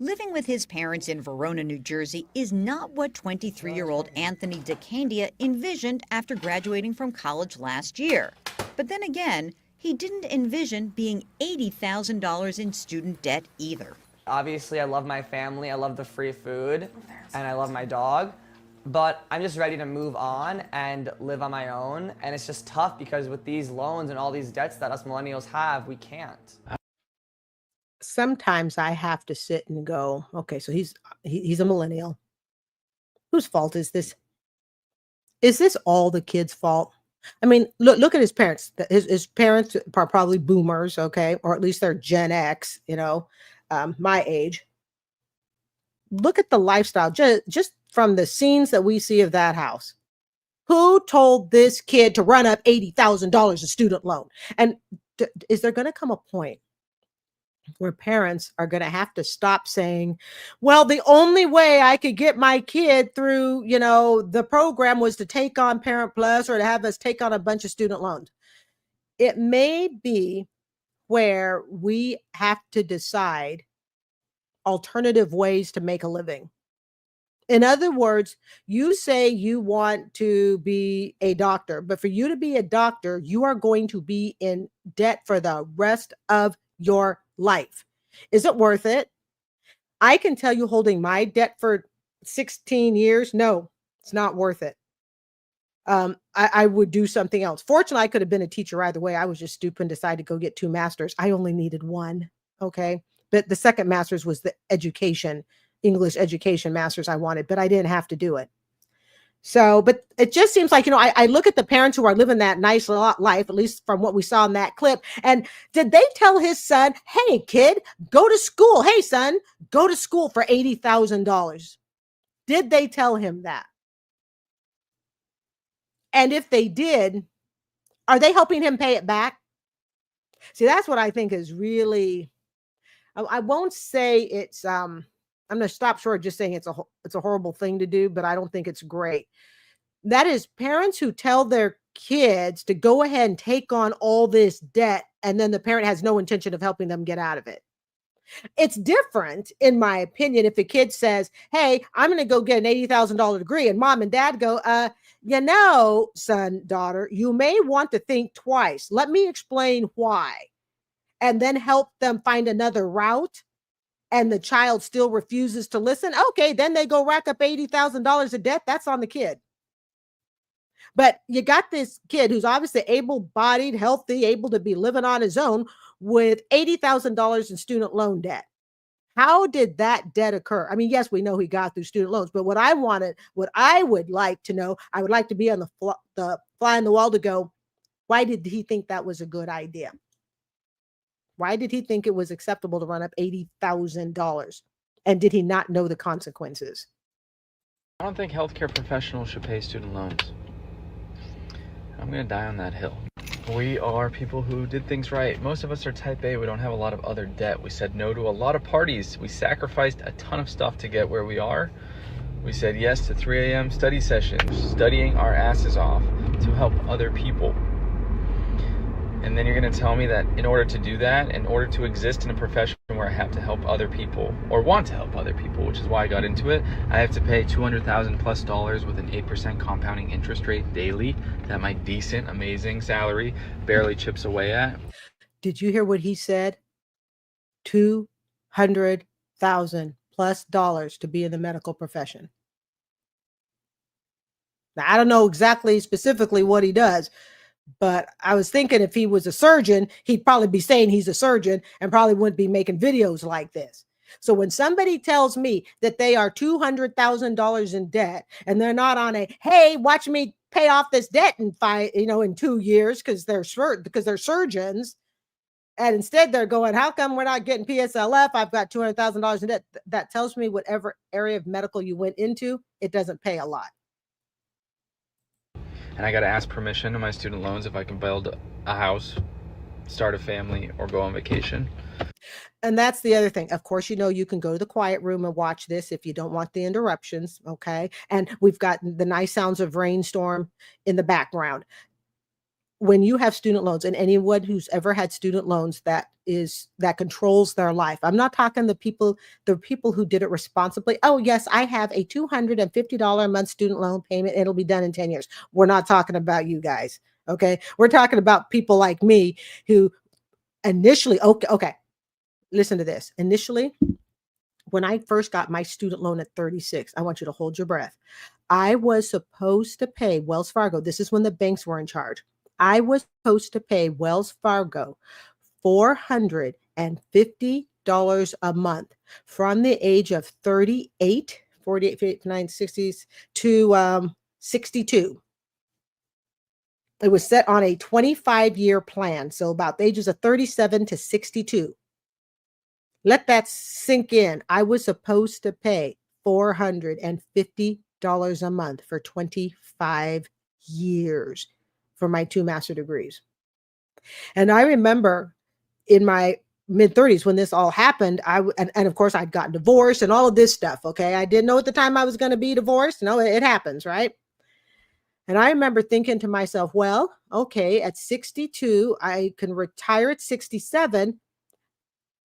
Living with his parents in Verona, New Jersey is not what 23-year-old Anthony DeCandia envisioned after graduating from college last year. But then again, he didn't envision being $80,000 in student debt either. Obviously, I love my family, I love the free food, and I love my dog, but I'm just ready to move on and live on my own, and it's just tough because with these loans and all these debts that us millennials have, we can't. Sometimes I have to sit and go, okay, so he's a millennial. Whose fault is this? Is this all the kid's fault? I mean, look at his parents. His parents are probably boomers, okay, or at least they're Gen X, my age. Look at the lifestyle just from the scenes that we see of that house. Who told this kid to run up $80,000 a student loan? And is there going to come a point where parents are going to have to stop saying, well, the only way I could get my kid through, the program was to take on Parent Plus or to have us take on a bunch of student loans? It may be where we have to decide alternative ways to make a living. In other words, you say you want to be a doctor, but for you to be a doctor, you are going to be in debt for the rest of your life. Is it worth it? I can tell you, holding my debt for 16 years, no, it's not worth it. I would do something else. Fortunately, I could have been a teacher either way. I was just stupid and decided to go get 2 masters. I only needed 1. Okay. But the second master's was the English education master's I wanted, but I didn't have to do it. So, but it just seems like, I look at the parents who are living that nice life, at least from what we saw in that clip. And did they tell his son, hey, kid, go to school. Hey, son, go to school for $80,000. Did they tell him that? And if they did, are they helping him pay it back? See, that's what I think is really, I won't say it's, I'm going to stop short of just saying it's a horrible thing to do, but I don't think it's great. That is parents who tell their kids to go ahead and take on all this debt, and then the parent has no intention of helping them get out of it. It's different, in my opinion, if the kid says, hey, I'm going to go get an $80,000 degree, and mom and dad go, son, daughter, you may want to think twice. Let me explain why. And then help them find another route. And the child still refuses to listen. Okay, then they go rack up $80,000 of debt. That's on the kid. But you got this kid who's obviously able-bodied, healthy, able to be living on his own with $80,000 in student loan debt. How did that debt occur? I mean, yes, we know he got through student loans, but what I would like to know, I would like to be on the fly on the wall to go, why did he think that was a good idea? Why did he think it was acceptable to run up $80,000? And did he not know the consequences? I don't think healthcare professionals should pay student loans. I'm gonna die on that hill. We are people who did things right. Most of us are type A. We don't have a lot of other debt. We said no to a lot of parties. We sacrificed a ton of stuff to get where we are. We said yes to 3 a.m. study sessions, studying our asses off to help other people. And then you're gonna tell me that in order to do that, in order to exist in a profession where I have to help other people, or want to help other people, which is why I got into it, I have to pay $200,000+ with an 8% compounding interest rate daily that my decent, amazing salary barely chips away at. Did you hear what he said? $200,000+ to be in the medical profession. Now, I don't know exactly specifically what he does, but I was thinking if he was a surgeon, he'd probably be saying he's a surgeon and probably wouldn't be making videos like this. So when somebody tells me that they are $200,000 in debt and they're not on a, hey, watch me pay off this debt in in 2 years because they're surgeons, and instead they're going, how come we're not getting PSLF? I've got $200,000 in debt. That tells me whatever area of medical you went into, it doesn't pay a lot. And I got to ask permission to my student loans if I can build a house, start a family, or go on vacation. And that's the other thing. Of course, you can go to the quiet room and watch this if you don't want the interruptions, okay? And we've got the nice sounds of rainstorm in the background. When you have student loans, and anyone who's ever had student loans, that controls their life. I'm not talking the people who did it responsibly. Oh, yes, I have a $250 a month student loan payment. It'll be done in 10 years. We're not talking about you guys. Okay. We're talking about people like me who initially, okay. Listen to this. Initially, when I first got my student loan at 36, I want you to hold your breath. I was supposed to pay Wells Fargo. This is when the banks were in charge. I was supposed to pay Wells Fargo $450 a month from the age of 38, 48, 59, 60s to 62. It was set on a 25-year plan, so about the ages of 37 to 62. Let that sink in. I was supposed to pay $450 a month for 25 years for my 2 master's degrees. And I remember in my mid-30s when this all happened, and of course I'd gotten divorced and all of this stuff, okay? I didn't know at the time I was going to be divorced. No, it happens, right? And I remember thinking to myself, well, okay, at 62, I can retire at 67.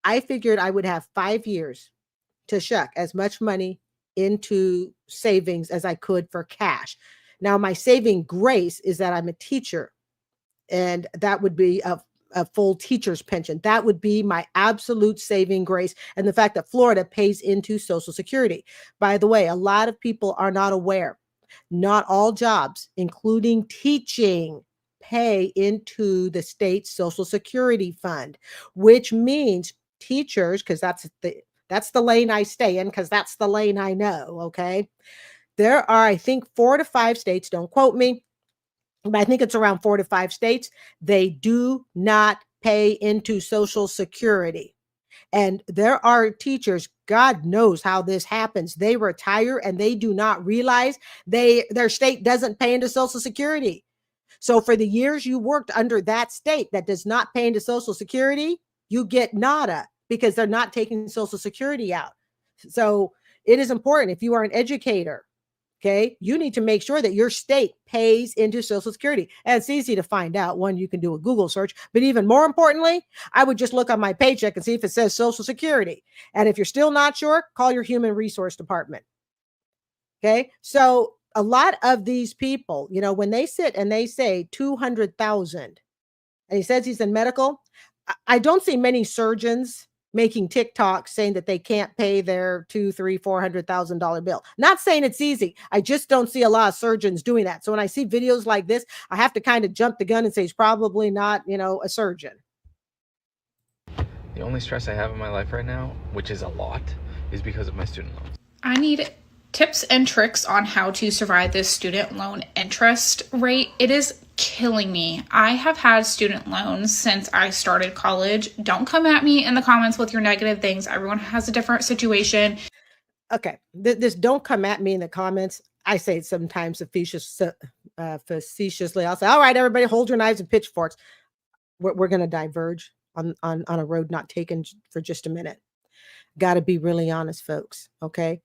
I figured I would have 5 years to shuck as much money into savings as I could for cash. Now, my saving grace is that I'm a teacher, and that would be a full teacher's pension. That would be my absolute saving grace. And the fact that Florida pays into Social Security. By the way, a lot of people are not aware. Not all jobs, including teaching, pay into the state Social Security fund, which means teachers, because that's the lane I stay in, because that's the lane I know, okay? There are, I think, 4 to 5 states, don't quote me, but I think it's around 4 to 5 states. They do not pay into Social Security. And there are teachers, God knows how this happens. They retire and they do not realize their state doesn't pay into Social Security. So for the years you worked under that state that does not pay into Social Security, you get nada because they're not taking Social Security out. So it is important if you are an educator, okay, you need to make sure that your state pays into Social Security. And it's easy to find out. One, you can do a Google search, but even more importantly, I would just look on my paycheck and see if it says Social Security. And if you're still not sure, call your human resource department. Okay. So a lot of these people, when they sit and they say 200,000 and he says he's in medical, I don't see many surgeons making TikTok saying that they can't pay their $200,000, $300,000, $400,000 bill. Not saying it's easy. I just don't see a lot of surgeons doing that. So when I see videos like this, I have to kind of jump the gun and say he's probably not, a surgeon. The only stress I have in my life right now, which is a lot, is because of my student loans. I need tips and tricks on how to survive this student loan interest rate. It is killing me. I have had student loans since I started college. Don't come at me in the comments with your negative things. Everyone has a different situation. Okay. This don't come at me in the comments. I say it sometimes facetiously, I'll say, all right, everybody hold your knives and pitchforks. We're going to diverge on a road not taken for just a minute. Got to be really honest, folks. Okay.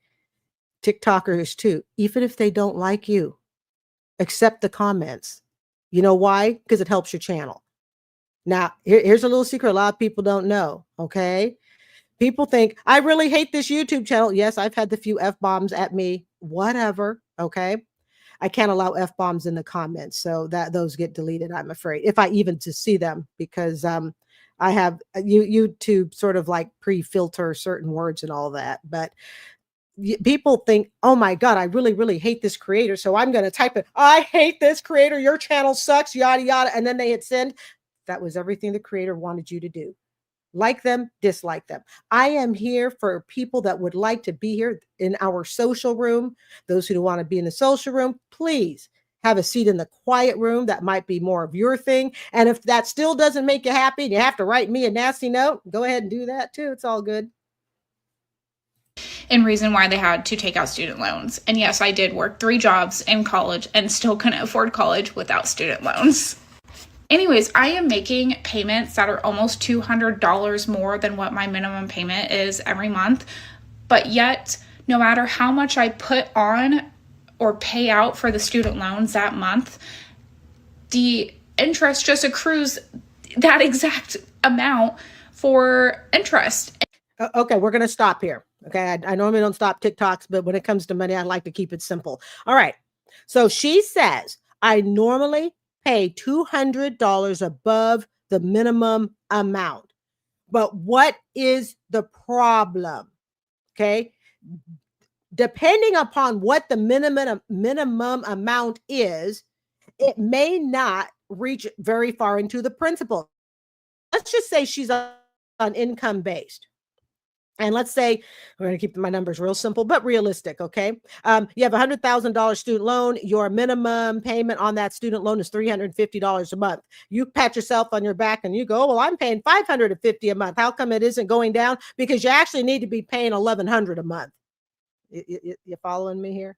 TikTokers too, even if they don't like you, accept the comments. You know why? Because it helps your channel. Now, here's a little secret a lot of people don't know. Okay. People think, I really hate this YouTube channel. Yes, I've had the few F-bombs at me, whatever. Okay. I can't allow F-bombs in the comments, so that those get deleted, I'm afraid, if I even to see them, because I have YouTube sort of like pre-filter certain words and all that. But people think, oh my God, I really, really hate this creator, so I'm going to type it, I hate this creator, your channel sucks, yada, yada. And then they hit send. That was everything the creator wanted you to do. Like them, dislike them. I am here for people that would like to be here in our social room. Those who don't want to be in the social room, please have a seat in the quiet room. That might be more of your thing. And if that still doesn't make you happy and you have to write me a nasty note, go ahead and do that too. It's all good. And reason why they had to take out student loans. And yes, I did work 3 jobs in college and still couldn't afford college without student loans. Anyways, I am making payments that are almost $200 more than what my minimum payment is every month. But yet, no matter how much I put on or pay out for the student loans that month, the interest just accrues that exact amount for interest. Okay, we're going to stop here. Okay, I normally don't stop TikToks, but when it comes to money, I like to keep it simple. All right, so she says, I normally pay $200 above the minimum amount. But what is the problem? Okay. Depending upon what the minimum amount is, it may not reach very far into the principal. Let's just say she's on income based. And let's say, we're going to keep my numbers real simple, but realistic, okay? You have a $100,000 student loan. Your minimum payment on that student loan is $350 a month. You pat yourself on your back and you go, well, I'm paying $550 a month. How come it isn't going down? Because you actually need to be paying $1,100 a month. You following me here?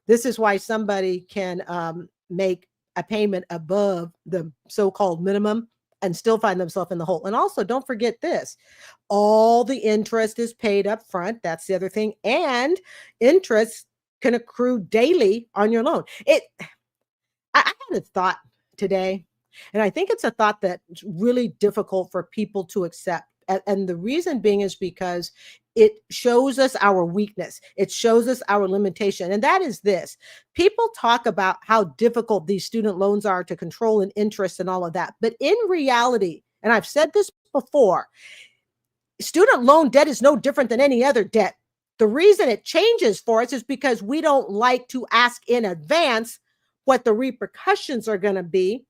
This is why somebody can make a payment above the so-called minimum and still find themselves in the hole. And also, don't forget this. All the interest is paid up front. That's the other thing. And interest can accrue daily on your loan. I had a thought today, and I think it's a thought that's really difficult for people to accept. And the reason being is because it shows us our weakness. It shows us our limitation. And that is this. People talk about how difficult these student loans are to control and interest and all of that. But in reality, and I've said this before, student loan debt is no different than any other debt. The reason it changes for us is because we don't like to ask in advance what the repercussions are going to be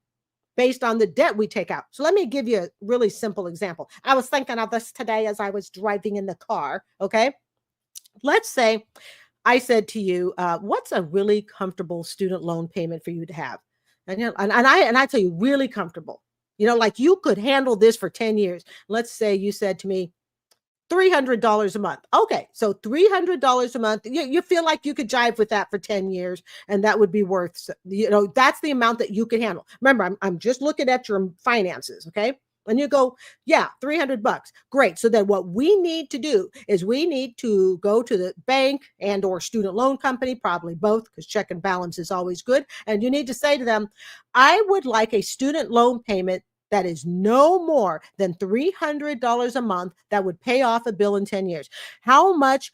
based on the debt we take out. So let me give you a really simple example. I was thinking of this today as I was driving in the car. Okay. Let's say I said to you, what's a really comfortable student loan payment for you to have? And I tell you, really comfortable, like you could handle this for 10 years. Let's say you said to me, $300 a month. Okay, so $300 a month. You feel like you could jive with that for 10 years, and that would be worth, that's the amount that you can handle. Remember, I'm just looking at your finances, okay? And you go, yeah, $300. Great. So then what we need to do is we need to go to the bank and or student loan company, probably both, because check and balance is always good. And you need to say to them, I would like a student loan payment that is no more than $300 a month that would pay off a bill in 10 years. How much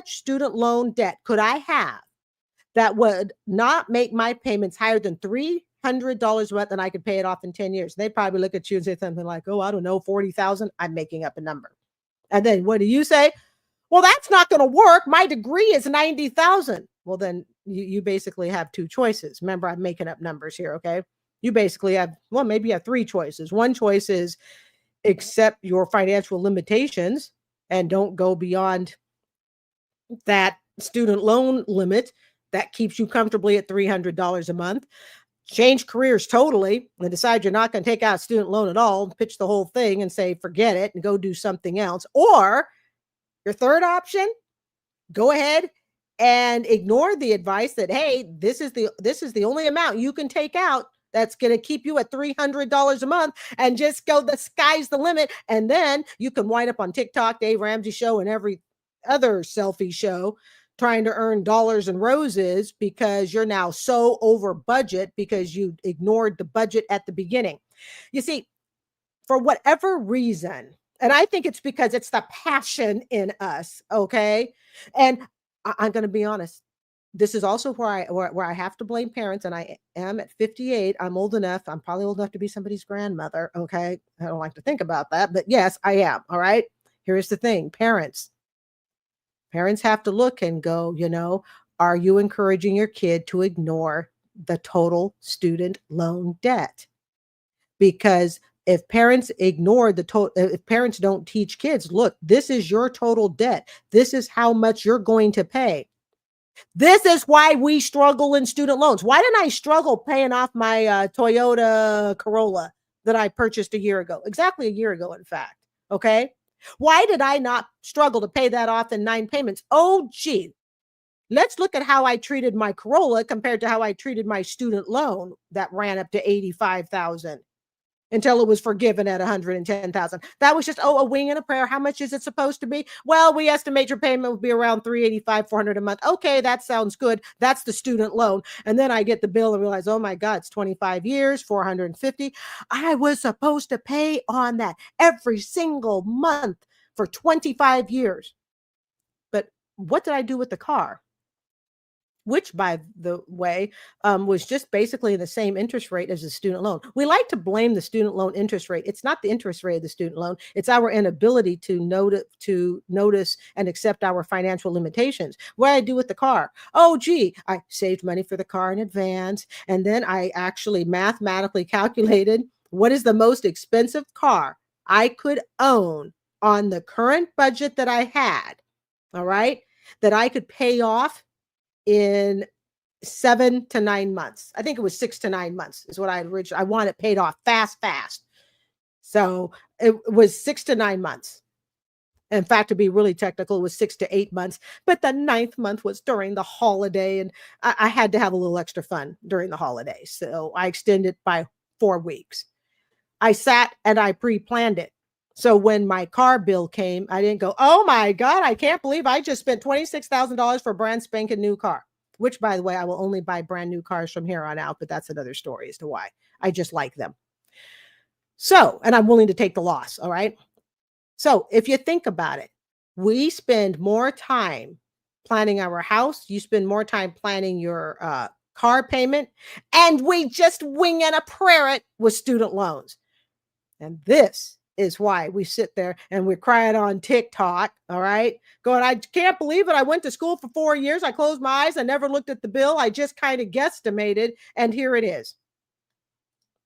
student loan debt could I have that would not make my payments higher than $300 a month and I could pay it off in 10 years? They probably look at you and say something like, oh, I don't know, 40,000. I'm making up a number. And then what do you say? Well, that's not going to work. My degree is 90,000. Well, then you basically have 2 choices. Remember, I'm making up numbers here. Okay. You basically have, maybe you have 3 choices. One choice is accept your financial limitations and don't go beyond that student loan limit that keeps you comfortably at $300 a month. Change careers totally and decide you're not going to take out a student loan at all, pitch the whole thing and say, forget it and go do something else. Or your third option, go ahead and ignored the advice that, hey, this is the only amount you can take out that's going to keep you at $300 a month, and just go, the sky's the limit. And then you can wind up on TikTok, Dave Ramsey show, and every other selfie show, trying to earn dollars and roses because you're now so over budget because you ignored the budget at the beginning. You see, for whatever reason, and I think it's because it's the passion in us, okay? And I'm going to be honest. This is also where I have to blame parents, and I am at 58. I'm old enough. I'm probably old enough to be somebody's grandmother, okay? I don't like to think about that, but yes, I am, all right? Here's the thing, parents have to look and go, are you encouraging your kid to ignore the total student loan debt? Because if parents ignore if parents don't teach kids, look, this is your total debt. This is how much you're going to pay. This is why we struggle in student loans. Why didn't I struggle paying off my Toyota Corolla that I purchased a year ago? Exactly a year ago, in fact. Okay. Why did I not struggle to pay that off in 9 payments? Oh, gee. Let's look at how I treated my Corolla compared to how I treated my student loan that ran up to $85,000 until it was forgiven at $110,000. That was just, a wing and a prayer. How much is it supposed to be? Well, we estimate your payment will be around $385, $400 a month. Okay, that sounds good. That's the student loan. And then I get the bill and realize, oh my God, it's 25 years, $450. I was supposed to pay on that every single month for 25 years. But what did I do with the car? Which, by the way, was just basically the same interest rate as the student loan. We like to blame the student loan interest rate. It's not the interest rate of the student loan. It's our inability to notice and accept our financial limitations. What I do with the car? Oh, gee, I saved money for the car in advance. And then I actually mathematically calculated what is the most expensive car I could own on the current budget that I had, all right, that I could pay off in 7 to 9 months. I think it was 6 to 9 months is what I want it paid off fast. So it was 6 to 9 months. In fact, to be really technical, it was 6 to 8 months, but the 9th month was during the holiday, and I had to have a little extra fun during the holiday. So I extended by 4 weeks. I sat and I pre-planned it. So when my car bill came, I didn't go, oh my God, I can't believe I just spent $26,000 for a brand spanking new car, which, by the way, I will only buy brand new cars from here on out, but that's another story as to why. I just like them. So, and I'm willing to take the loss. All right. So if you think about it, we spend more time planning our house. You spend more time planning your car payment, and we just wing and a prayer it with student loans. And this is why we sit there and we're crying on TikTok, all right? Going, I can't believe it. I went to school for 4 years. I closed my eyes. I never looked at the bill. I just kind of guesstimated, and here it is.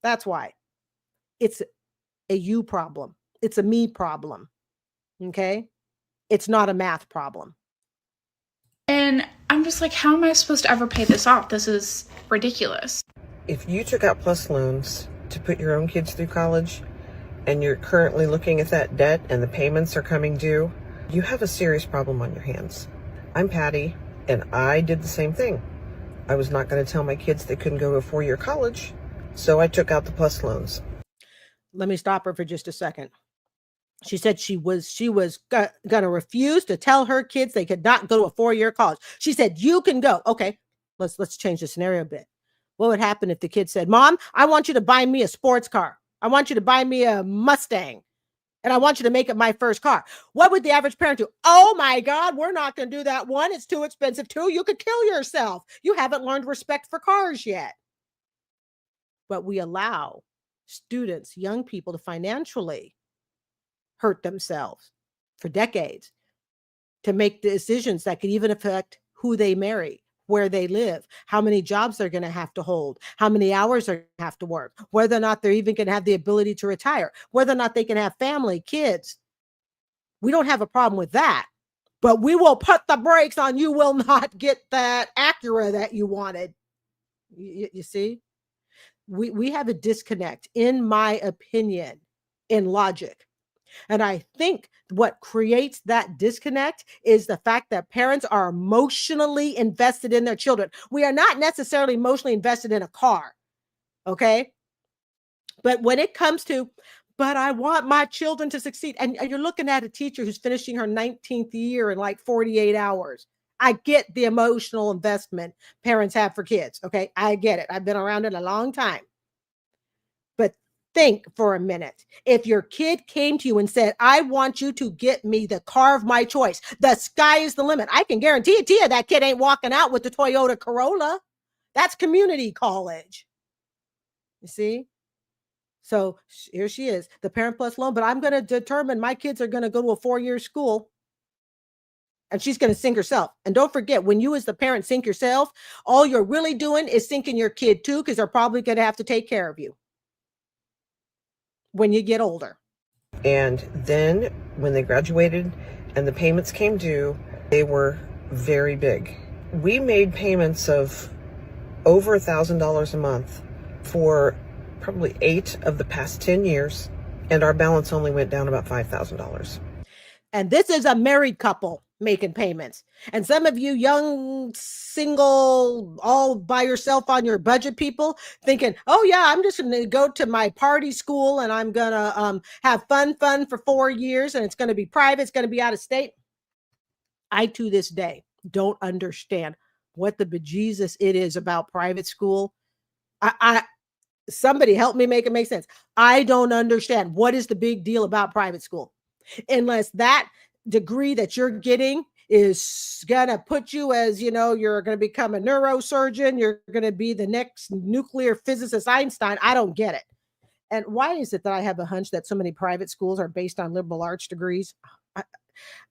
That's why. It's a you problem. It's a me problem, okay? It's not a math problem. And I'm just like, how am I supposed to ever pay this off? This is ridiculous. If you took out PLUS loans to put your own kids through college, and you're currently looking at that debt and the payments are coming due, you have a serious problem on your hands. I'm Patty, and I did the same thing. I was not going to tell my kids they couldn't go to a 4-year college, so I took out the PLUS loans. Let me stop her for just a second. She said she was going to refuse to tell her kids they could not go to a 4-year college. She said, you can go. Okay, let's change the scenario a bit. What would happen if the kid said, Mom, I want you to buy me a sports car. I want you to buy me a Mustang, and I want you to make it my first car. What would the average parent do? Oh my God, we're not going to do that. 1, it's too expensive. 2, you could kill yourself. You haven't learned respect for cars yet. But we allow students, young people, to financially hurt themselves for decades, to make decisions that could even affect who they marry, where they live, how many jobs they're going to have to hold, how many hours they're going to have to work, whether or not they're even going to have the ability to retire, whether or not they can have family, kids. We don't have a problem with that, but we will put the brakes on you will not get that Acura that you wanted. You see, we have a disconnect, in my opinion, in logic. And I think what creates that disconnect is the fact that parents are emotionally invested in their children. We are not necessarily emotionally invested in a car, okay? But when it comes to, but I want my children to succeed, and you're looking at a teacher who's finishing her 19th year in like 48 hours. I get the emotional investment parents have for kids, okay? I get it. I've been around it a long time. But think for a minute. If your kid came to you and said, I want you to get me the car of my choice, the sky is the limit. I can guarantee it to you that kid ain't walking out with the Toyota Corolla. That's community college. You see? So here she is, the Parent Plus loan, but I'm going to determine my kids are going to go to a 4-year school and she's going to sink herself. And don't forget, when you as the parent sink yourself, all you're really doing is sinking your kid too, because they're probably going to have to take care of you when you get older. And then when they graduated and the payments came due, they were very big. We made payments of over $1,000 a month for probably 8 of the past 10 years, and our balance only went down about $5,000. And this is a married couple making payments. And some of you young, single, all by yourself on your budget people thinking, oh yeah, I'm just going to go to my party school and I'm going to have fun for 4 years and it's going to be private. It's going to be out of state. I, to this day, don't understand what the bejesus it is about private school. Somebody help me make it make sense. I don't understand what is the big deal about private school, unless that degree that you're getting is gonna put you as, you're gonna become a neurosurgeon, you're gonna be the next nuclear physicist Einstein. I don't get it. And why is it that I have a hunch that so many private schools are based on liberal arts degrees?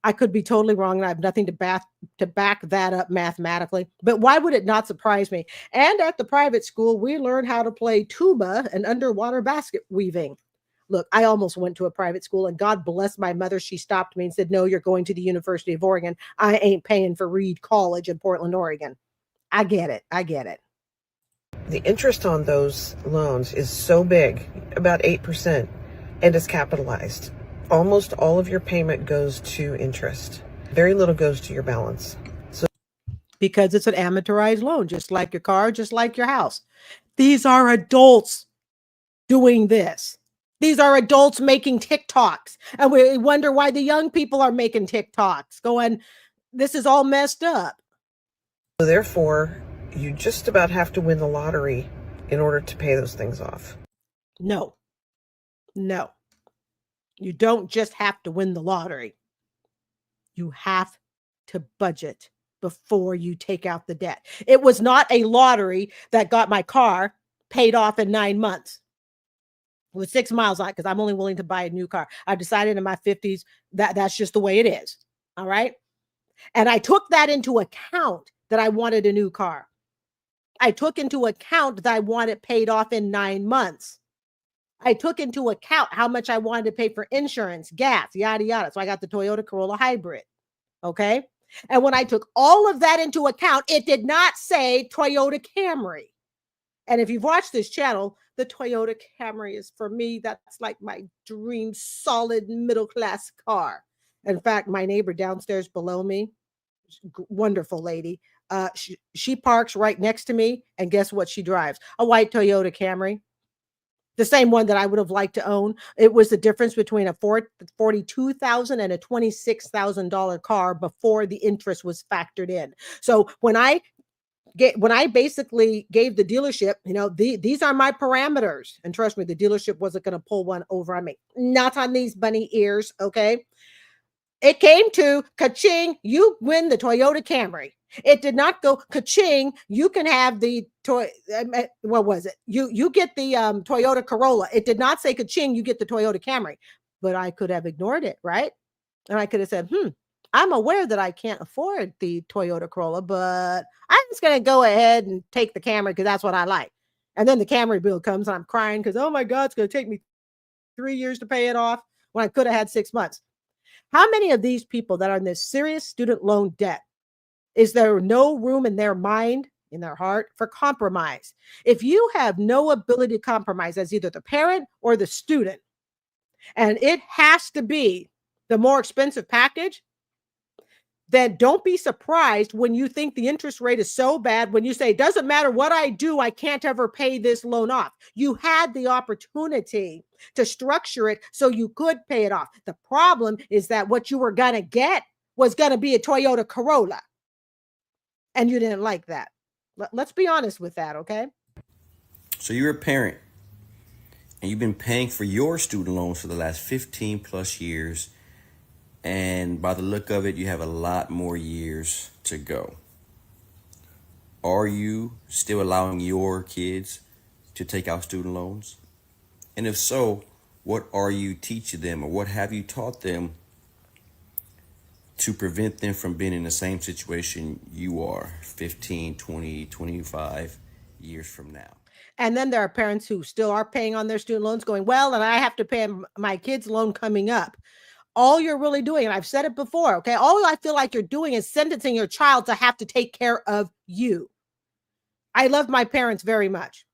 I could be totally wrong, and I have nothing to back that up mathematically. But why would it not surprise me? And at the private school, we learn how to play tuba and underwater basket weaving. Look, I almost went to a private school, and God bless my mother. She stopped me and said, no, you're going to the University of Oregon. I ain't paying for Reed College in Portland, Oregon. I get it. The interest on those loans is so big, about 8%, and it's capitalized. Almost all of your payment goes to interest. Very little goes to your balance. Because it's an amortized loan, just like your car, just like your house. These are adults doing this. These are adults making TikToks. And we wonder why the young people are making TikToks going, this is all messed up. So therefore, you just about have to win the lottery in order to pay those things off. No. You don't just have to win the lottery. You have to budget before you take out the debt. It was not a lottery that got my car paid off in 9 months with 6 miles on it, because I'm only willing to buy a new car. I decided in my 50s that that's just the way it is. All right. And I took that into account that I wanted a new car. I took into account that I want it paid off in 9 months. I took into account how much I wanted to pay for insurance, gas, yada, yada. So I got the Toyota Corolla hybrid. Okay. And when I took all of that into account, it did not say Toyota Camry. And if you've watched this channel, the Toyota Camry is, for me, that's like my dream solid middle class car. In fact, my neighbor downstairs below me, wonderful lady, she parks right next to me. And guess what she drives? A white Toyota Camry. The same one that I would have liked to own. It was the difference between a $42,000 and a $26,000 car before the interest was factored in. So when I basically gave the dealership, these are my parameters, and trust me, the dealership wasn't going to pull one over on me. Not on these bunny ears, okay? It came to ka-ching, you win the Toyota Camry. It did not go ka-ching, you can have the what was it? You get the Toyota Corolla. It did not say ka-ching, you get the Toyota Camry. But I could have ignored it, right? And I could have said, I'm aware that I can't afford the Toyota Corolla, but I'm just going to go ahead and take the Camry because that's what I like. And then the Camry bill comes and I'm crying because, oh my God, it's going to take me 3 years to pay it off when I could have had 6 months. How many of these people that are in this serious student loan debt, is there no room in their mind, in their heart, for compromise? If you have no ability to compromise as either the parent or the student, and it has to be the more expensive package, then don't be surprised when you think the interest rate is so bad when you say, it doesn't matter what I do, I can't ever pay this loan off. You had the opportunity to structure it so you could pay it off. The problem is that what you were going to get was going to be a Toyota Corolla. And you didn't like that. Let's be honest with that, okay? So you're a parent and you've been paying for your student loans for the last 15 plus years. And by the look of it, you have a lot more years to go. Are you still allowing your kids to take out student loans? And if so, what are you teaching them, or what have you taught them to prevent them from being in the same situation you are 15, 20, 25 years from now? And then there are parents who still are paying on their student loans going, well, and I have to pay my kid's loan coming up. All you're really doing, and I've said it before, okay, all I feel like you're doing is sentencing your child to have to take care of you. I love my parents very much.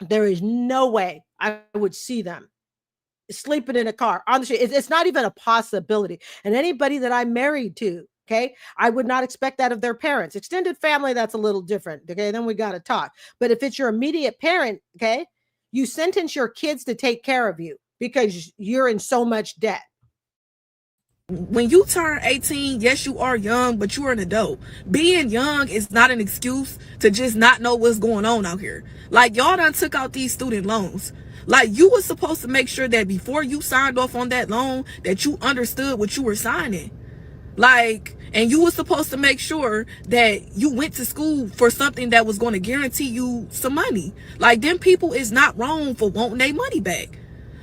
There is no way I would see them sleeping in a car on the street. It's not even a possibility. And anybody that I'm married to, okay, I would not expect that of their parents. Extended family, that's a little different. Okay, then we got to talk. But if it's your immediate parent, okay, you sentence your kids to take care of you because you're in so much debt. When you turn 18, yes, you are young, but you are an adult. Being young is not an excuse to just not know what's going on out here. Like, y'all done took out these student loans. Like, you were supposed to make sure that before you signed off on that loan, that you understood what you were signing. Like, and you were supposed to make sure that you went to school for something that was going to guarantee you some money. Like, them people is not wrong for wanting their money back.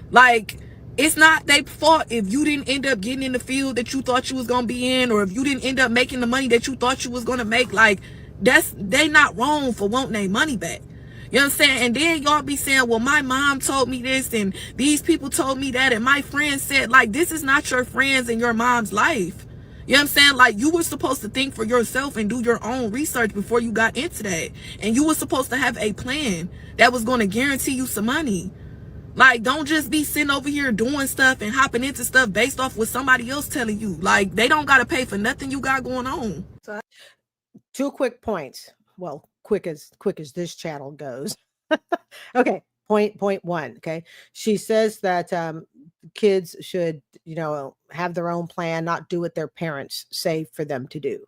Like, it's not their fault if you didn't end up getting in the field that you thought you was going to be in, or if you didn't end up making the money that you thought you was going to make. Like, they not wrong for wanting their money back. You know what I'm saying? And then y'all be saying, well, my mom told me this and these people told me that and my friends said, like, this is not your friends and your mom's life. You know what I'm saying? Like, you were supposed to think for yourself and do your own research before you got into that. And you were supposed to have a plan that was going to guarantee you some money. Like, don't just be sitting over here doing stuff and hopping into stuff based off what somebody else telling you. Like, they don't got to pay for nothing you got going on. So, 2 quick points. Well, quick as this channel goes. Okay. Point 1. Okay. She says that kids should, have their own plan, not do what their parents say for them to do.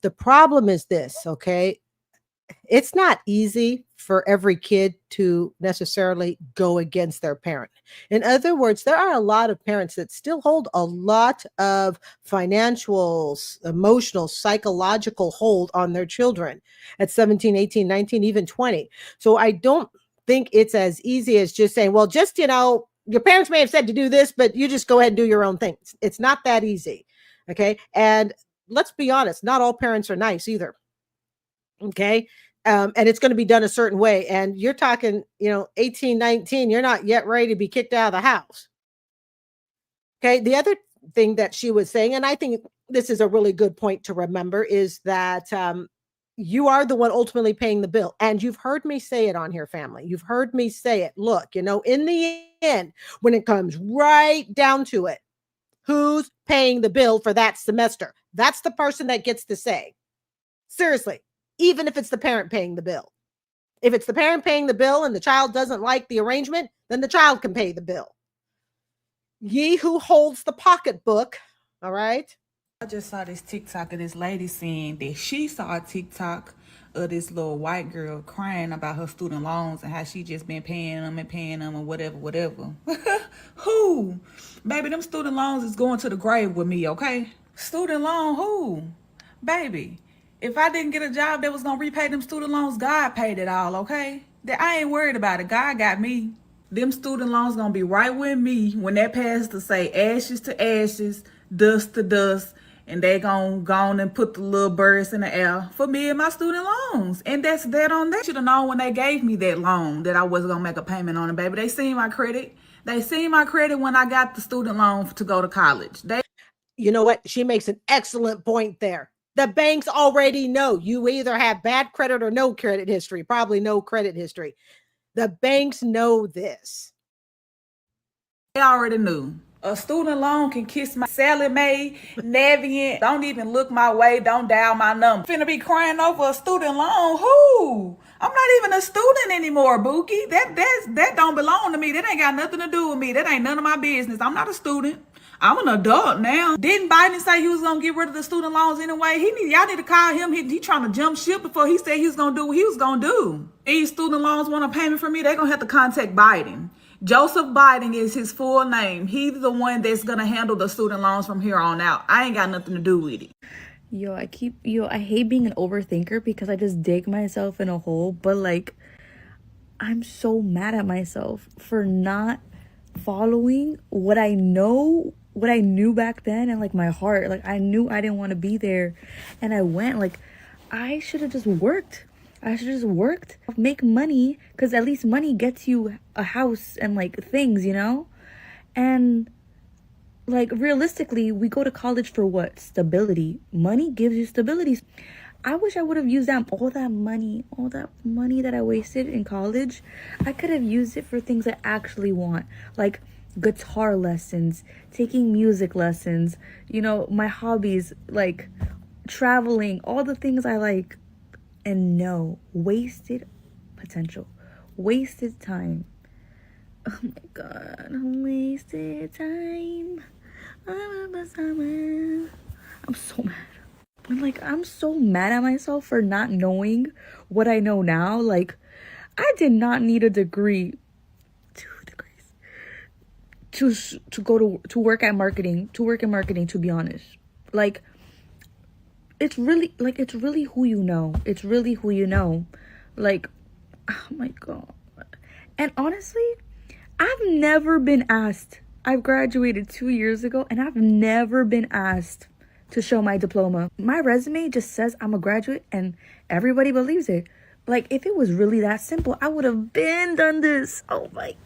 The problem is this, okay? It's not easy for every kid to necessarily go against their parent. In other words, there are a lot of parents that still hold a lot of financial, emotional, psychological hold on their children at 17, 18, 19, even 20. So I don't think it's as easy as just saying, well, just, your parents may have said to do this, but you just go ahead and do your own thing. It's not that easy. Okay. And let's be honest, not all parents are nice either. Okay. And it's going to be done a certain way. And you're talking, 18, 19, you're not yet ready to be kicked out of the house. Okay. The other thing that she was saying, and I think this is a really good point to remember, is that you are the one ultimately paying the bill. And you've heard me say it on here, family. You've heard me say it. Look, in the end, when it comes right down to it, who's paying the bill for that semester? That's the person that gets to say. Seriously. Even if it's the parent paying the bill. If it's the parent paying the bill and the child doesn't like the arrangement, then the child can pay the bill. Ye who holds the pocketbook, all right? I just saw this TikTok of this lady saying that she saw a TikTok of this little white girl crying about her student loans and how she just been paying them and whatever. Who? Baby, them student loans is going to the grave with me, okay? Student loan, who? Baby. If I didn't get a job that was going to repay them student loans, God paid it all, okay? I ain't worried about it. God got me. Them student loans going to be right with me when that pastor say ashes to ashes, dust to dust, and they going to go on and put the little birds in the air for me and my student loans. And that's that on that. Should have known when they gave me that loan that I wasn't going to make a payment on it, baby. They seen my credit. They seen my credit when I got the student loan to go to college. You know what? She makes an excellent point there. The banks already know you either have bad credit or no credit history, probably no credit history. The banks know this. They already knew. A student loan can kiss my Sally Mae, Navient. Don't even look my way. Don't dial my number. Finna be crying over a student loan. Who? I'm not even a student anymore, Bookie. That don't belong to me. That ain't got nothing to do with me. That ain't none of my business. I'm not a student. I'm an adult now. Didn't Biden say he was gonna get rid of the student loans anyway? Y'all need to call him. He trying to jump ship before he said he was gonna do what he was gonna do. These student loans want a payment from me. They're gonna have to contact Biden. Joseph Biden is his full name. He's the one that's gonna handle the student loans from here on out. I ain't got nothing to do with it. I hate being an overthinker because I just dig myself in a hole, but like, I'm so mad at myself for not following what I knew back then, and like my heart, like I knew I didn't want to be there, and I went. Like, I should have just worked. Make money, because at least money gets you a house and like things, you know? And like, realistically, we go to college for what? Stability. Money gives you stability. I wish I would have used all that money that I wasted in college. I could have used it for things I actually want, like guitar lessons, taking music lessons, you know, my hobbies, like traveling, all the things I like. And no, wasted potential, wasted time. Oh my God, wasted time. I'm so mad. I'm so mad at myself for not knowing what I know now. Like, I did not need a degree, 2 degrees, to go to work in marketing, to be honest. Like, it's really who you know. It's really who you know. Like, oh my God. And honestly, I've never been asked. I've graduated 2 years ago, and I've never been asked to show my diploma. My resume just says I'm a graduate, and everybody believes it. Like, if it was really that simple, I would have been done this. Oh my